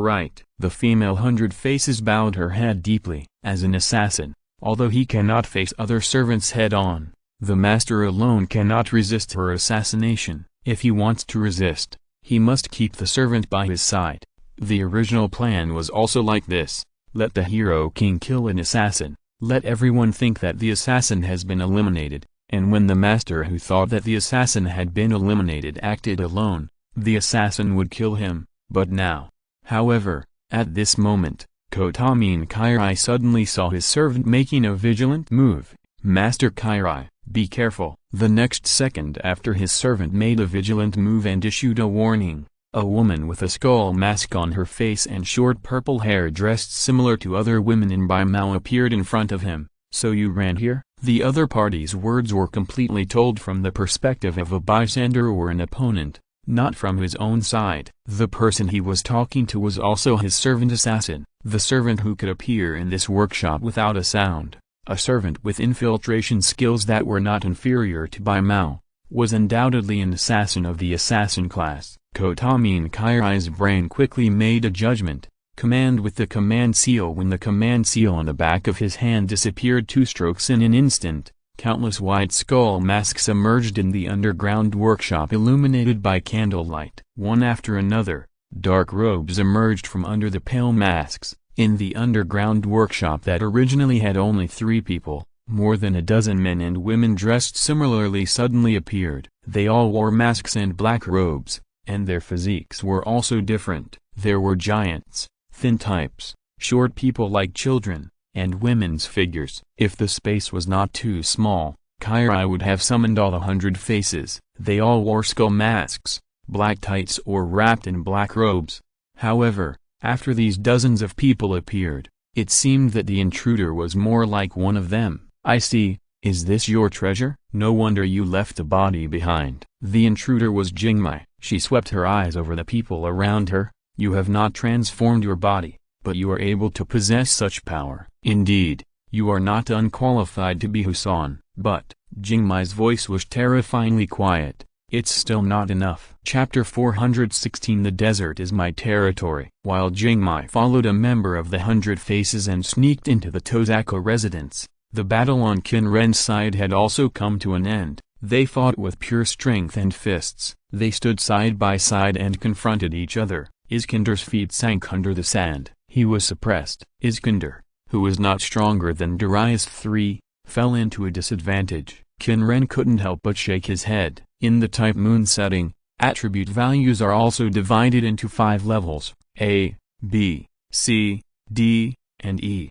right. The female 100 Faces bowed her head deeply. As an assassin, although he cannot face other servants head-on, the master alone cannot resist her assassination. If he wants to resist, he must keep the servant by his side. The original plan was also like this. Let the hero king kill an assassin. Let everyone think that the assassin has been eliminated, and when the master who thought that the assassin had been eliminated acted alone, the assassin would kill him. But now, however, at this moment, Kotamin Kairai suddenly saw his servant making a vigilant move. Master Kairai, be careful. The next second after his servant made a vigilant move and issued a warning, a woman with a skull mask on her face and short purple hair dressed similar to other women in Baimao appeared in front of him. So you ran here? The other party's words were completely told from the perspective of a bystander or an opponent, not from his own side. The person he was talking to was also his servant assassin, the servant who could appear in this workshop without a sound, a servant with infiltration skills that were not inferior to Baimao, was undoubtedly an assassin of the assassin class. Kotamin Kairai's brain quickly made a judgment. Command with the command seal. When the command seal on the back of his hand disappeared 2 strokes in an instant, countless white skull masks emerged in the underground workshop illuminated by candlelight. One after another, dark robes emerged from under the pale masks. In the underground workshop that originally had only 3 people, more than a dozen men and women dressed similarly suddenly appeared. They all wore masks and black robes, and their physiques were also different. There were giants, thin types, short people like children, and women's figures. If the space was not too small, Kairai would have summoned all 100 Faces. They all wore skull masks, black tights or wrapped in black robes. However, after these dozens of people appeared, it seemed that the intruder was more like one of them. I see. Is this your treasure? No wonder you left a body behind. The intruder was Jingmai. She swept her eyes over the people around her. You have not transformed your body, but you are able to possess such power. Indeed, you are not unqualified to be Husan. But, Jingmai's voice was terrifyingly quiet. It's still not enough. Chapter 416 The desert is my territory. While Jingmai followed a member of the 100 Faces and sneaked into the Tozako residence, the battle on Qin Ren's side had also come to an end. They fought with pure strength and fists. They stood side by side and confronted each other. Iskandar's feet sank under the sand. He was suppressed. Iskandar, who was not stronger than Darius III, fell into a disadvantage. Qin Ren couldn't help but shake his head. In the type moon setting, attribute values are also divided into 5 levels, A, B, C, D, and E.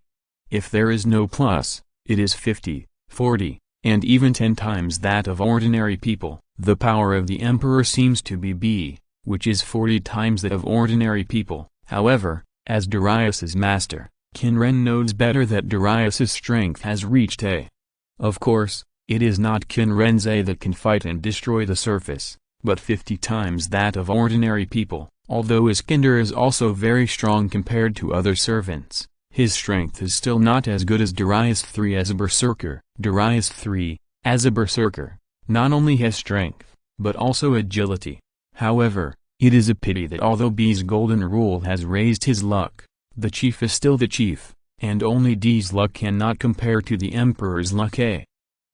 If there is no plus, it is 50, 40, and even 10 times that of ordinary people. The power of the Emperor seems to be B, which is 40 times that of ordinary people. However, as Darius's master, Qin Ren knows better that Darius's strength has reached A. Of course, it is not Qin Ren's A that can fight and destroy the surface, but 50 times that of ordinary people. Although Iskandar is also very strong compared to other servants, his strength is still not as good as Darius III as a berserker. Darius III, as a berserker, not only has strength, but also agility. However, it is a pity that although B's golden rule has raised his luck, the chief is still the chief, and only D's luck cannot compare to the Emperor's luck A.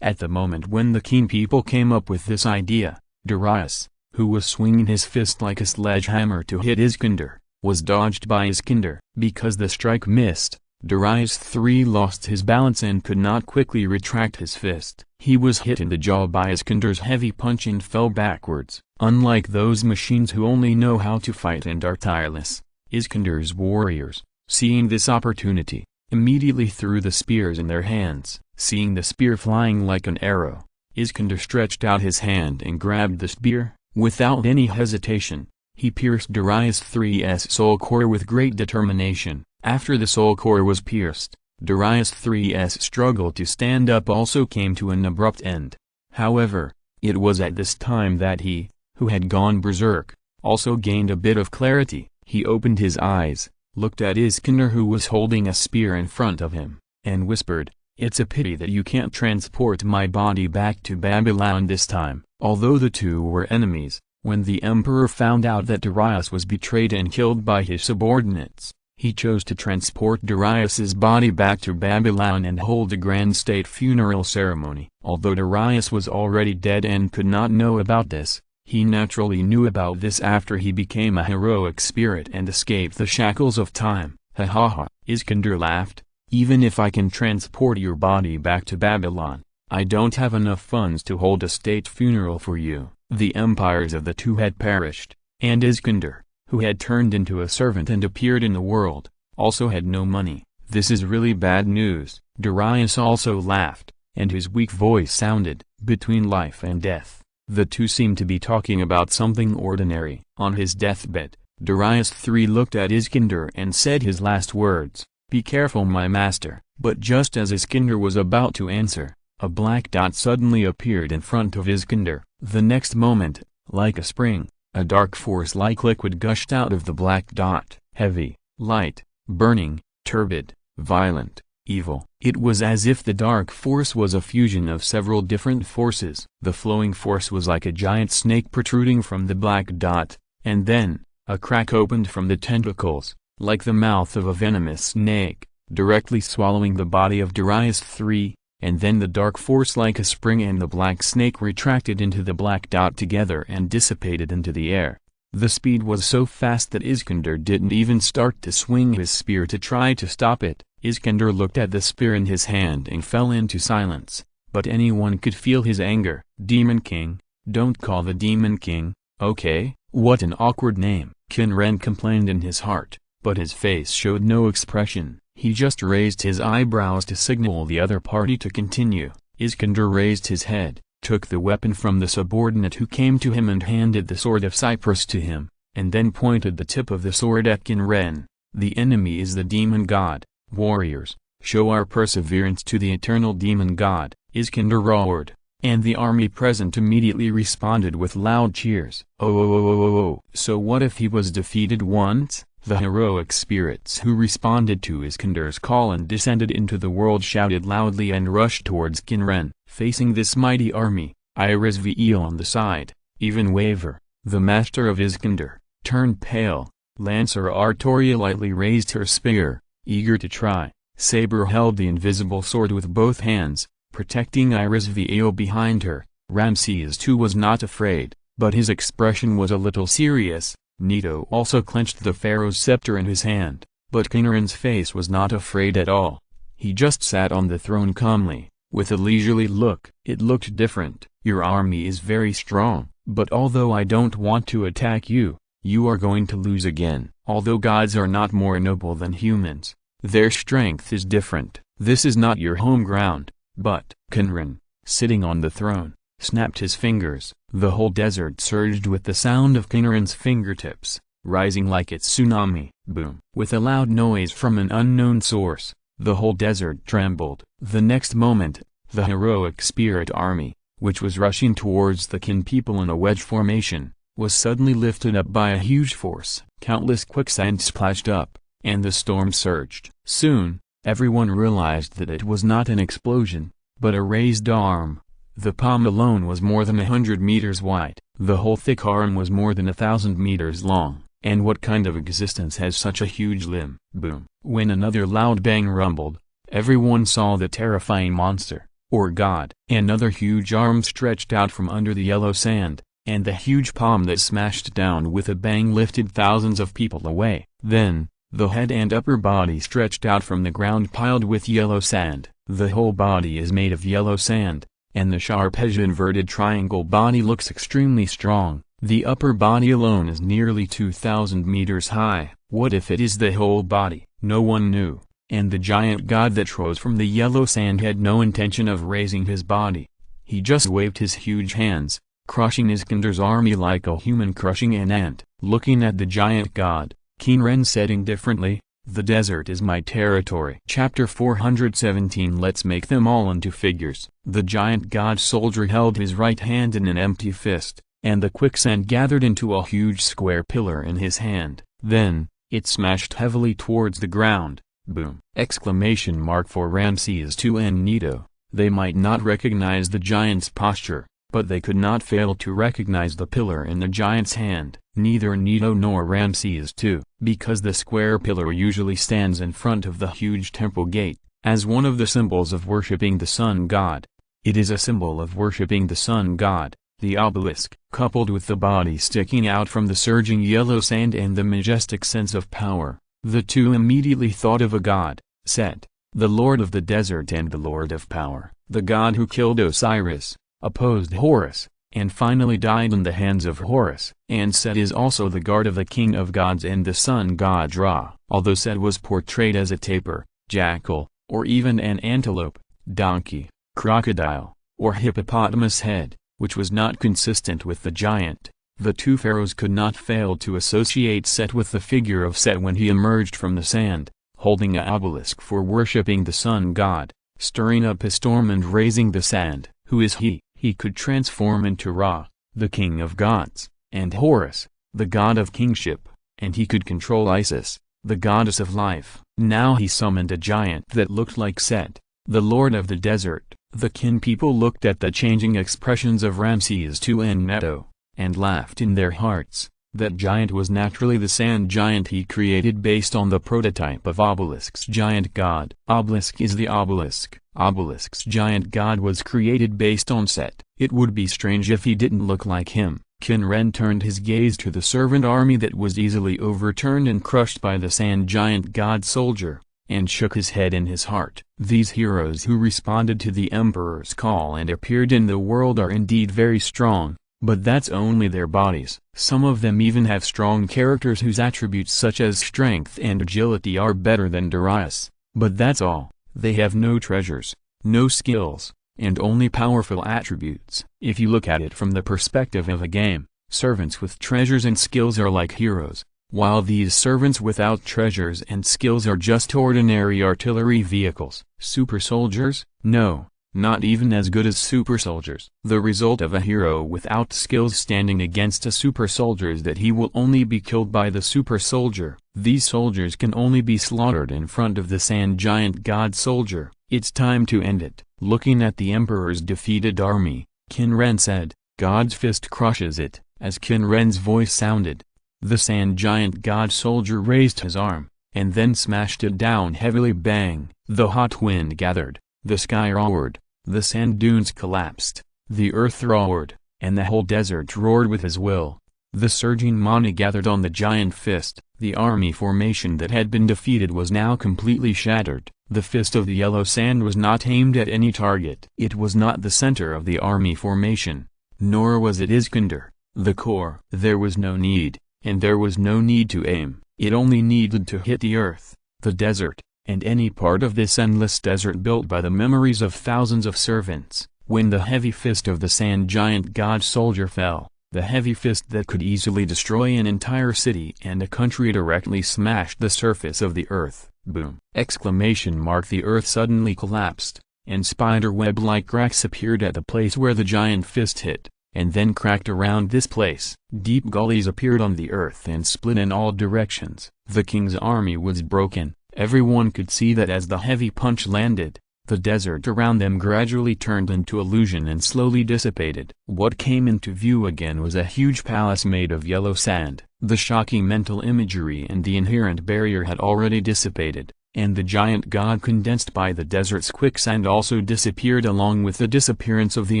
At the moment when the Qin people came up with this idea, Darius, who was swinging his fist like a sledgehammer to hit Iskandar, was dodged by Iskandar. Because the strike missed, Darius III lost his balance and could not quickly retract his fist. He was hit in the jaw by Iskandar's heavy punch and fell backwards. Unlike those machines who only know how to fight and are tireless, Iskandar's warriors, seeing this opportunity, immediately threw the spears in their hands. Seeing the spear flying like an arrow, Iskandar stretched out his hand and grabbed the spear. Without any hesitation, he pierced Darius III's soul core with great determination. After the soul core was pierced, Darius III's struggle to stand up also came to an abrupt end. However, it was at this time that he, who had gone berserk, also gained a bit of clarity. He opened his eyes, looked at Iskandar who was holding a spear in front of him, and whispered, "It's a pity that you can't transport my body back to Babylon this time." Although the two were enemies, when the emperor found out that Darius was betrayed and killed by his subordinates, he chose to transport Darius's body back to Babylon and hold a grand state funeral ceremony. Although Darius was already dead and could not know about this, he naturally knew about this after he became a heroic spirit and escaped the shackles of time. Ha ha ha, Iskander laughed. "Even if I can transport your body back to Babylon, I don't have enough funds to hold a state funeral for you." The empires of the two had perished, and Iskander, who had turned into a servant and appeared in the world, also had no money. "This is really bad news." Darius also laughed, and his weak voice sounded, "Between life and death." The two seemed to be talking about something ordinary. On his deathbed, Darius III looked at Iskander and said his last words, "Be careful, my master." But just as Iskander was about to answer, a black dot suddenly appeared in front of Iskander. The next moment, like a spring, a dark force-like liquid gushed out of the black dot. Heavy, light, burning, turbid, violent, evil. It was as if the dark force was a fusion of several different forces. The flowing force was like a giant snake protruding from the black dot, and then, a crack opened from the tentacles, like the mouth of a venomous snake, directly swallowing the body of Darius III. And then the dark force like a spring and the black snake retracted into the black dot together and dissipated into the air. The speed was so fast that Iskander didn't even start to swing his spear to try to stop it. Iskander looked at the spear in his hand and fell into silence, but anyone could feel his anger. "Demon King, don't call the Demon King, okay?" "What an awkward name," Qin Ren complained in his heart, but his face showed no expression. He just raised his eyebrows to signal the other party to continue. Iskander raised his head, took the weapon from the subordinate who came to him and handed the sword of cypress to him, and then pointed the tip of the sword at Qin Ren. "The enemy is the demon god. Warriors, show our perseverance to the eternal demon god," Iskander roared, and the army present immediately responded with loud cheers. Oh. So what if he was defeated once? The heroic spirits who responded to Iskander's call and descended into the world shouted loudly and rushed towards Qin Ren. Facing this mighty army, Izir on the side, even Waver, the master of Iskander, turned pale. Lancer Artoria lightly raised her spear, eager to try. Saber held the invisible sword with both hands, protecting Izir behind her. Ramses II was not afraid, but his expression was a little serious. Nito also clenched the pharaoh's scepter in his hand, but Qin Ren's face was not afraid at all. He just sat on the throne calmly, with a leisurely look. It looked different. "Your army is very strong, but although I don't want to attack you, you are going to lose again." Although gods are not more noble than humans, their strength is different. This is not your home ground. But Qin Ren, sitting on the throne, snapped his fingers. The whole desert surged with the sound of Qin Ren's fingertips, rising like its tsunami. Boom! With a loud noise from an unknown source, the whole desert trembled. The next moment, the heroic spirit army, which was rushing towards the Qin people in a wedge formation, was suddenly lifted up by a huge force. Countless quicksand splashed up, and the storm surged. Soon, everyone realized that it was not an explosion, but a raised arm. The palm alone was more than 100 meters wide. The whole thick arm was more than 1,000 meters long. And what kind of existence has such a huge limb? Boom! When another loud bang rumbled, everyone saw the terrifying monster, or god. Another huge arm stretched out from under the yellow sand, and the huge palm that smashed down with a bang lifted thousands of people away. Then, the head and upper body stretched out from the ground piled with yellow sand. The whole body is made of yellow sand, and the sharp edged inverted triangle body looks extremely strong. The upper body alone is nearly 2,000 meters high. What if it is the whole body? No one knew, and the giant god that rose from the yellow sand had no intention of raising his body. He just waved his huge hands, crushing Iskander's army like a human crushing an ant. Looking at the giant god, Qin Ren said indifferently, "The desert is my territory." Chapter 417. Let's make them all into figures. The giant god soldier held his right hand in an empty fist, and the quicksand gathered into a huge square pillar in his hand. Then, it smashed heavily towards the ground, Boom! Exclamation mark for Ramses II and Neto. They might not recognize the giant's posture, but they could not fail to recognize the pillar in the giant's hand. Neither Neto nor Ramses II, because the square pillar usually stands in front of the huge temple gate, as one of the symbols of worshipping the sun god. It is a symbol of worshipping the sun god. The obelisk, coupled with the body sticking out from the surging yellow sand and the majestic sense of power, the two immediately thought of a god, Set, the lord of the desert and the lord of power, the god who killed Osiris, opposed Horus, and finally died in the hands of Horus. And Set is also the guard of the king of gods and the sun god Ra. Although Set was portrayed as a tapir, jackal, or even an antelope, donkey, crocodile, or hippopotamus head, which was not consistent with the giant, the two pharaohs could not fail to associate Set with the figure of Set when he emerged from the sand, holding an obelisk for worshipping the sun god, stirring up a storm and raising the sand. Who is he? He could transform into Ra, the king of gods, and Horus, the god of kingship, and he could control Isis, the goddess of life. Now he summoned a giant that looked like Set, the lord of the desert. The Qin people looked at the changing expressions of Ramses II and Neto, and laughed in their hearts. That giant was naturally the sand giant he created based on the prototype of Obelisk's giant god. Obelisk is the obelisk. Obelisk's giant god was created based on Set. It would be strange if he didn't look like him. Qin Ren turned his gaze to the servant army that was easily overturned and crushed by the sand giant god soldier, and shook his head in his heart. These heroes who responded to the emperor's call and appeared in the world are indeed very strong, but that's only their bodies. Some of them even have strong characters whose attributes such as strength and agility are better than Darius, but that's all. They have no treasures, no skills, and only powerful attributes. If you look at it from the perspective of a game, servants with treasures and skills are like heroes, while these servants without treasures and skills are just ordinary artillery vehicles. Super soldiers? No, not even as good as super soldiers. The result of a hero without skills standing against a super soldier is that he will only be killed by the super soldier. These soldiers can only be slaughtered in front of the sand giant god soldier. It's time to end it. Looking at the emperor's defeated army, Qin Ren said, "God's fist crushes it." As Qin Ren's voice sounded, the sand giant god soldier raised his arm, and then smashed it down heavily. Bang! The hot wind gathered, the sky roared, the sand dunes collapsed, the earth roared, and the whole desert roared with his will. The surging mana gathered on the giant fist. The army formation that had been defeated was now completely shattered. The fist of the yellow sand was not aimed at any target. It was not the center of the army formation, nor was it Iskander, the core. There was no need, and there was no need to aim. It only needed to hit the earth, the desert, and any part of this endless desert built by the memories of thousands of servants. When the heavy fist of the sand giant god soldier fell, the heavy fist that could easily destroy an entire city and a country directly smashed the surface of the earth. Boom! Exclamation mark. The earth suddenly collapsed, and spiderweb-like cracks appeared at the place where the giant fist hit, and then cracked around this place. Deep gullies appeared on the earth and split in all directions. The king's army was broken. Everyone could see that as the heavy punch landed, the desert around them gradually turned into illusion and slowly dissipated. What came into view again was a huge palace made of yellow sand. The shocking mental imagery and the inherent barrier had already dissipated, and the giant god condensed by the desert's quicksand also disappeared along with the disappearance of the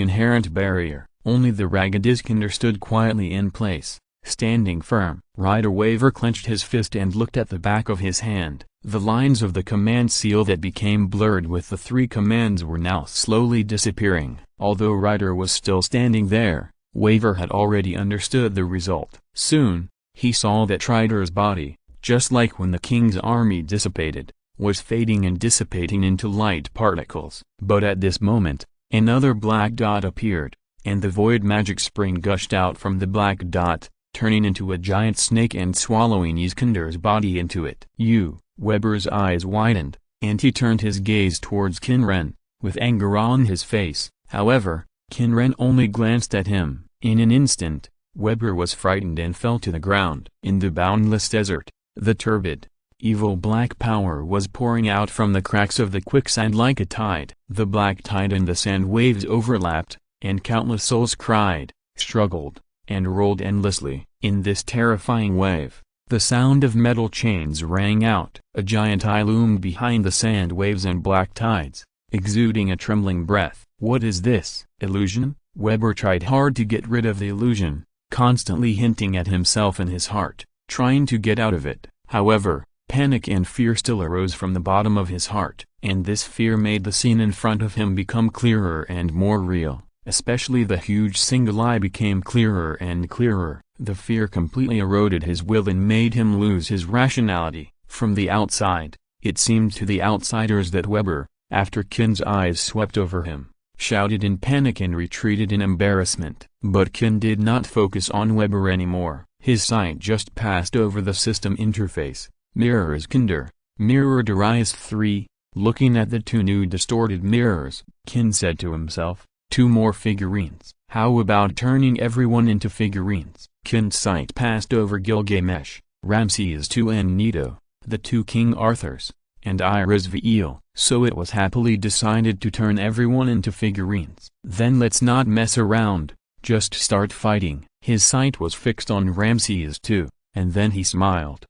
inherent barrier. Only the ragged Iskander stood quietly in place, standing firm. Rider Waver clenched his fist and looked at the back of his hand. The lines of the command seal that became blurred with the three commands were now slowly disappearing. Although Rider was still standing there, Waver had already understood the result. Soon, he saw that Rider's body, just like when the king's army dissipated, was fading and dissipating into light particles. But at this moment, another black dot appeared, and the void magic spring gushed out from the black dot, turning into a giant snake and swallowing Iskander's body into it. Weber's eyes widened, and he turned his gaze towards Qin Ren, with anger on his face. However, Qin Ren only glanced at him. In an instant, Weber was frightened and fell to the ground. In the boundless desert, the turbid, Evil black power was pouring out from the cracks of the quicksand like a tide. The black tide and the sand waves overlapped, and countless souls cried, struggled, and rolled endlessly. In this terrifying wave, the sound of metal chains rang out. A giant eye loomed behind the sand waves and black tides, exuding a trembling breath. What is this? Illusion? Weber tried hard to get rid of the illusion, constantly hinting at himself in his heart, trying to get out of it. However, panic and fear still arose from the bottom of his heart, and this fear made the scene in front of him become clearer and more real. Especially the huge single eye became clearer and clearer. The fear completely eroded his will and made him lose his rationality. From the outside, it seemed to the outsiders that Weber, after Qin's eyes swept over him, shouted in panic and retreated in embarrassment. But Qin did not focus on Weber anymore. His sight just passed over the system interface. Mirrors Kinder, mirrored Arias 3, looking at the two new distorted mirrors, Qin said to himself, 2 more figurines. How about turning everyone into figurines? Qin's sight passed over Gilgamesh, Ramses II and Nito, the 2 King Arthurs, and Irisveil. So it was happily decided to turn everyone into figurines. Then let's not mess around, just start fighting. His sight was fixed on Ramses II, and then he smiled.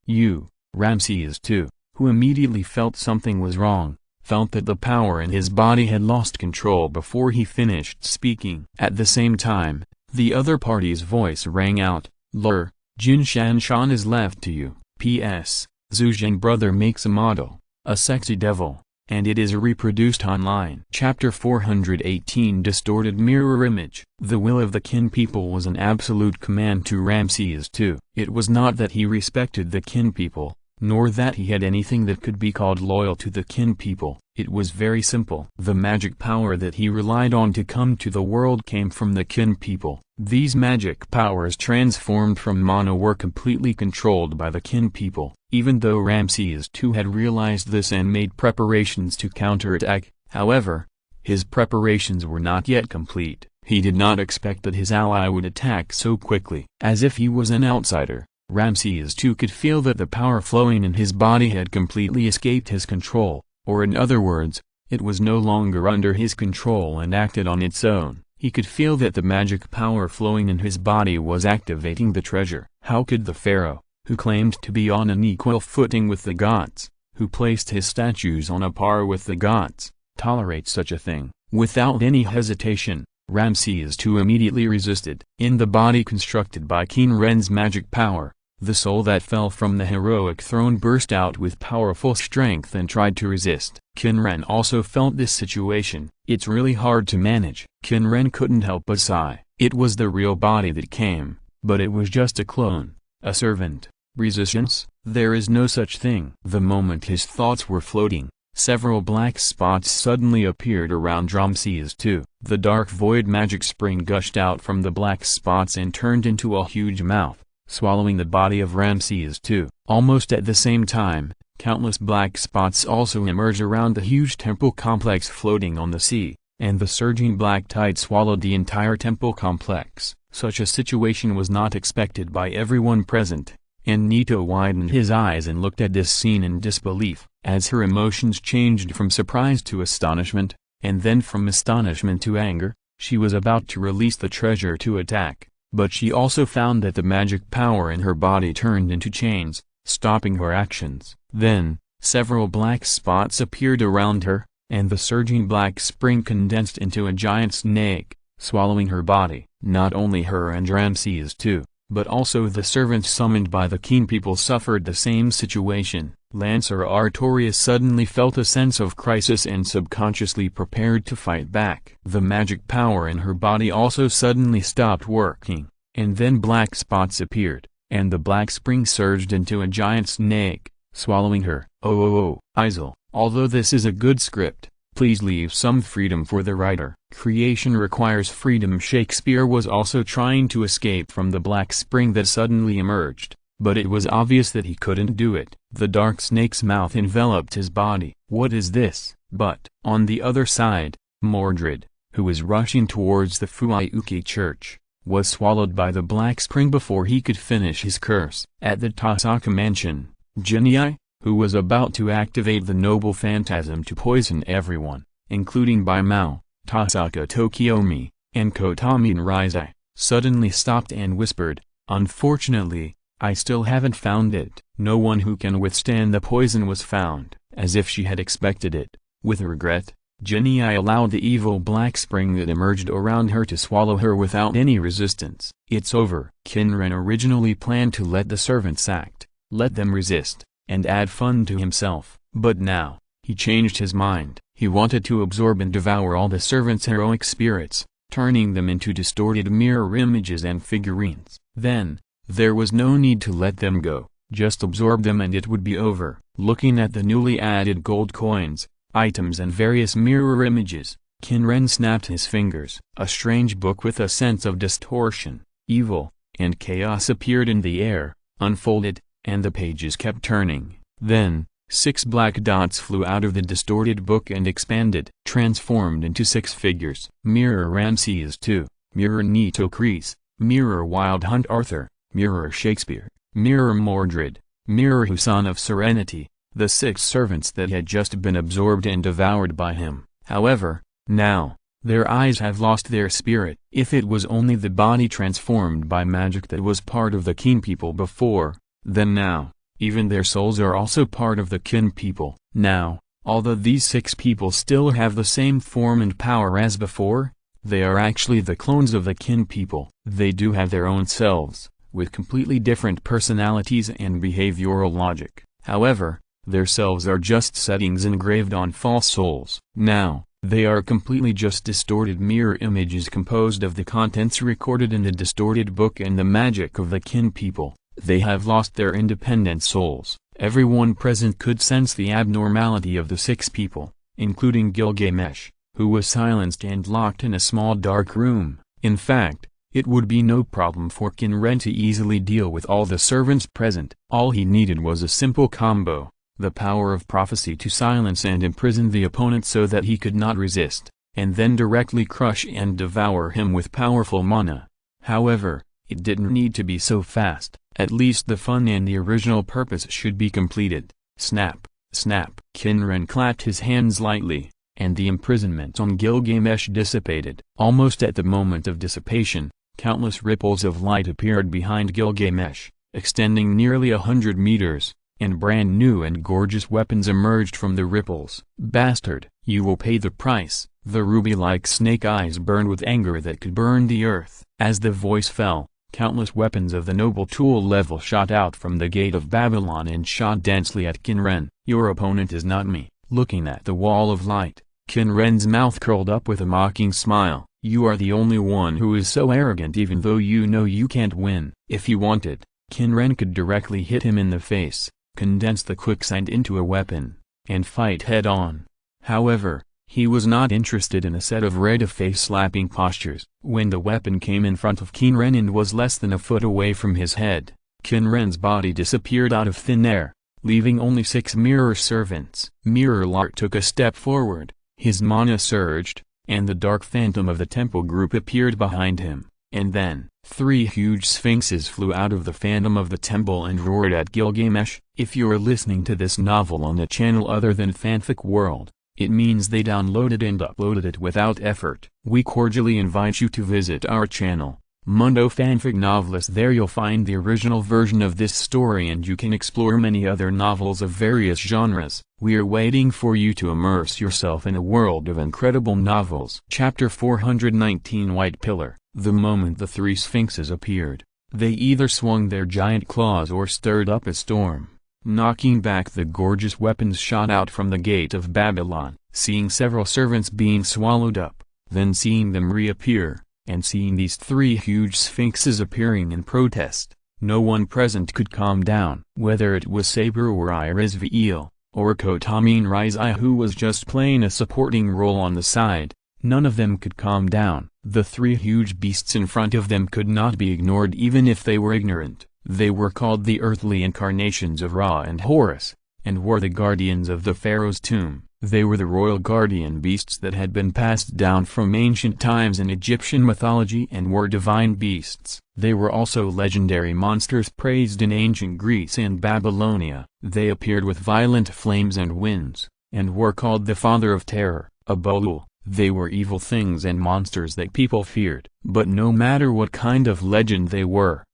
Ramses II, who immediately felt something was wrong, felt that the power in his body had lost control before he finished speaking. At the same time, the other party's voice rang out, Lur, Jin Shanshan is left to you. P.S. Zhu Zheng brother makes a model, a sexy devil, and it is reproduced online. Chapter 418 Distorted Mirror Image. The will of the Qin people was an absolute command to Ramses II. It was not that he respected the Qin people, nor that he had anything that could be called loyal to the Qin people. It was very simple. The magic power that he relied on to come to the world came from the Qin people. These magic powers transformed from mana were completely controlled by the Qin people. Even though Ramses II had realized this and made preparations to counterattack, however, his preparations were not yet complete. He did not expect that his ally would attack so quickly. As if he was an outsider, Ramses II could feel that the power flowing in his body had completely escaped his control, or in other words, it was no longer under his control and acted on its own. He could feel that the magic power flowing in his body was activating the treasure. How could the pharaoh, who claimed to be on an equal footing with the gods, who placed his statues on a par with the gods, tolerate such a thing? Without any hesitation, Ramses II immediately resisted. In the body constructed by Qin Ren's magic power, the soul that fell from the heroic throne burst out with powerful strength and tried to resist. Qin Ren also felt this situation. It's really hard to manage. Qin Ren couldn't help but sigh. It was the real body that came, but it was just a clone, a servant. Resistance? There is no such thing. The moment his thoughts were floating, several black spots suddenly appeared around Ramses II. The dark void magic spring gushed out from the black spots and turned into a huge mouth, swallowing the body of Ramses II. Almost at the same time, countless black spots also emerged around the huge temple complex floating on the sea, and the surging black tide swallowed the entire temple complex. Such a situation was not expected by everyone present, and Nito widened his eyes and looked at this scene in disbelief. As her emotions changed from surprise to astonishment, and then from astonishment to anger, she was about to release the treasure to attack. But she also found that the magic power in her body turned into chains, stopping her actions. Then, several black spots appeared around her, and the surging black spring condensed into a giant snake, swallowing her body. Not only her and Ramses II, but also the servants summoned by the Qin people suffered the same situation. Lancer Artorias suddenly felt a sense of crisis and subconsciously prepared to fight back. The magic power in her body also suddenly stopped working, and then black spots appeared, and the black spring surged into a giant snake, swallowing her. Izil, although this is a good script, please leave some freedom for the writer. Creation requires freedom. Shakespeare was also trying to escape from the black spring that suddenly emerged, but it was obvious that he couldn't do it. The dark snake's mouth enveloped his body. What is this? But, on the other side, Mordred, who was rushing towards the Fuiuki church, was swallowed by the black spring before he could finish his curse. At the Tasaka mansion, Genii, who was about to activate the noble phantasm to poison everyone, including Bai Mao, Tasaka Tokiomi, and Kotamin Rizai, suddenly stopped and whispered, "Unfortunately, I still haven't found it." No one who can withstand the poison was found. As if she had expected it, with regret, Jinyi allowed the evil black spring that emerged around her to swallow her without any resistance. "It's over." Qin Ren originally planned to let the servants act, let them resist, and add fun to himself, but now, he changed his mind. He wanted to absorb and devour all the servants' heroic spirits, turning them into distorted mirror images and figurines. Then, there was no need to let them go, just absorb them and it would be over. Looking at the newly added gold coins, items and various mirror images, Qin Ren snapped his fingers. A strange book with a sense of distortion, evil, and chaos appeared in the air, unfolded, and the pages kept turning. Then, 6 black dots flew out of the distorted book and expanded, transformed into 6 figures. Mirror Ramses II, Mirror Nito Kreese, Mirror Wild Hunt Arthur, Mirror Shakespeare, Mirror Mordred, Mirror Husan of Serenity, the 6 servants that had just been absorbed and devoured by him. However, now, their eyes have lost their spirit. If it was only the body transformed by magic that was part of the Qin people before, then now, even their souls are also part of the Qin people. Now, although these 6 people still have the same form and power as before, they are actually the clones of the Qin people. They do have their own selves, with completely different personalities and behavioral logic. However, their selves are just settings engraved on false souls. Now, they are completely just distorted mirror images composed of the contents recorded in the distorted book and the magic of the Qin people. They have lost their independent souls. Everyone present could sense the abnormality of the 6 people, including Gilgamesh, who was silenced and locked in a small dark room. In fact, it would be no problem for Qin Ren to easily deal with all the servants present. All he needed was a simple combo, the power of prophecy to silence and imprison the opponent so that he could not resist, and then directly crush and devour him with powerful mana. However, it didn't need to be so fast. At least the fun and the original purpose should be completed. Snap, snap. Qin Ren clapped his hands lightly, and the imprisonment on Gilgamesh dissipated. Almost at the moment of dissipation, countless ripples of light appeared behind Gilgamesh, extending nearly 100 meters, and brand new and gorgeous weapons emerged from the ripples. "Bastard, you will pay the price." The ruby-like snake eyes burned with anger that could burn the earth. As the voice fell, countless weapons of the noble tool level shot out from the gate of Babylon and shot densely at Qin Ren. "Your opponent is not me." Looking at the wall of light, Qin Ren's mouth curled up with a mocking smile. "You are the only one who is so arrogant even though you know you can't win." If he wanted, Qin Ren could directly hit him in the face, condense the quicksand into a weapon, and fight head-on. However, he was not interested in a set of ready-to-face-slapping postures. When the weapon came in front of Qin Ren and was less than a foot away from his head, Qin Ren's body disappeared out of thin air, leaving only 6 mirror servants. Mirror Lart took a step forward, his mana surged, and the dark phantom of the temple group appeared behind him. And then, 3 huge sphinxes flew out of the phantom of the temple and roared at Gilgamesh. If you're listening to this novel on a channel other than Fanfic World, it means they downloaded and uploaded it without effort. We cordially invite you to visit our channel, Mundo Fanfic Novelist. There you'll find the original version of this story and you can explore many other novels of various genres. We're waiting for you to immerse yourself in a world of incredible novels. Chapter 419 White Pillar. The moment the 3 sphinxes appeared, they either swung their giant claws or stirred up a storm, knocking back the gorgeous weapons shot out from the gate of Babylon. Seeing several servants being swallowed up, then seeing them reappear, and seeing these 3 huge sphinxes appearing in protest, no one present could calm down. Whether it was Saber or Irizviel, or Kotamin Rizai who was just playing a supporting role on the side, none of them could calm down. The 3 huge beasts in front of them could not be ignored even if they were ignorant. They were called the earthly incarnations of Ra and Horus, and were the guardians of the pharaoh's tomb. They were the royal guardian beasts that had been passed down from ancient times in Egyptian mythology and were divine beasts. They were also legendary monsters praised in ancient Greece and Babylonia. They appeared with violent flames and winds, and were called the father of terror, Abul. They were evil things and monsters that people feared. But no matter what kind of legend they were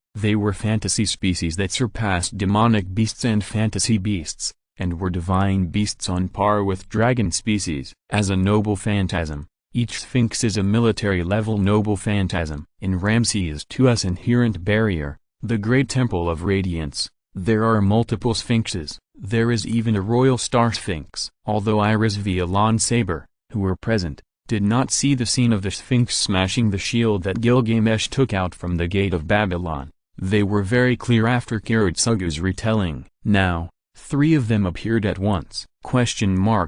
fantasy species that surpassed demonic beasts and fantasy beasts, and were divine beasts on par with dragon species. As a noble phantasm, each sphinx is a military-level noble phantasm. In Ramses II's inherent barrier, the Great Temple of Radiance, there are multiple sphinxes. There is even a royal star sphinx. Although Iris Violon Saber, who were present, did not see the scene of the sphinx smashing the shield that Gilgamesh took out from the gate of Babylon, they were very clear after Kiritsugu's retelling. Now, 3 of them appeared at once.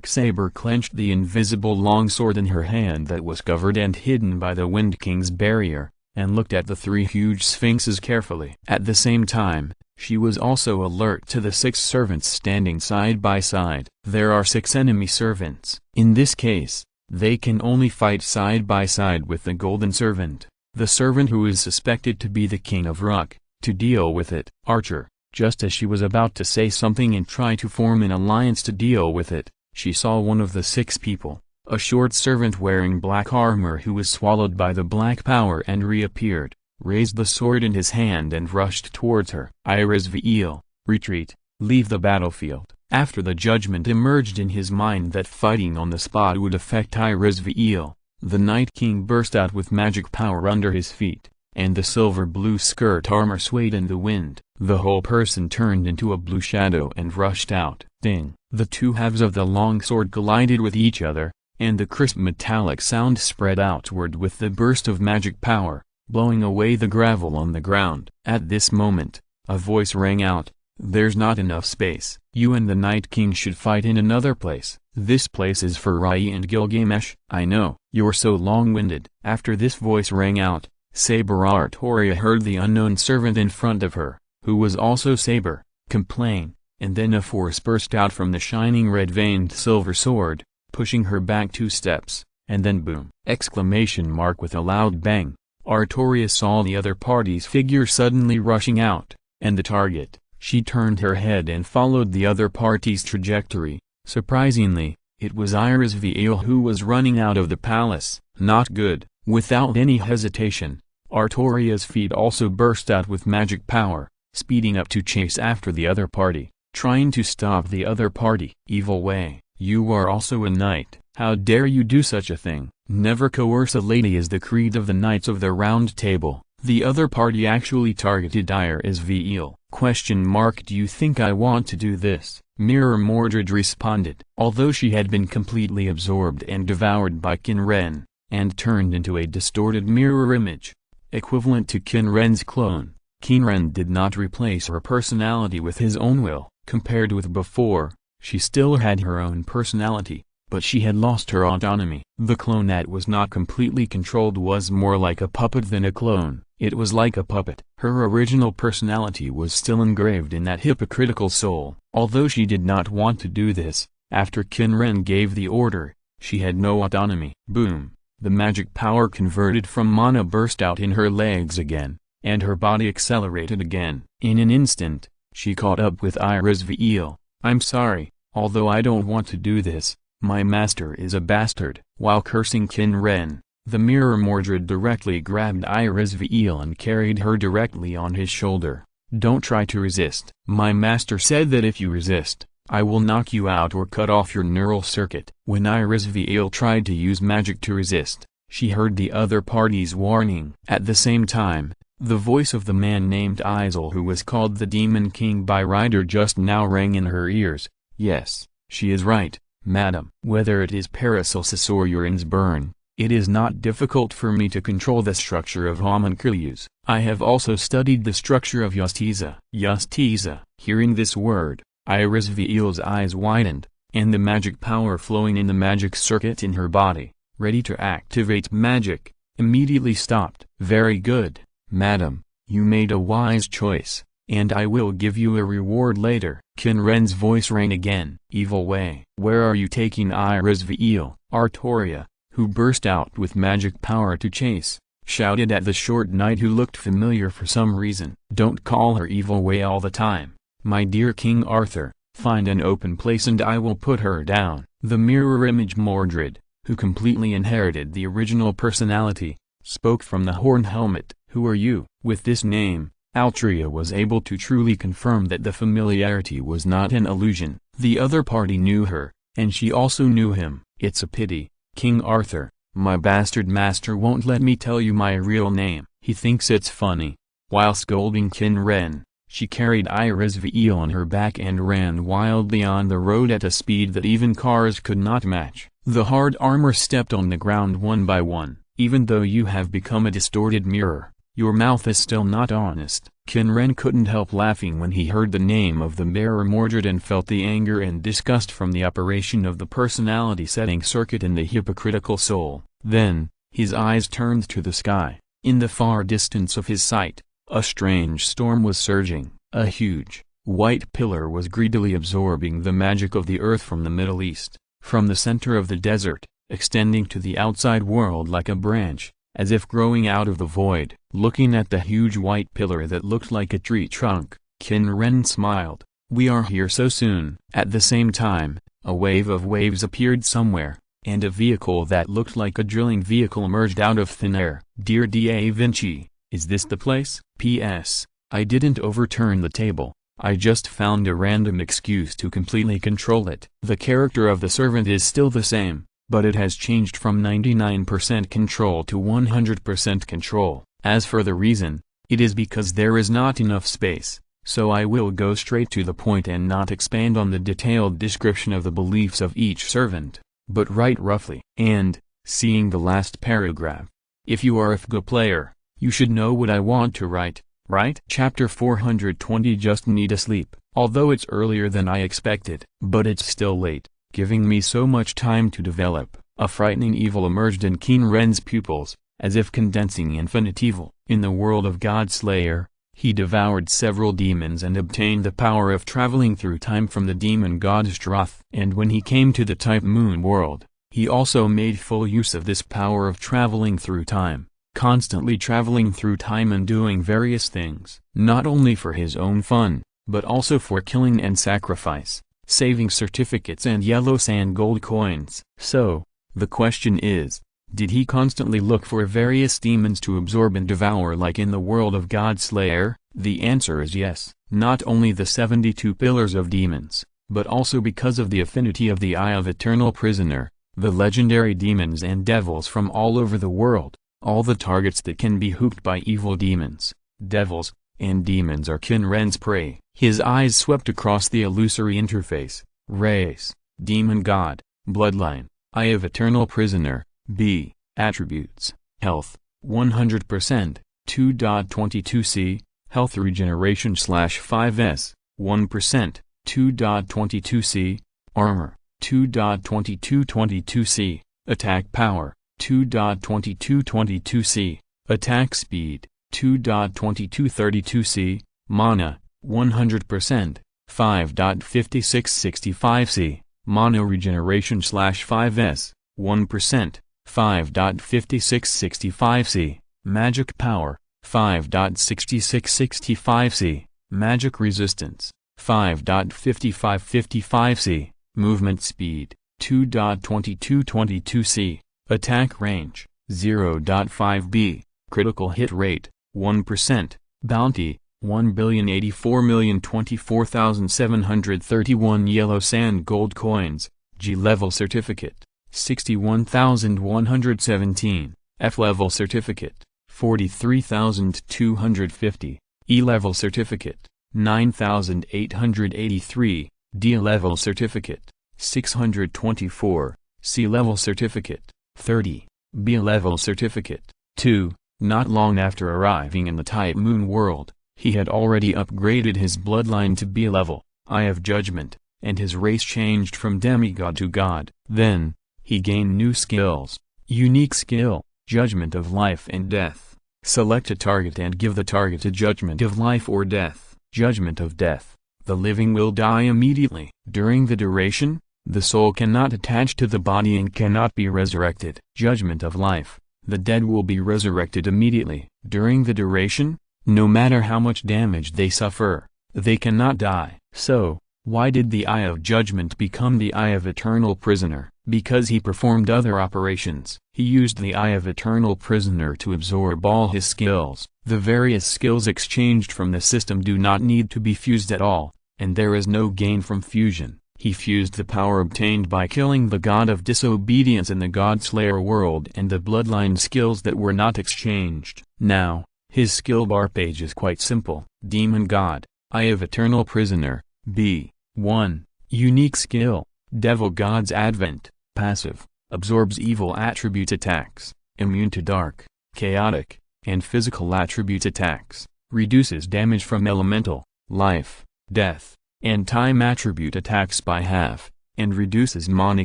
Saber clenched the invisible longsword in her hand that was covered and hidden by the Wind King's barrier, and looked at the 3 huge sphinxes carefully. At the same time, she was also alert to the 6 servants standing side by side. There are 6 enemy servants. In this case, they can only fight side by side with the golden servant, the servant who is suspected to be the king of Ruk, to deal with it. Archer, just as she was about to say something and try to form an alliance to deal with it, she saw one of the 6 people, a short servant wearing black armor who was swallowed by the black power and reappeared, raised the sword in his hand and rushed towards her. Iris Veil, retreat, leave the battlefield. After the judgment emerged in his mind that fighting on the spot would affect Iris Veil, the Night King burst out with magic power under his feet, and the silver-blue skirt armor swayed in the wind. The whole person turned into a blue shadow and rushed out. Ding! The 2 halves of the longsword collided with each other, and the crisp metallic sound spread outward with the burst of magic power, blowing away the gravel on the ground. At this moment, a voice rang out, "There's not enough space. You and the Night King should fight in another place. This place is for Rai and Gilgamesh." "I know, you're so long-winded." After this voice rang out, Saber Artoria heard the unknown servant in front of her, who was also Saber, complain, and then a force burst out from the shining red-veined silver sword, pushing her back 2 steps, and then boom! With a loud bang, Artoria saw the other party's figure suddenly rushing out, and the target. She turned her head and followed the other party's trajectory. Surprisingly, it was Iris Veil who was running out of the palace. Not good. Without any hesitation, Artoria's feet also burst out with magic power, speeding up to chase after the other party, trying to stop the other party. "Evil Way, you are also a knight. How dare you do such a thing? Never coerce a lady is the creed of the Knights of the Round Table." The other party actually targeted Iris Veil. "Do you think I want to do this?" Mirror Mordred responded. Although she had been completely absorbed and devoured by Qin Ren, and turned into a distorted mirror image, equivalent to Qin Ren's clone, Qin Ren did not replace her personality with his own will. Compared with before, she still had her own personality, but she had lost her autonomy. The clone that was not completely controlled was more like a puppet than a clone. It was like a puppet. Her original personality was still engraved in that hypocritical soul. Although she did not want to do this, after Qin Ren gave the order, she had no autonomy. Boom! The magic power converted from mana burst out in her legs again, and her body accelerated again. In an instant, she caught up with Iris Veil. "I'm sorry, although I don't want to do this. My master is a bastard." While cursing Qin Ren, the Mirror Mordred directly grabbed Iris Veil and carried her directly on his shoulder. "Don't try to resist. My master said that if you resist, I will knock you out or cut off your neural circuit." When Iris Veil tried to use magic to resist, she heard the other party's warning. At the same time, the voice of the man named Izil, who was called the Demon King by Ryder, just now rang in her ears. "Yes, she is right, madam. Whether it is Paracelsus or Uran's burn, it is not difficult for me to control the structure of homunculus. I have also studied the structure of Justiza." Justiza. Hearing this word, Iris Veil's eyes widened, and the magic power flowing in the magic circuit in her body, ready to activate magic, immediately stopped. "Very good, madam, you made a wise choice, and I will give you a reward later." Qin Ren's voice rang again. Evil way. Where are you taking Izir? Artoria, who burst out with magic power to chase, shouted at the short knight who looked familiar for some reason. Don't call her evil way all the time, my dear King Arthur. Find an open place and I will put her down. The mirror image Mordred, who completely inherited the original personality, spoke from the horn helmet. Who are you? With this name, Altria was able to truly confirm that the familiarity was not an illusion. The other party knew her, and she also knew him. It's a pity, King Arthur, my bastard master won't let me tell you my real name. He thinks it's funny. While scolding Qin Ren, she carried Izir on her back and ran wildly on the road at a speed that even cars could not match. The hard armor stepped on the ground one by one. Even though you have become a distorted mirror, your mouth is still not honest. Qin Ren couldn't help laughing when he heard the name of the mirror Mordred and felt the anger and disgust from the operation of the personality-setting circuit in the hypocritical soul. Then, his eyes turned to the sky. In the far distance of his sight, a strange storm was surging. A huge, white pillar was greedily absorbing the magic of the earth from the Middle East. From the center of the desert, extending to the outside world like a branch, as if growing out of the void. Looking at the huge white pillar that looked like a tree trunk, Qin Ren smiled. We are here so soon. At the same time, a wave of waves appeared somewhere, and a vehicle that looked like a drilling vehicle emerged out of thin air. Dear Da Vinci, is this the place? P.S. I didn't overturn the table, I just found a random excuse to completely control it. The character of the servant is still the same, but it has changed from 99% control to 100% control. As for the reason, it is because there is not enough space, so I will go straight to the point and not expand on the detailed description of the beliefs of each servant, but write roughly. And, seeing the last paragraph, if you are a FGA player, you should know what I want to write, right? Chapter 420. Just need a sleep. Although it's earlier than I expected, but it's still late, giving me so much time to develop. A frightening evil emerged in Qin Ren's pupils, as if condensing infinite evil. In the world of Godslayer, he devoured several demons and obtained the power of traveling through time from the demon god Stroth. And when he came to the Type Moon world, he also made full use of this power of traveling through time, constantly traveling through time and doing various things, not only for his own fun, but also for killing and sacrifice, saving certificates and yellow sand gold coins. So, the question is, did he constantly look for various demons to absorb and devour like in the world of Godslayer? The answer is yes. Not only the 72 pillars of demons, but also because of the affinity of the Eye of Eternal Prisoner, the legendary demons and devils from all over the world. All the targets that can be hooked by evil demons, devils, and demons are Qin Ren's prey. His eyes swept across the illusory interface: race, demon god, bloodline, Eye of Eternal Prisoner, B, attributes, health, 100%, 2.22c, health regeneration /5s, 1%, 2.22c, armor, 2.2222c, attack power, 2.2222c, attack speed, 2.2232c, mana, 100%, 5.5665c, mana regeneration /5s, 1%, 5.5665c, magic power, 5.6665c, magic resistance, 5.5555c, movement speed, 2.2222c, attack range, 0.5b, critical hit rate, 1%, bounty, 1,084,024,731 yellow sand gold coins, G-level certificate, 61,117, F-level certificate, 43,250, E-level certificate, 9,883, D-level certificate, 624, C-level certificate, 30, B-level certificate, 2. Not long after arriving in the Type Moon world, he had already upgraded his bloodline to B-level, Eye of Judgment, and his race changed from demigod to god. Then, he gained new skills. Unique skill, Judgment of Life and Death. Select a target and give the target a judgment of life or death. Judgment of Death, The living will die immediately. During the duration, the soul cannot attach to the body and cannot be resurrected. Judgment of life. The dead will be resurrected immediately. During the duration, no matter how much damage they suffer, they cannot die. So, why did the Eye of Judgment become the Eye of Eternal Prisoner? Because he performed other operations. He used the Eye of Eternal Prisoner to absorb all his skills. The various skills exchanged from the system do not need to be fused at all, and there is no gain from fusion. He fused the power obtained by killing the god of disobedience in the God-Slayer world and the bloodline skills that were not exchanged. Now, his skill bar page is quite simple. Demon God, Eye of Eternal Prisoner, B. 1. Unique skill, Devil God's Advent, passive, absorbs evil attribute attacks, immune to dark, chaotic, and physical attribute attacks, reduces damage from elemental, life, death, and time attribute attacks by half, and reduces mana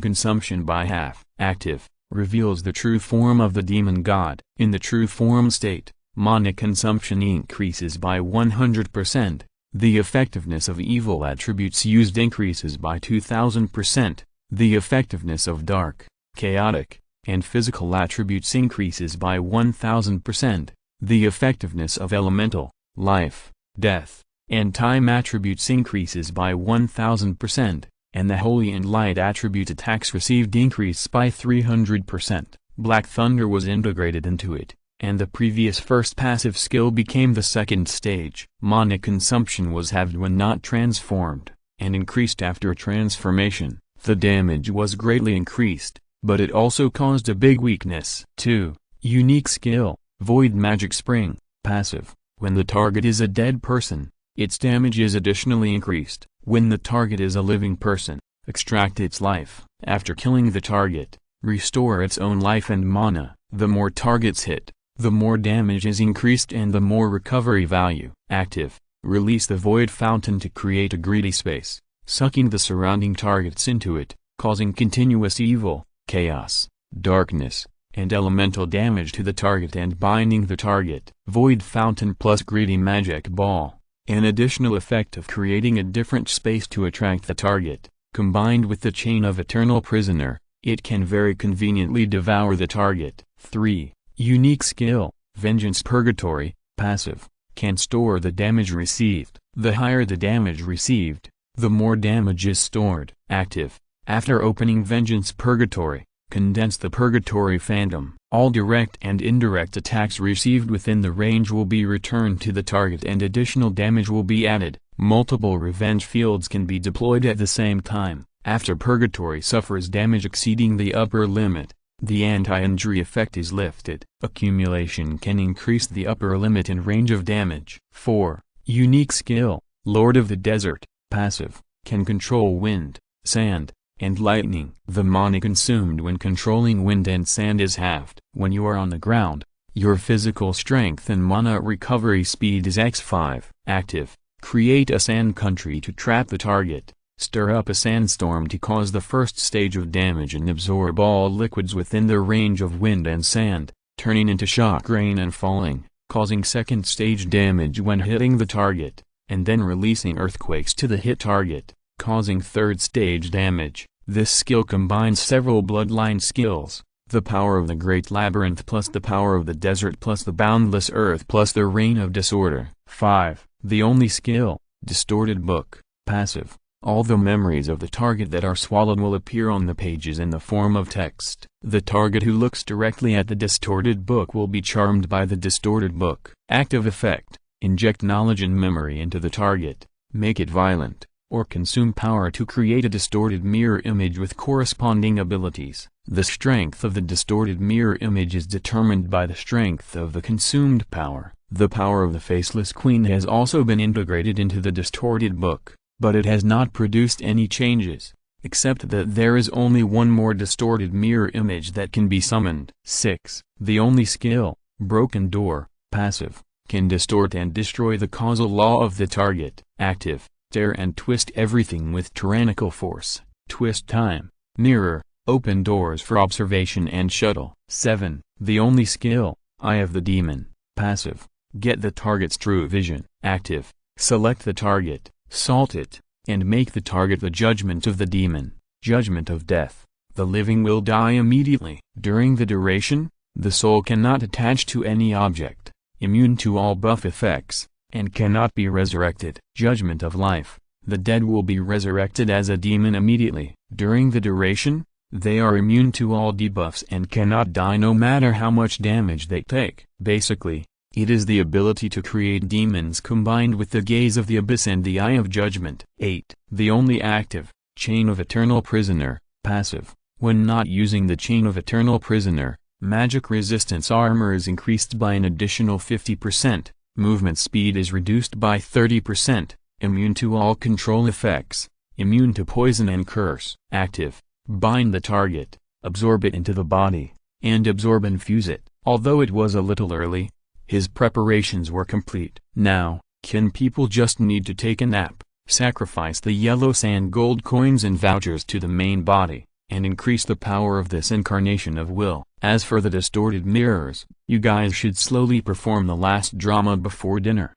consumption by half. Active, reveals the true form of the demon god. In the true form state, mana consumption increases by 100%. The effectiveness of evil attributes used increases by 2000%. The effectiveness of dark, chaotic, and physical attributes increases by 1000%. The effectiveness of elemental, life, death, and time attributes increases by 1000%, and the holy and light attribute attacks received increase by 300%. Black Thunder was integrated into it, and the previous first passive skill became the second stage. Mana consumption was halved when not transformed, and increased after transformation. The damage was greatly increased, but it also caused a big weakness. 2. Unique skill, Void Magic Spring, passive. When the target is a dead person, its damage is additionally increased. When the target is a living person, extract its life. After killing the target, restore its own life and mana. The more targets hit, the more damage is increased and the more recovery value. Active, release the Void Fountain to create a greedy space, sucking the surrounding targets into it, causing continuous evil, chaos, darkness, and elemental damage to the target and binding the target. Void Fountain plus Greedy Magic Ball, an additional effect of creating a different space to attract the target. Combined with the Chain of Eternal Prisoner, it can very conveniently devour the target. 3. Unique skill, Vengeance Purgatory, passive, can store the damage received. The higher the damage received, the more damage is stored. Active, after opening Vengeance Purgatory, condense the Purgatory Phantom. All direct and indirect attacks received within the range will be returned to the target and additional damage will be added. Multiple revenge fields can be deployed at the same time. After Purgatory suffers damage exceeding the upper limit, the anti-injury effect is lifted. Accumulation can increase the upper limit and range of damage. 4. Unique skill, Lord of the Desert, passive, can control wind, sand, and lightning. The mana consumed when controlling wind and sand is halved. When you are on the ground, your physical strength and mana recovery speed is x5. Active, create a sand country to trap the target. Stir up a sandstorm to cause the first stage of damage and absorb all liquids within the range of wind and sand, turning into shock rain and falling, causing second stage damage when hitting the target, and then releasing earthquakes to the hit target, causing third stage damage. This skill combines several bloodline skills, the power of the Great Labyrinth plus the power of the desert plus the boundless earth plus the reign of disorder. 5. The only skill, Distorted Book, passive. All the memories of the target that are swallowed will appear on the pages in the form of text. The target who looks directly at the distorted book will be charmed by the distorted book. Active effect, inject knowledge and memory into the target, make it violent, or consume power to create a distorted mirror image with corresponding abilities. The strength of the distorted mirror image is determined by the strength of the consumed power. The power of the Faceless Queen has also been integrated into the distorted book, but it has not produced any changes, except that there is only one more distorted mirror image that can be summoned. 6. The only skill, Broken Door, passive, can distort and destroy the causal law of the target. Active, tear and twist everything with tyrannical force. Twist time, mirror, open doors for observation and shuttle. 7. The only skill, Eye of the Demon, passive, get the target's true vision. Active, select the target, Salt it, and make the target the judgment of the demon, judgment of death. The living will die immediately. During the duration, the soul cannot attach to any object, immune to all buff effects, and cannot be resurrected. Judgment of life. The dead will be resurrected as a demon immediately. During the duration, they are immune to all debuffs and cannot die no matter how much damage they take. Basically, it is the ability to create demons combined with the gaze of the abyss and the eye of judgment. 8. The only active, Chain of Eternal Prisoner, passive. When not using the Chain of Eternal Prisoner, magic resistance armor is increased by an additional 50%, movement speed is reduced by 30%, immune to all control effects, immune to poison and curse. Active. Bind the target, absorb it into the body, and absorb and fuse it. Although it was a little early, his preparations were complete. Now, Qin people just need to take a nap, sacrifice the yellow sand gold coins and vouchers to the main body, and increase the power of this incarnation of will. As for the distorted mirrors, you guys should slowly perform the last drama before dinner.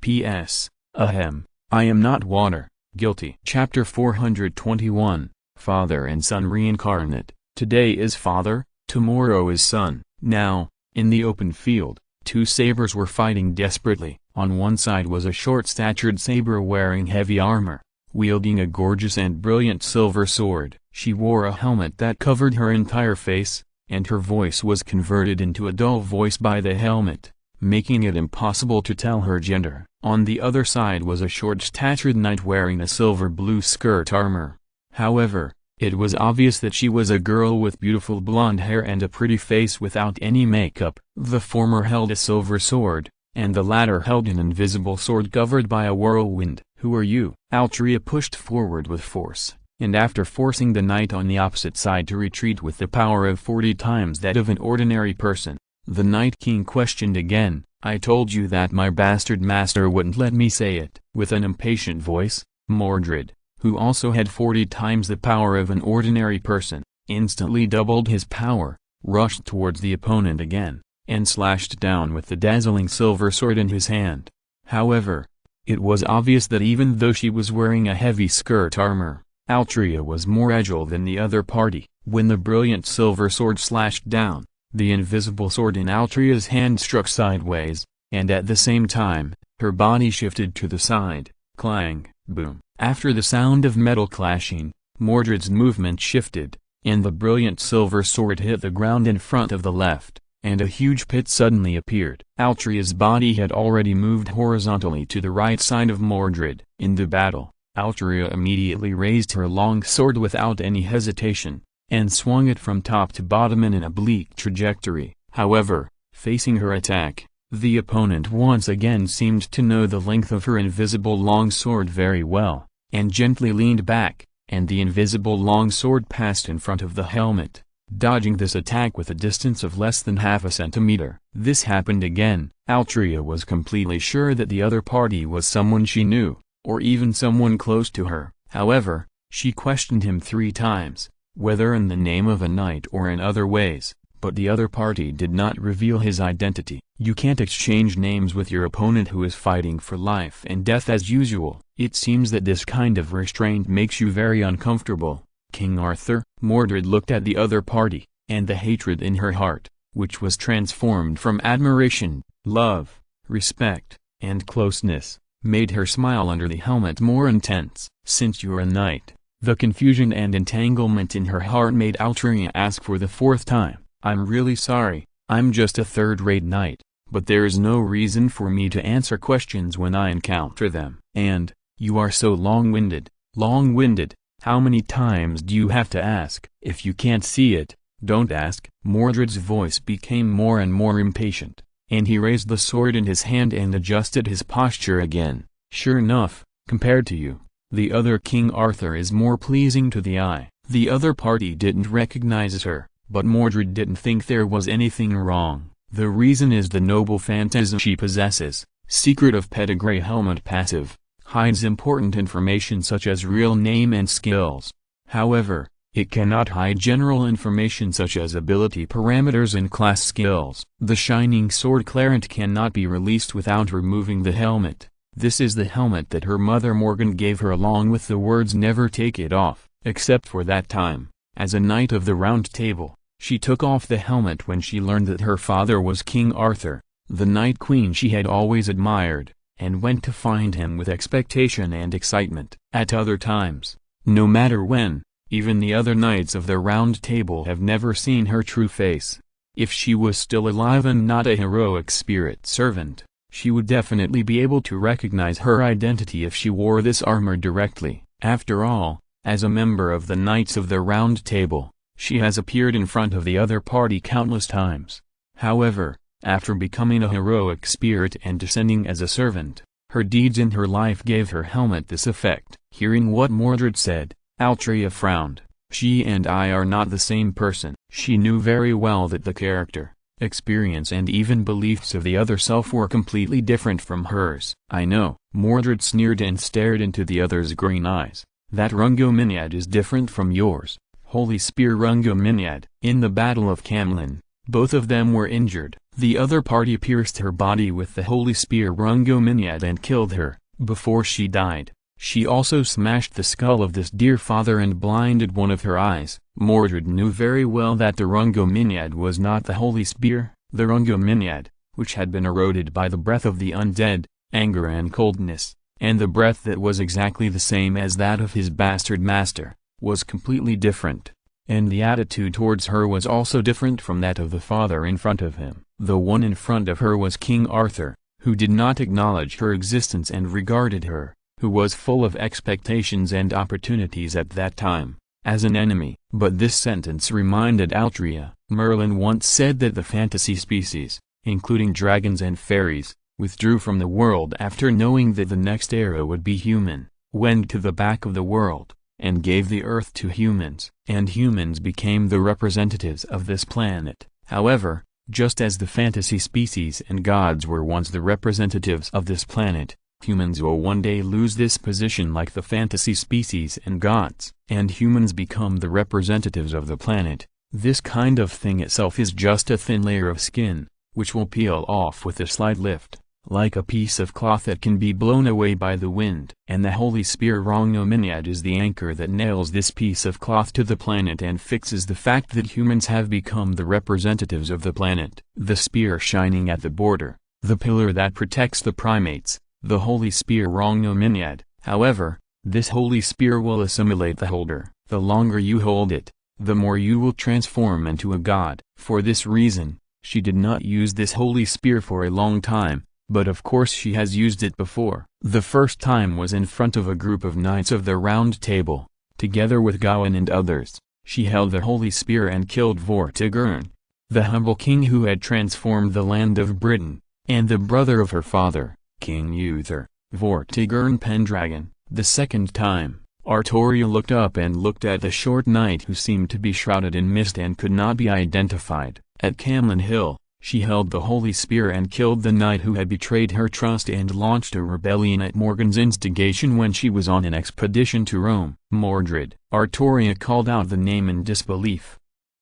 P.S. Ahem. I am not water. Guilty. Chapter 421. Father and Son Reincarnate. Today is father, tomorrow is son. Now, in the open field, two sabers were fighting desperately. On one side was a short-statured saber wearing heavy armor, wielding a gorgeous and brilliant silver sword. She wore a helmet that covered her entire face, and her voice was converted into a dull voice by the helmet, making it impossible to tell her gender. On the other side was a short-statured knight wearing a silver-blue skirt armor. However, it was obvious that she was a girl with beautiful blonde hair and a pretty face without any makeup. The former held a silver sword, and the latter held an invisible sword covered by a whirlwind. "Who are you?" Altria pushed forward with force, and after forcing the knight on the opposite side to retreat with the power of 40 times that of an ordinary person, the Night King questioned again. "I told you that my bastard master wouldn't let me say it." With an impatient voice, Mordred, who also had 40 times the power of an ordinary person, instantly doubled his power, rushed towards the opponent again, and slashed down with the dazzling silver sword in his hand. However, it was obvious that even though she was wearing a heavy skirt armor, Altria was more agile than the other party. When the brilliant silver sword slashed down, the invisible sword in Altria's hand struck sideways, and at the same time, her body shifted to the side. Clang, boom. After the sound of metal clashing, Mordred's movement shifted, and the brilliant silver sword hit the ground in front of the left, and a huge pit suddenly appeared. Altria's body had already moved horizontally to the right side of Mordred. In the battle, Altria immediately raised her long sword without any hesitation, and swung it from top to bottom in an oblique trajectory. However, facing her attack, the opponent once again seemed to know the length of her invisible long sword very well, and gently leaned back, and the invisible long sword passed in front of the helmet, dodging this attack with a distance of less than half a centimeter. This happened again. Altria was completely sure that the other party was someone she knew, or even someone close to her. However, she questioned him 3 times, whether in the name of a knight or in other ways, but the other party did not reveal his identity. You can't exchange names with your opponent who is fighting for life and death as usual. It seems that this kind of restraint makes you very uncomfortable, King Arthur. Mordred looked at the other party, and the hatred in her heart, which was transformed from admiration, love, respect, and closeness, made her smile under the helmet more intense. "Since you're a knight," the confusion and entanglement in her heart made Altria ask for the 4th time, "I'm really sorry, I'm just a third-rate knight, but there is no reason for me to answer questions when I encounter them. And, you are so long-winded, long-winded, how many times do you have to ask? If you can't see it, don't ask." Mordred's voice became more and more impatient, and he raised the sword in his hand and adjusted his posture again. "Sure enough, compared to you, the other King Arthur is more pleasing to the eye." The other party didn't recognize her, but Mordred didn't think there was anything wrong. The reason is the noble phantasm she possesses. Secret of Pedigree Helmet passive, hides important information such as real name and skills. However, it cannot hide general information such as ability parameters and class skills. The shining sword Clarent cannot be released without removing the helmet, This is the helmet that her mother Morgan gave her along with the words "Never take it off," except for that time, as a knight of the Round Table. She took off the helmet when she learned that her father was King Arthur, the Night Queen she had always admired, and went to find him with expectation and excitement. At other times, no matter when, even the other knights of the Round Table have never seen her true face. If she was still alive and not a heroic spirit servant, she would definitely be able to recognize her identity if she wore this armor directly. After all, as a member of the Knights of the Round Table, she has appeared in front of the other party countless times. However, after becoming a heroic spirit and descending as a servant, her deeds in her life gave her helmet this effect. Hearing what Mordred said, Altria frowned. She and I are not the same person. She knew very well that the character, experience and even beliefs of the other self were completely different from hers. I know. Mordred sneered and stared into the other's green eyes. That Rungo-Miniad is different from yours. Holy Spear Rungo-Miniad. In the Battle of Camlin, both of them were injured. The other party pierced her body with the Holy Spear Rungo-Miniad and killed her. Before she died, she also smashed the skull of this dear father and blinded one of her eyes. Mordred knew very well that the Rungo-Miniad was not the Holy Spear. The Rungo-Miniad, which had been eroded by the breath of the undead, anger and coldness, and the breath that was exactly the same as that of his bastard master, was completely different. And the attitude towards her was also different from that of the father in front of him. The one in front of her was King Arthur, who did not acknowledge her existence and regarded her, who was full of expectations and opportunities at that time, as an enemy. But this sentence reminded Altria. Merlin once said that the fantasy species, including dragons and fairies, withdrew from the world after knowing that the next era would be human, went to the back of the world, and gave the earth to humans. And humans became the representatives of this planet. However, just as the fantasy species and gods were once the representatives of this planet, humans will one day lose this position like the fantasy species and gods, and humans become the representatives of the planet. This kind of thing itself is just a thin layer of skin, which will peel off with a slight lift, like a piece of cloth that can be blown away by the wind. And the Holy Spear Rungo-Miniad is the anchor that nails this piece of cloth to the planet and fixes the fact that humans have become the representatives of the planet. The spear shining at the border, the pillar that protects the primates, the Holy Spear Rungo-Miniad. However, this Holy Spear will assimilate the holder. The longer you hold it, the more you will transform into a god. For this reason, she did not use this Holy Spear for a long time, but of course she has used it before. The first time was in front of a group of Knights of the Round Table, together with Gawain and others. She held the Holy Spear and killed Vortigern, the humble king who had transformed the land of Britain, and the brother of her father, King Uther, Vortigern Pendragon. The second time, Artoria looked up and looked at the short knight who seemed to be shrouded in mist and could not be identified. At Camlin Hill, she held the Holy Spear and killed the knight who had betrayed her trust and launched a rebellion at Morgan's instigation when she was on an expedition to Rome. Mordred. Artoria called out the name in disbelief.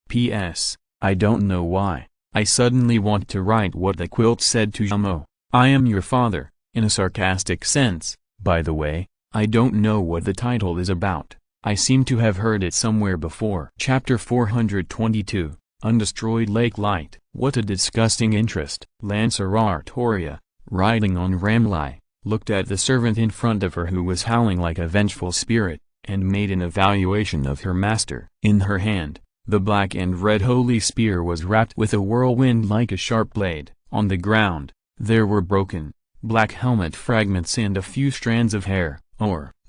P.S. I don't know why, I suddenly want to write what the quilt said to Jamo. I am your father, in a sarcastic sense. By the way, I don't know what the title is about. I seem to have heard it somewhere before. Chapter 422. Undestroyed Lake Light. What a disgusting interest. Lancer Artoria, riding on Ramlai, looked at the servant in front of her who was howling like a vengeful spirit, and made an evaluation of her master. In her hand, the black and red Holy Spear was wrapped with a whirlwind like a sharp blade. On the ground, there were broken, black helmet fragments and a few strands of hair.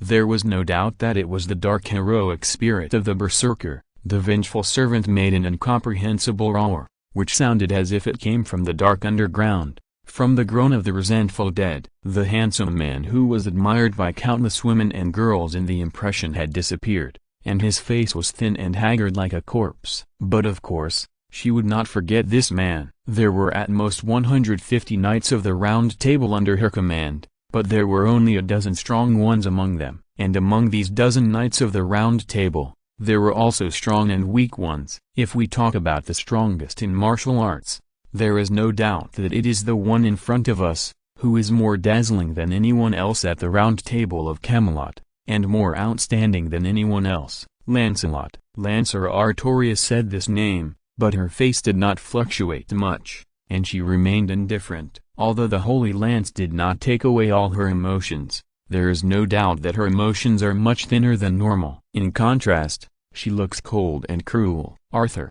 There was no doubt that it was the dark heroic spirit of the berserker. The vengeful servant made an incomprehensible roar, which sounded as if it came from the dark underground, from the groan of the resentful dead. The handsome man who was admired by countless women and girls in the impression had disappeared, and his face was thin and haggard like a corpse. But of course, she would not forget this man. There were at most 150 Knights of the Round Table under her command, but there were only a dozen strong ones among them. And among these dozen Knights of the Round Table, there were also strong and weak ones. If we talk about the strongest in martial arts, there is no doubt that it is the one in front of us, who is more dazzling than anyone else at the Round Table of Camelot, and more outstanding than anyone else, Lancelot. Lancer Artorias said this name, but her face did not fluctuate much, and she remained indifferent. Although the Holy Lance did not take away all her emotions, there is no doubt that her emotions are much thinner than normal. In contrast, she looks cold and cruel. Arthur,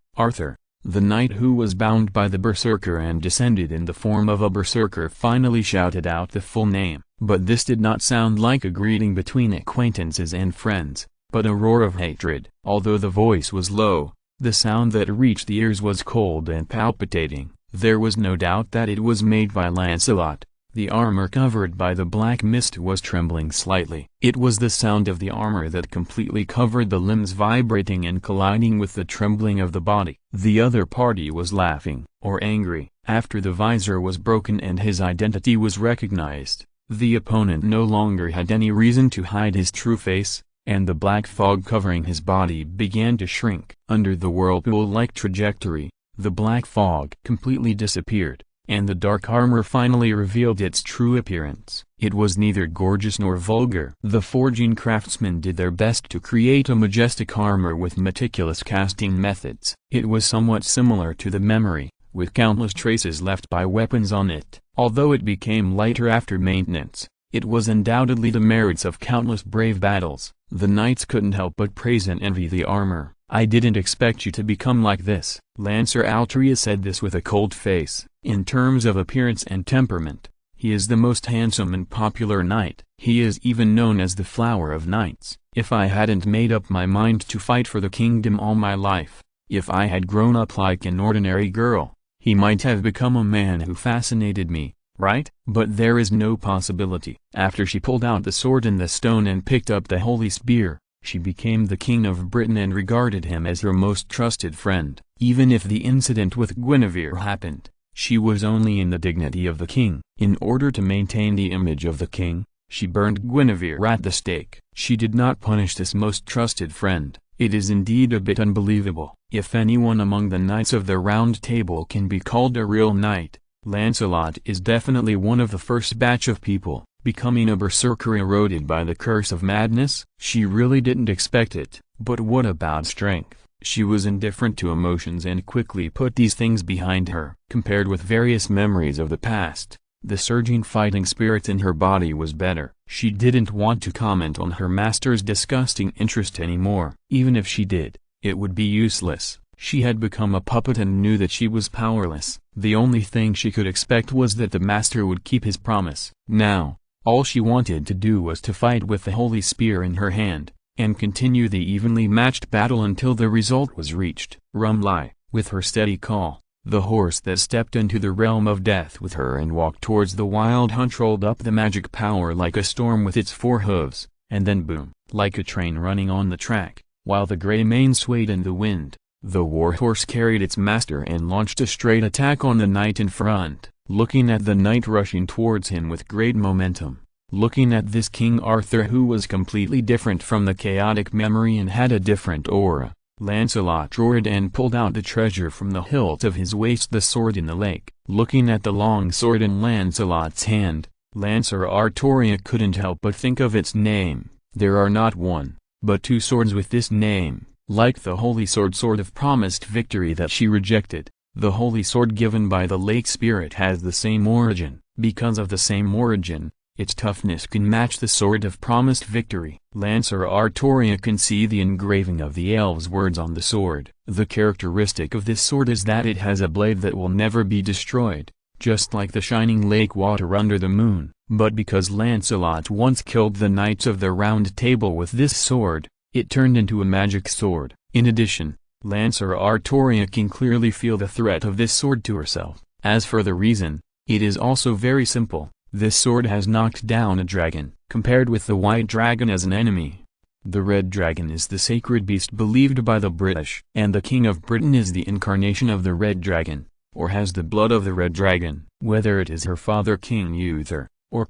the knight who was bound by the berserker and descended in the form of a berserker, finally shouted out the full name. But this did not sound like a greeting between acquaintances and friends, but a roar of hatred. Although the voice was low, the sound that reached the ears was cold and palpitating. There was no doubt that it was made by Lancelot. The armor covered by the black mist was trembling slightly. It was the sound of the armor that completely covered the limbs vibrating and colliding with the trembling of the body. The other party was laughing, or angry, after the visor was broken and his identity was recognized. The opponent no longer had any reason to hide his true face, and the black fog covering his body began to shrink. Under the whirlpool-like trajectory, the black fog completely disappeared, and the dark armor finally revealed its true appearance. It was neither gorgeous nor vulgar. The forging craftsmen did their best to create a majestic armor with meticulous casting methods. It was somewhat similar to the memory, with countless traces left by weapons on it. Although it became lighter after maintenance, it was undoubtedly the merits of countless brave battles. The knights couldn't help but praise and envy the armor. "I didn't expect you to become like this." Lancer Artorias said this with a cold face. In terms of appearance and temperament, he is the most handsome and popular knight. He is even known as the Flower of Knights. "If I hadn't made up my mind to fight for the kingdom all my life, if I had grown up like an ordinary girl, he might have become a man who fascinated me, right? But there is no possibility." After she pulled out the sword and the stone and picked up the holy spear, she became the king of Britain and regarded him as her most trusted friend. Even if the incident with Guinevere happened, she was only in the dignity of the king. In order to maintain the image of the king, she burned Guinevere at the stake. She did not punish this most trusted friend. It is indeed a bit unbelievable. If anyone among the knights of the Round Table can be called a real knight, Lancelot is definitely one of the first batch of people. Becoming a berserker eroded by the curse of madness? She really didn't expect it. But what about strength? She was indifferent to emotions and quickly put these things behind her. Compared with various memories of the past, the surging fighting spirit in her body was better. She didn't want to comment on her master's disgusting interest anymore. Even if she did, it would be useless. She had become a puppet and knew that she was powerless. The only thing she could expect was that the master would keep his promise. Now, all she wanted to do was to fight with the holy spear in her hand, and continue the evenly matched battle until the result was reached. Rumlai, with her steady call, the horse that stepped into the realm of death with her and walked towards the wild hunt, rolled up the magic power like a storm with its 4 hooves, and then boom, like a train running on the track, while the gray mane swayed in the wind. The warhorse carried its master and launched a straight attack on the knight in front. Looking at the knight rushing towards him with great momentum, looking at this King Arthur who was completely different from the chaotic memory and had a different aura, Lancelot roared and pulled out the treasure from the hilt of his waist, the sword in the lake. Looking at the long sword in Lancelot's hand, Lancer Artorias couldn't help but think of its name. There are not one, but 2 swords with this name. Like the holy sword of promised victory that she rejected, the holy sword given by the lake spirit has the same origin. Because of the same origin, its toughness can match the sword of promised victory. Lancer Artorias can see the engraving of the elves' words on the sword. The characteristic of this sword is that it has a blade that will never be destroyed, just like the shining lake water under the moon. But because Lancelot once killed the knights of the Round Table with this sword, it turned into a magic sword. In addition, Lancer Artorias can clearly feel the threat of this sword to herself. As for the reason, it is also very simple. This sword has knocked down a dragon. Compared with the white dragon as an enemy, the red dragon is the sacred beast believed by the British. And the King of Britain is the incarnation of the red dragon, or has the blood of the red dragon. Whether it is her father King Uther, or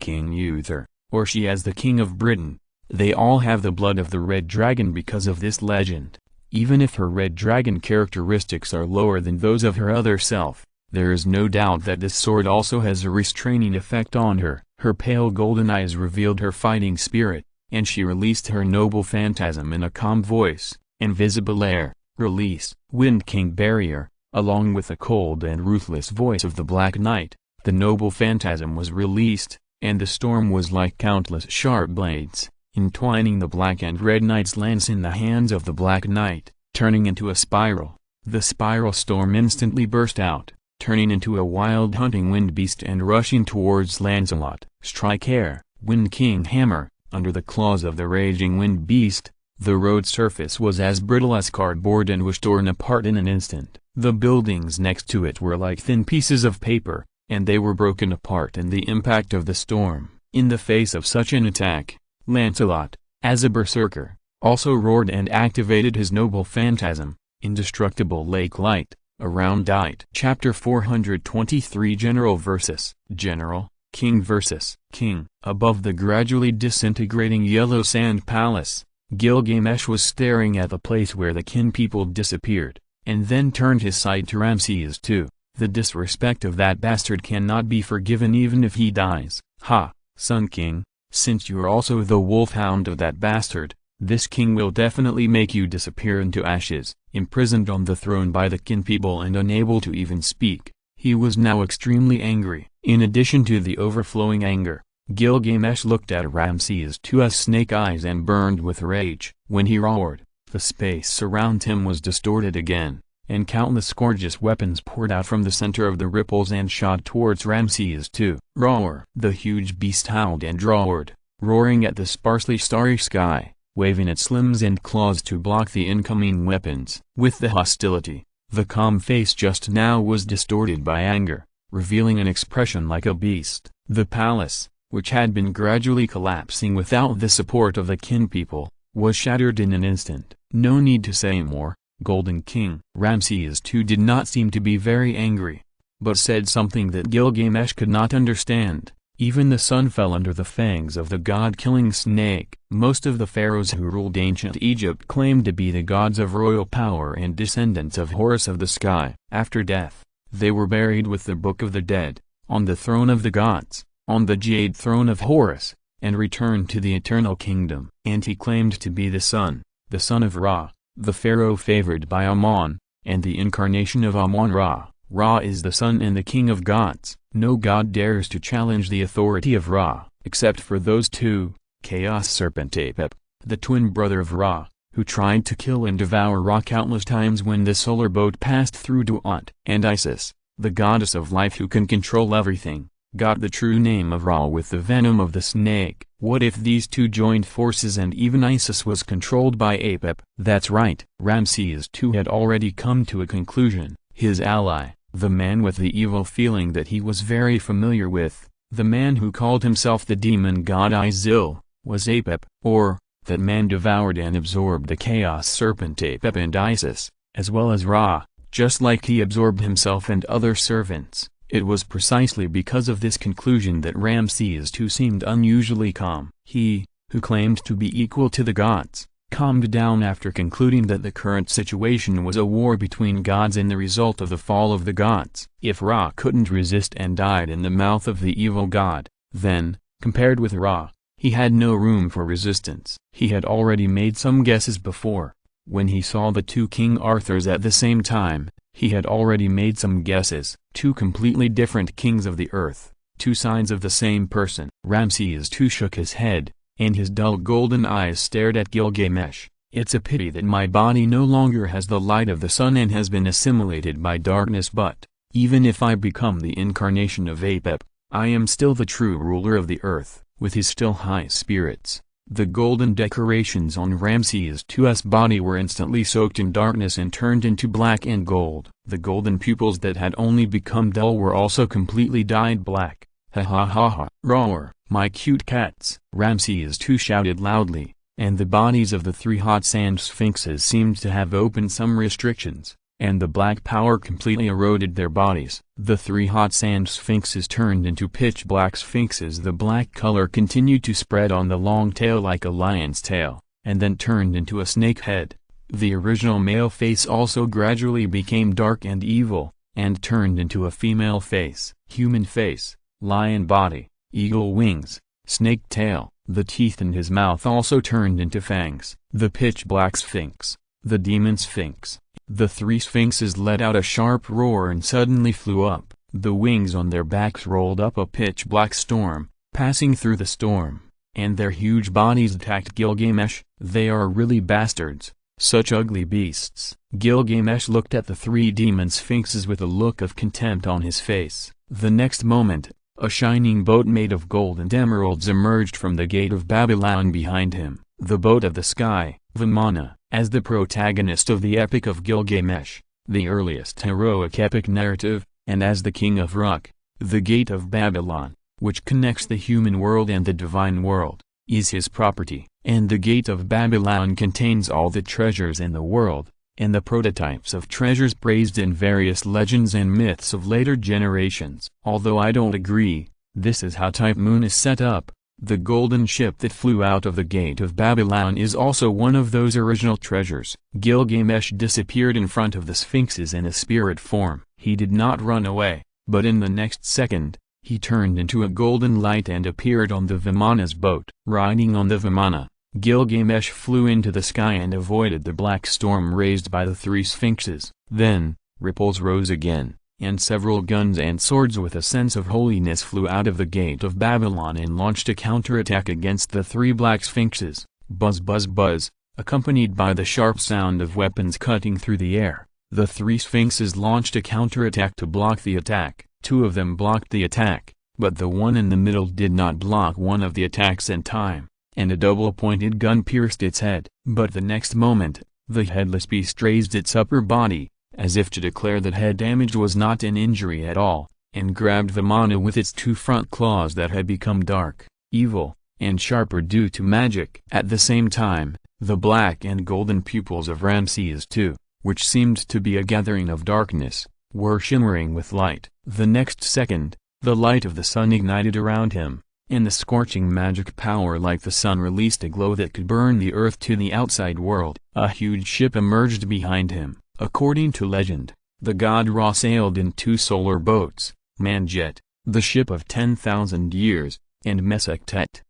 she as the King of Britain, they all have the blood of the red dragon because of this legend. Even if her red dragon characteristics are lower than those of her other self, There is no doubt that this sword also has a restraining effect on her. Her pale golden eyes revealed her fighting spirit, and she released her noble phantasm in a calm voice. Invisible air, release. Wind King barrier, along with the cold and ruthless voice of the Black Knight, the noble phantasm was released, and the storm was like countless sharp blades, entwining the Black and Red Knight's lance in the hands of the Black Knight, turning into a spiral. The spiral storm instantly burst out, turning into a wild hunting wind beast and rushing towards Lancelot. Strike air, Wind King hammer, under the claws of the raging wind beast. The road surface was as brittle as cardboard and was torn apart in an instant. The buildings next to it were like thin pieces of paper, and they were broken apart in the impact of the storm. In the face of such an attack, Lancelot, as a berserker, also roared and activated his noble phantasm, indestructible lake light, around it. Chapter 423 General vs. General, King vs. King. Above the gradually disintegrating yellow sand palace, Gilgamesh was staring at the place where the Qin people disappeared, and then turned his sight to Ramses II. The disrespect of that bastard cannot be forgiven even if he dies. Ha, Sun King, since you're also the wolfhound of that bastard, this king will definitely make you disappear into ashes. Imprisoned on the throne by the Qin people and unable to even speak, he was now extremely angry. In addition to the overflowing anger, Gilgamesh looked at Ramses II's snake eyes and burned with rage. When he roared, the space around him was distorted again, and countless gorgeous weapons poured out from the center of the ripples and shot towards Ramses II. Roar! The huge beast howled and roared, roaring at the sparsely starry sky, waving its limbs and claws to block the incoming weapons. With the hostility, the calm face just now was distorted by anger, revealing an expression like a beast. The palace, which had been gradually collapsing without the support of the Qin people, was shattered in an instant. No need to say more, Golden King. Ramses II did not seem to be very angry, but said something that Gilgamesh could not understand. Even the sun fell under the fangs of the god-killing snake. Most of the pharaohs who ruled ancient Egypt claimed to be the gods of royal power and descendants of Horus of the sky. After death, they were buried with the Book of the Dead, on the throne of the gods, on the jade throne of Horus, and returned to the eternal kingdom. And he claimed to be the son of Ra, the pharaoh favored by Amun, and the incarnation of Amun-Ra. Ra is the sun and the king of gods. No god dares to challenge the authority of Ra, except for those two, Chaos Serpent Apep, the twin brother of Ra, who tried to kill and devour Ra countless times when the solar boat passed through Duat. And Isis, the goddess of life who can control everything, got the true name of Ra with the venom of the snake. What if these two joined forces and even Isis was controlled by Apep? That's right, Ramses II had already come to a conclusion. His ally, the man with the evil feeling that he was very familiar with, the man who called himself the demon god Izil, was Apep. Or, that man devoured and absorbed the chaos serpent Apep and Isis, as well as Ra, just like he absorbed himself and other servants. It was precisely because of this conclusion that Ramses II seemed unusually calm. He, who claimed to be equal to the gods, calmed down after concluding that the current situation was a war between gods and the result of the fall of the gods. If Ra couldn't resist and died in the mouth of the evil god, then, compared with Ra, he had no room for resistance. He had already made some guesses before. When he saw the two King Arthurs at the same time, he had already made some guesses. Two completely different kings of the earth, two sides of the same person. Ramses II shook his head, and his dull golden eyes stared at Gilgamesh. It's a pity that my body no longer has the light of the sun and has been assimilated by darkness, but, even if I become the incarnation of Apep, I am still the true ruler of the earth. With his still high spirits, the golden decorations on Ramses II's body were instantly soaked in darkness and turned into black and gold. The golden pupils that had only become dull were also completely dyed black. Ha ha ha ha. Roar, my cute cats. Ramses II shouted loudly, and the bodies of the three hot sand sphinxes seemed to have opened some restrictions, and the black power completely eroded their bodies. The three hot sand sphinxes turned into pitch black sphinxes. The black color continued to spread on the long tail like a lion's tail, and then turned into a snake head. The original male face also gradually became dark and evil, and turned into a female face. Human face, lion body, eagle wings, snake tail. The teeth in his mouth also turned into fangs. The pitch-black sphinx, the demon sphinx. The three sphinxes let out a sharp roar and suddenly flew up. The wings on their backs rolled up a pitch-black storm, passing through the storm, and their huge bodies attacked Gilgamesh. They are really bastards, such ugly beasts. Gilgamesh looked at the three demon sphinxes with a look of contempt on his face. The next moment, a shining boat made of gold and emeralds emerged from the gate of Babylon behind him. The boat of the sky, Vimana. As the protagonist of the Epic of Gilgamesh, the earliest heroic epic narrative, and as the king of Uruk, the gate of Babylon, which connects the human world and the divine world, is his property. And the gate of Babylon contains all the treasures in the world, and the prototypes of treasures praised in various legends and myths of later generations. Although I don't agree, this is how Type Moon is set up. The golden ship that flew out of the gate of Babylon is also one of those original treasures. Gilgamesh disappeared in front of the sphinxes in a spirit form. He did not run away, but in the next second, he turned into a golden light and appeared on the Vimana's boat. Riding on the Vimana, Gilgamesh flew into the sky and avoided the black storm raised by the three sphinxes. Then, ripples rose again, and several guns and swords with a sense of holiness flew out of the gate of Babylon and launched a counterattack against the three black sphinxes. Buzz buzz buzz, accompanied by the sharp sound of weapons cutting through the air, the three sphinxes launched a counterattack to block the attack. Two of them blocked the attack, but the one in the middle did not block one of the attacks in time, and a double-pointed gun pierced its head. But the next moment, the headless beast raised its upper body, as if to declare that head damage was not an injury at all, and grabbed Vimana with its two front claws that had become dark, evil, and sharper due to magic. At the same time, the black and golden pupils of Ramses II, which seemed to be a gathering of darkness, were shimmering with light. The next second, the light of the sun ignited around him, and the scorching magic power like the sun released a glow that could burn the earth to the outside world. A huge ship emerged behind him. According to legend, the god Ra sailed in two solar boats, Manjet, the ship of 10,000 years, and Mesektet,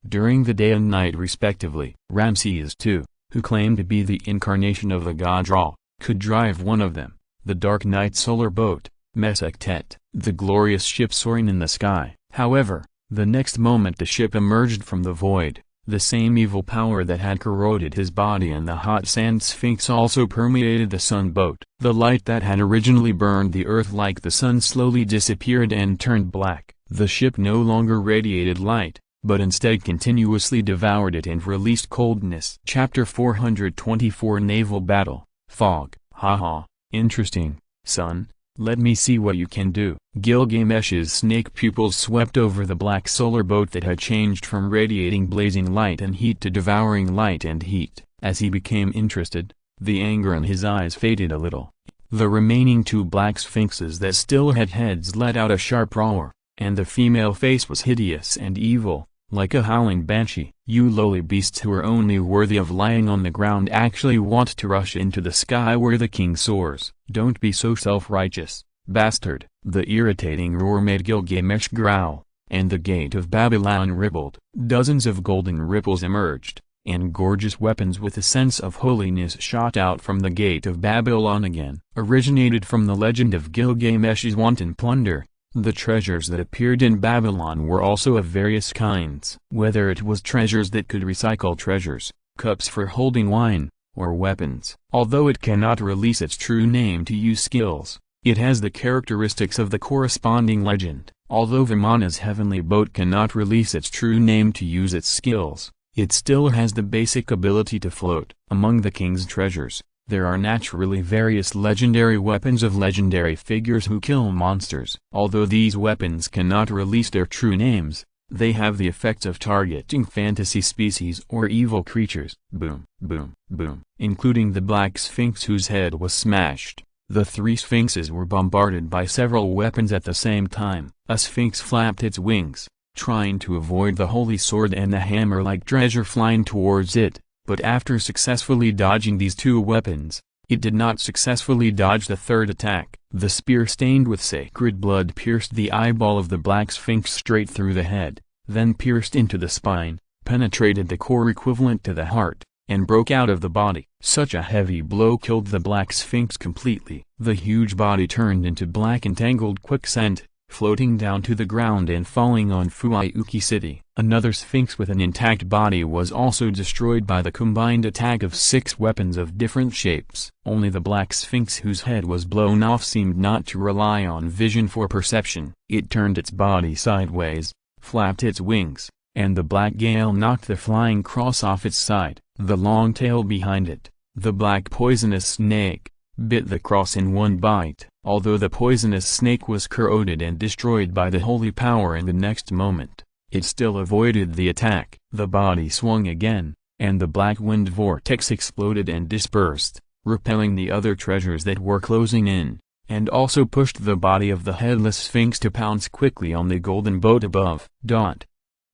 during the day and night respectively. Ramses II, who claimed to be the incarnation of the god Ra, could drive one of them, the dark night solar boat, Mesektet, the glorious ship soaring in the sky. However, the next moment the ship emerged from the void. The same evil power that had corroded his body and the hot sand sphinx also permeated the sun boat. The light that had originally burned the earth like the sun slowly disappeared and turned black. The ship no longer radiated light, but instead continuously devoured it and released coldness. Chapter 424 Naval Battle, Fog. Haha, interesting, son. Let me see what you can do. Gilgamesh's snake pupils swept over the black solar boat that had changed from radiating blazing light and heat to devouring light and heat. As he became interested, the anger in his eyes faded a little. The remaining two black sphinxes that still had heads let out a sharp roar, and the female face was hideous and evil, like a howling banshee. You lowly beasts who are only worthy of lying on the ground actually want to rush into the sky where the king soars. Don't be so self-righteous, bastard. The irritating roar made Gilgamesh growl, and the gate of Babylon rippled. Dozens of golden ripples emerged, and gorgeous weapons with a sense of holiness shot out from the gate of Babylon again. Originated from the legend of Gilgamesh's wanton plunder, the treasures that appeared in Babylon were also of various kinds. Whether it was treasures that could recycle treasures, cups for holding wine, or weapons. Although it cannot release its true name to use skills, it has the characteristics of the corresponding legend. Although Vimana's heavenly boat cannot release its true name to use its skills, it still has the basic ability to float. Among the king's treasures, there are naturally various legendary weapons of legendary figures who kill monsters. Although these weapons cannot release their true names, they have the effect of targeting fantasy species or evil creatures. Boom, boom, boom. Including the black sphinx whose head was smashed. The three sphinxes were bombarded by several weapons at the same time. A sphinx flapped its wings, trying to avoid the holy sword and the hammer like treasure flying towards it. But after successfully dodging these two weapons, It did not successfully dodge the third attack. The spear stained with sacred blood pierced the eyeball of the Black Sphinx straight through the head, then pierced into the spine, penetrated the core equivalent to the heart, and broke out of the body. Such a heavy blow killed the Black Sphinx completely. The huge body turned into black and tangled quicksand, floating down to the ground and falling on Fuyuki City. Another Sphinx with an intact body was also destroyed by the combined attack of 6 weapons of different shapes. Only the Black Sphinx whose head was blown off seemed not to rely on vision for perception. It turned its body sideways, flapped its wings, and the black gale knocked the flying cross off its side. The long tail behind it, the black poisonous snake, bit the cross in one bite. Although the poisonous snake was corroded and destroyed by the holy power in the next moment, it still avoided the attack. The body swung again, and the black wind vortex exploded and dispersed, repelling the other treasures that were closing in, and also pushed the body of the headless Sphinx to pounce quickly on the golden boat above.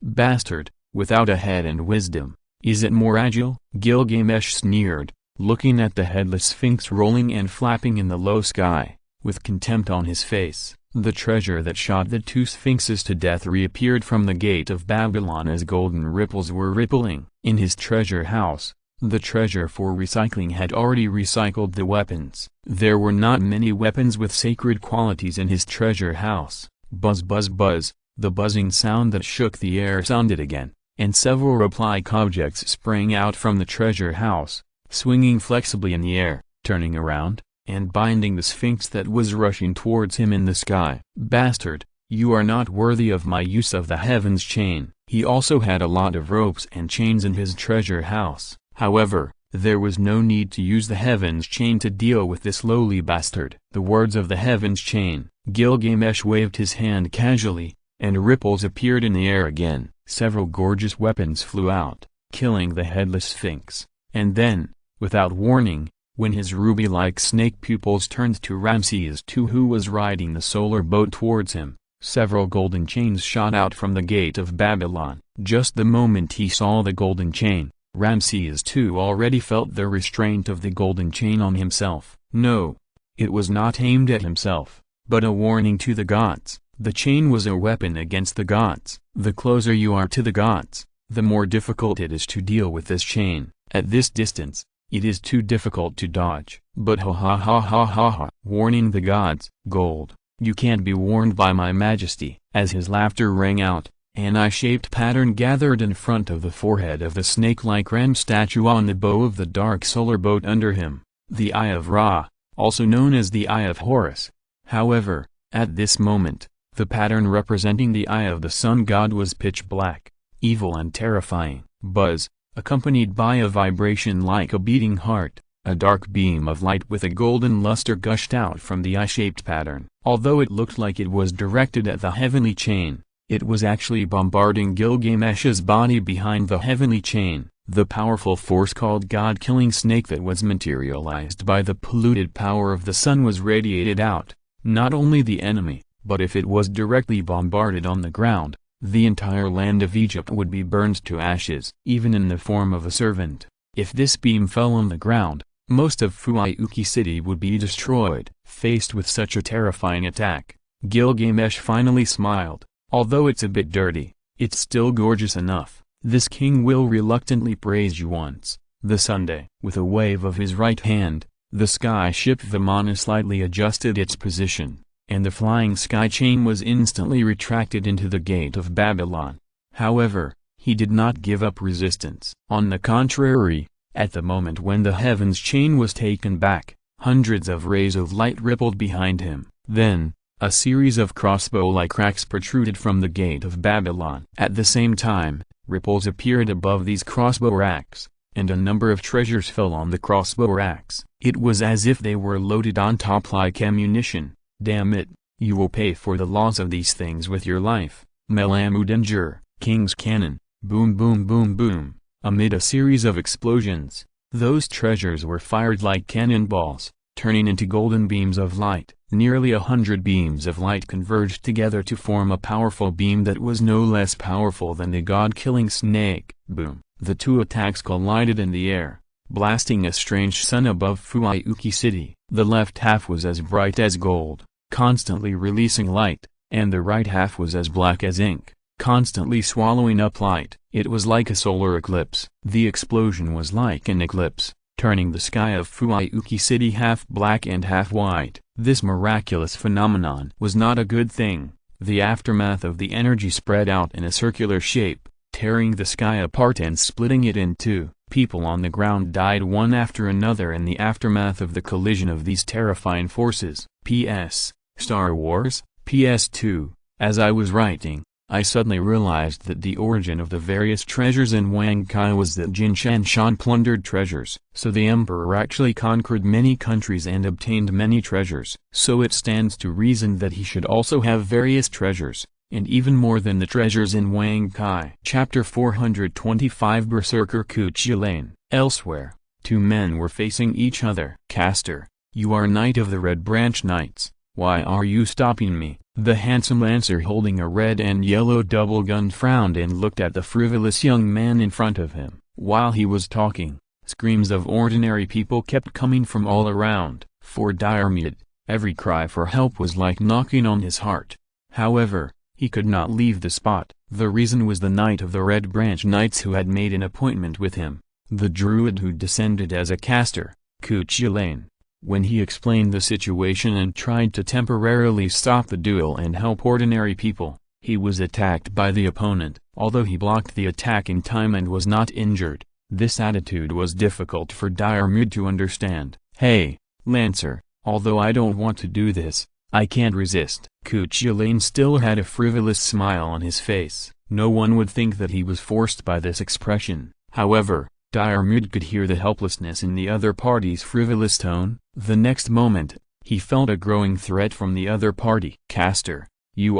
Bastard, without a head and wisdom, is it more agile? Gilgamesh sneered, looking at the headless Sphinx rolling and flapping in the low sky, with contempt on his face. The treasure that shot the 2 sphinxes to death reappeared from the gate of Babylon as golden ripples were rippling. In his treasure house, the treasure for recycling had already recycled the weapons. There were not many weapons with sacred qualities in his treasure house. Buzz buzz buzz, the buzzing sound that shook the air sounded again, and several replica objects sprang out from the treasure house, swinging flexibly in the air, turning around, and binding the Sphinx that was rushing towards him in the sky. Bastard, you are not worthy of my use of the heaven's chain. He also had a lot of ropes and chains in his treasure house. However, there was no need to use the heaven's chain to deal with this lowly bastard. The words of the heaven's chain. Gilgamesh waved his hand casually, and ripples appeared in the air again. Several gorgeous weapons flew out, killing the headless Sphinx, and then, without warning, when his ruby-like snake pupils turned to Ramses II who was riding the solar boat towards him, several golden chains shot out from the gate of Babylon. Just the moment he saw the golden chain, Ramses II already felt the restraint of the golden chain on himself. No, it was not aimed at himself, but a warning to the gods. The chain was a weapon against the gods. The closer you are to the gods, the more difficult it is to deal with this chain. At this distance, it is too difficult to dodge. But ha ha ha ha ha ha. Warning the gods. Gold, you can't be warned by my majesty. As his laughter rang out, an eye-shaped pattern gathered in front of the forehead of the snake-like Ram statue on the bow of the dark solar boat under him. The Eye of Ra, also known as the Eye of Horus. However, at this moment, the pattern representing the eye of the sun god was pitch black, evil and terrifying. Buzz, accompanied by a vibration like a beating heart, a dark beam of light with a golden luster gushed out from the eye-shaped pattern. Although it looked like it was directed at the heavenly chain, it was actually bombarding Gilgamesh's body behind the heavenly chain. The powerful force called God-killing snake that was materialized by the polluted power of the sun was radiated out. Not only the enemy, but if it was directly bombarded on the ground, the entire land of Egypt would be burned to ashes. Even in the form of a servant, if this beam fell on the ground, most of Fuyuki City would be destroyed. Faced with such a terrifying attack, Gilgamesh finally smiled. Although it's a bit dirty, it's still gorgeous enough. This king will reluctantly praise you once. The Sunday. With a wave of his right hand, the sky ship Vimana slightly adjusted its position, and the flying sky chain was instantly retracted into the gate of Babylon. However, he did not give up resistance. On the contrary, at the moment when the heavens chain was taken back, hundreds of rays of light rippled behind him. Then, a series of crossbow-like cracks protruded from the gate of Babylon. At the same time, ripples appeared above these crossbow racks, and a number of treasures fell on the crossbow racks. It was as if they were loaded on top like ammunition. Damn it, you will pay for the loss of these things with your life. Melamudanger, King's Cannon, boom boom boom boom. Amid a series of explosions, those treasures were fired like cannonballs, turning into golden beams of light. Nearly 100 beams of light converged together to form a powerful beam that was no less powerful than the god-killing snake. Boom! The two attacks collided in the air, blasting a strange sun above Fuiuki City. The left half was as bright as gold, constantly releasing light, and the right half was as black as ink, constantly swallowing up light. It was like a solar eclipse. The explosion was like an eclipse, turning the sky of Fuiuki City half black and half white. This miraculous phenomenon was not a good thing. The aftermath of the energy spread out in a circular shape, tearing the sky apart and splitting it in two. People on the ground died one after another in the aftermath of the collision of these terrifying forces. P.S. Star Wars, PS2. As I was writing, I suddenly realized that the origin of the various treasures in Wang Kai was that Jin Shanshan plundered treasures. So the emperor actually conquered many countries and obtained many treasures. So it stands to reason that he should also have various treasures, and even more than the treasures in Wang Kai. Chapter 425 Berserker Qin Ren. Elsewhere, two men were facing each other. Caster, you are Knight of the Red Branch Knights. Why are you stopping me? The handsome lancer holding a red and yellow double gun frowned and looked at the frivolous young man in front of him. While he was talking, screams of ordinary people kept coming from all around. For Diarmid, every cry for help was like knocking on his heart. However, he could not leave the spot. The reason was the Knight of the Red Branch Knights who had made an appointment with him, the druid who descended as a caster, Qin Ren. When he explained the situation and tried to temporarily stop the duel and help ordinary people, he was attacked by the opponent. Although he blocked the attack in time and was not injured, this attitude was difficult for Diarmid to understand. Hey, Lancer, although I don't want to do this, I can't resist. Qin Ren still had a frivolous smile on his face. No one would think that he was forced by this expression. However, Diarmid could hear the helplessness in the other party's frivolous tone. The next moment, he felt a growing threat from the other party. Caster, you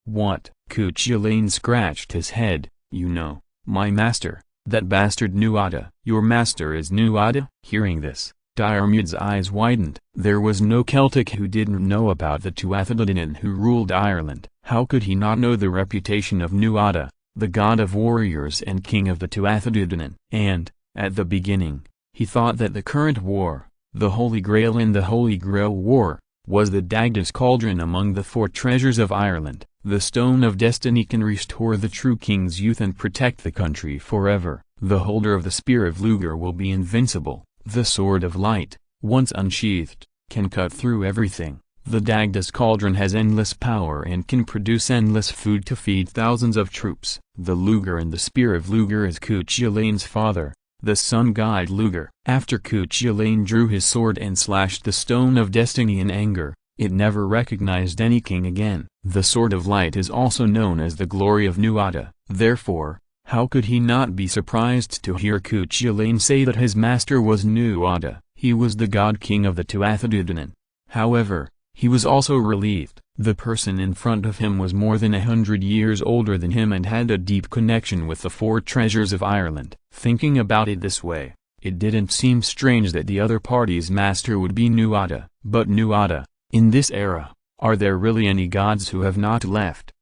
what? Qin Ren scratched his head. You know, my master, that bastard Nuada. Your master is Nuada? Hearing this, Diarmid's eyes widened. There was no Celtic who didn't know about the Tuatha who ruled Ireland. How could he not know the reputation of Nuada, the god of warriors and king of the Tuatha? And, at the beginning, he thought that the current war, the Holy Grail and the Holy Grail War, was the Dagda's cauldron among the four treasures of Ireland. The Stone of Destiny can restore the true king's youth and protect the country forever. The holder of the Spear of Luger will be invincible. The Sword of Light, once unsheathed, can cut through everything. The Dagda's cauldron has endless power and can produce endless food to feed thousands of troops. The Luger and the Spear of Luger is Qin Ren's father, the sun god Luger. After Qin Ren drew his sword and slashed the Stone of Destiny in anger, it never recognized any king again. The Sword of Light is also known as the glory of Nuada. Therefore, how could he not be surprised to hear Qin Ren say that his master was Nuada? He was the god king of the Tuatha. However, he was also relieved. The person in front of him was more than 100 years older than him and had a deep connection with the four treasures of Ireland. Thinking about it this way, it didn't seem strange that the other party's master would be Nuada. But Nuada, in this era, are there really any gods who have not left?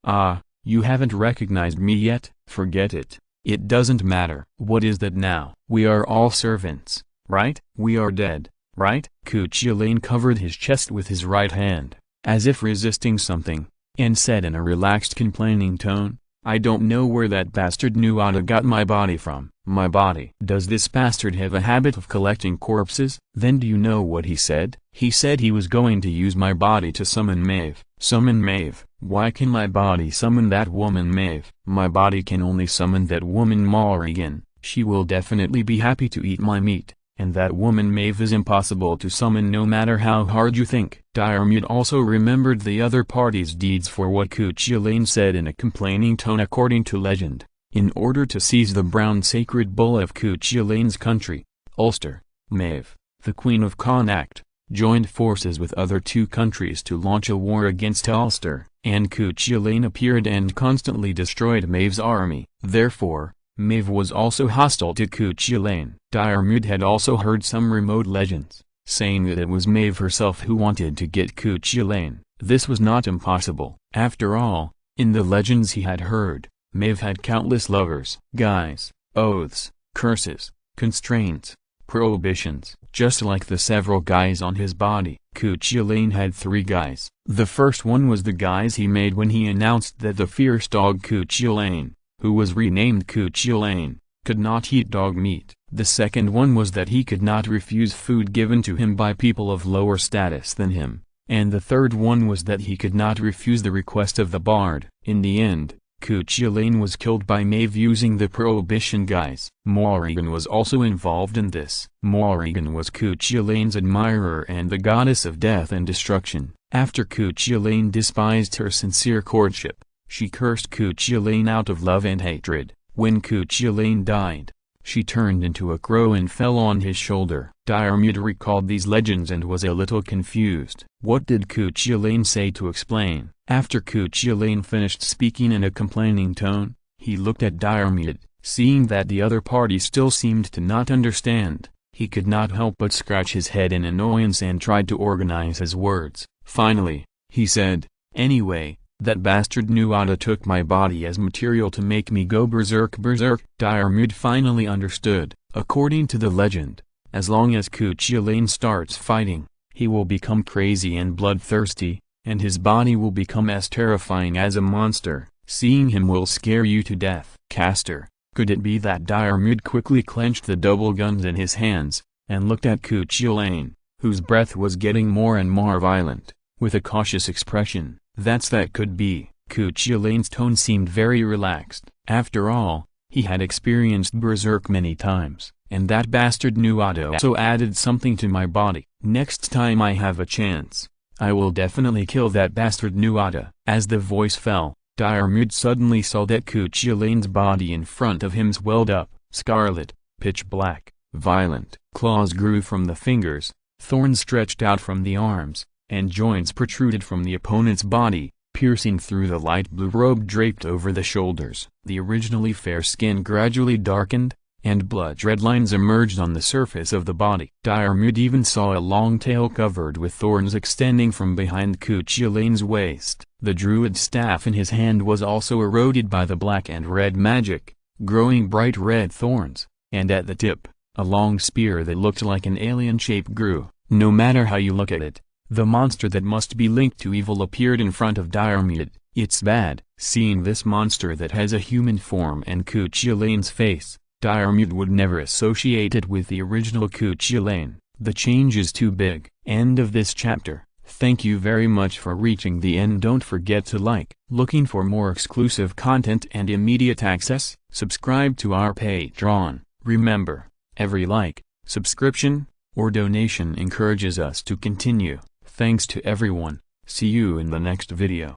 You haven't recognized me yet? Forget it. It doesn't matter. What is that now? We are all servants, right? We are dead, right? Qin Ren covered his chest with his right hand, as if resisting something, and said in a relaxed complaining tone, I don't know where that bastard Nuada got my body from. My body? Does this bastard have a habit of collecting corpses? Then do you know what he said? He said he was going to use my body to summon Maeve. Summon Maeve? Why can my body summon that woman Maeve? My body can only summon that woman Morrigan. She will definitely be happy to eat my meat. And that woman Maeve is impossible to summon no matter how hard you think. Diarmid also remembered the other party's deeds for what Qin Ren said in a complaining tone. According to legend, in order to seize the brown sacred bull of Qin Ren's country, Ulster, Maeve, the Queen of Connacht, joined forces with other two countries to launch a war against Ulster, and Qin Ren appeared and constantly destroyed Maeve's army. Therefore, Maeve was also hostile to Qin Ren. Diarmid had also heard some remote legends, saying that it was Maeve herself who wanted to get Qin Ren. This was not impossible. After all, in the legends he had heard, Maeve had countless lovers. Guys, oaths, curses, constraints, prohibitions. Just like the several guys on his body, Qin Ren had 3 guys. The first one was the guise he made when he announced that the fierce dog Qin Ren, who was renamed Qin Ren, could not eat dog meat. The second one was that he could not refuse food given to him by people of lower status than him. And the third one was that he could not refuse the request of the bard. In the end, Qin Ren was killed by Maeve using the prohibition guise. Morrigan was also involved in this. Morrigan was Qin Ren's admirer and the goddess of death and destruction. After Qin Ren despised her sincere courtship, she cursed Qin Ren out of love and hatred. When Qin Ren died, she turned into a crow and fell on his shoulder. Diarmuid recalled these legends and was a little confused. What did Qin Ren say to explain? After Qin Ren finished speaking in a complaining tone, he looked at Diarmuid. Seeing that the other party still seemed to not understand, he could not help but scratch his head in annoyance and tried to organize his words. Finally, he said, "Anyway, that bastard Nuada took my body as material to make me go berserk. Diarmuid finally understood. According to the legend, as long as Qin Ren starts fighting, he will become crazy and bloodthirsty, and his body will become as terrifying as a monster. Seeing him will scare you to death." Caster, could it be that Diarmuid quickly clenched the double guns in his hands, and looked at Qin Ren, whose breath was getting more and more violent, with a cautious expression? That could be. Qin Ren's tone seemed very relaxed. After all, he had experienced berserk many times, and that bastard Nuada also added something to my body. Next time I have a chance, I will definitely kill that bastard Nuada. As the voice fell, Diarmuid suddenly saw that Qin Ren's body in front of him swelled up, scarlet, pitch black, violent. Claws grew from the fingers, thorns stretched out from the arms, and joints protruded from the opponent's body, piercing through the light blue robe draped over the shoulders. The originally fair skin gradually darkened, and blood-red lines emerged on the surface of the body. Diarmuid even saw a long tail covered with thorns extending from behind Qin Ren's waist. The druid's staff in his hand was also eroded by the black and red magic, growing bright red thorns, and at the tip, a long spear that looked like an alien shape grew. No matter how you look at it, the monster that must be linked to evil appeared in front of Diarmuid. It's bad. Seeing this monster that has a human form and Qin Ren's face, Diarmuid would never associate it with the original Qin Ren. The change is too big. End of this chapter. Thank you very much for reaching the end. Don't forget to like. Looking for more exclusive content and immediate access? Subscribe to our Patreon. Remember, every like, subscription, or donation encourages us to continue. Thanks to everyone. See you in the next video.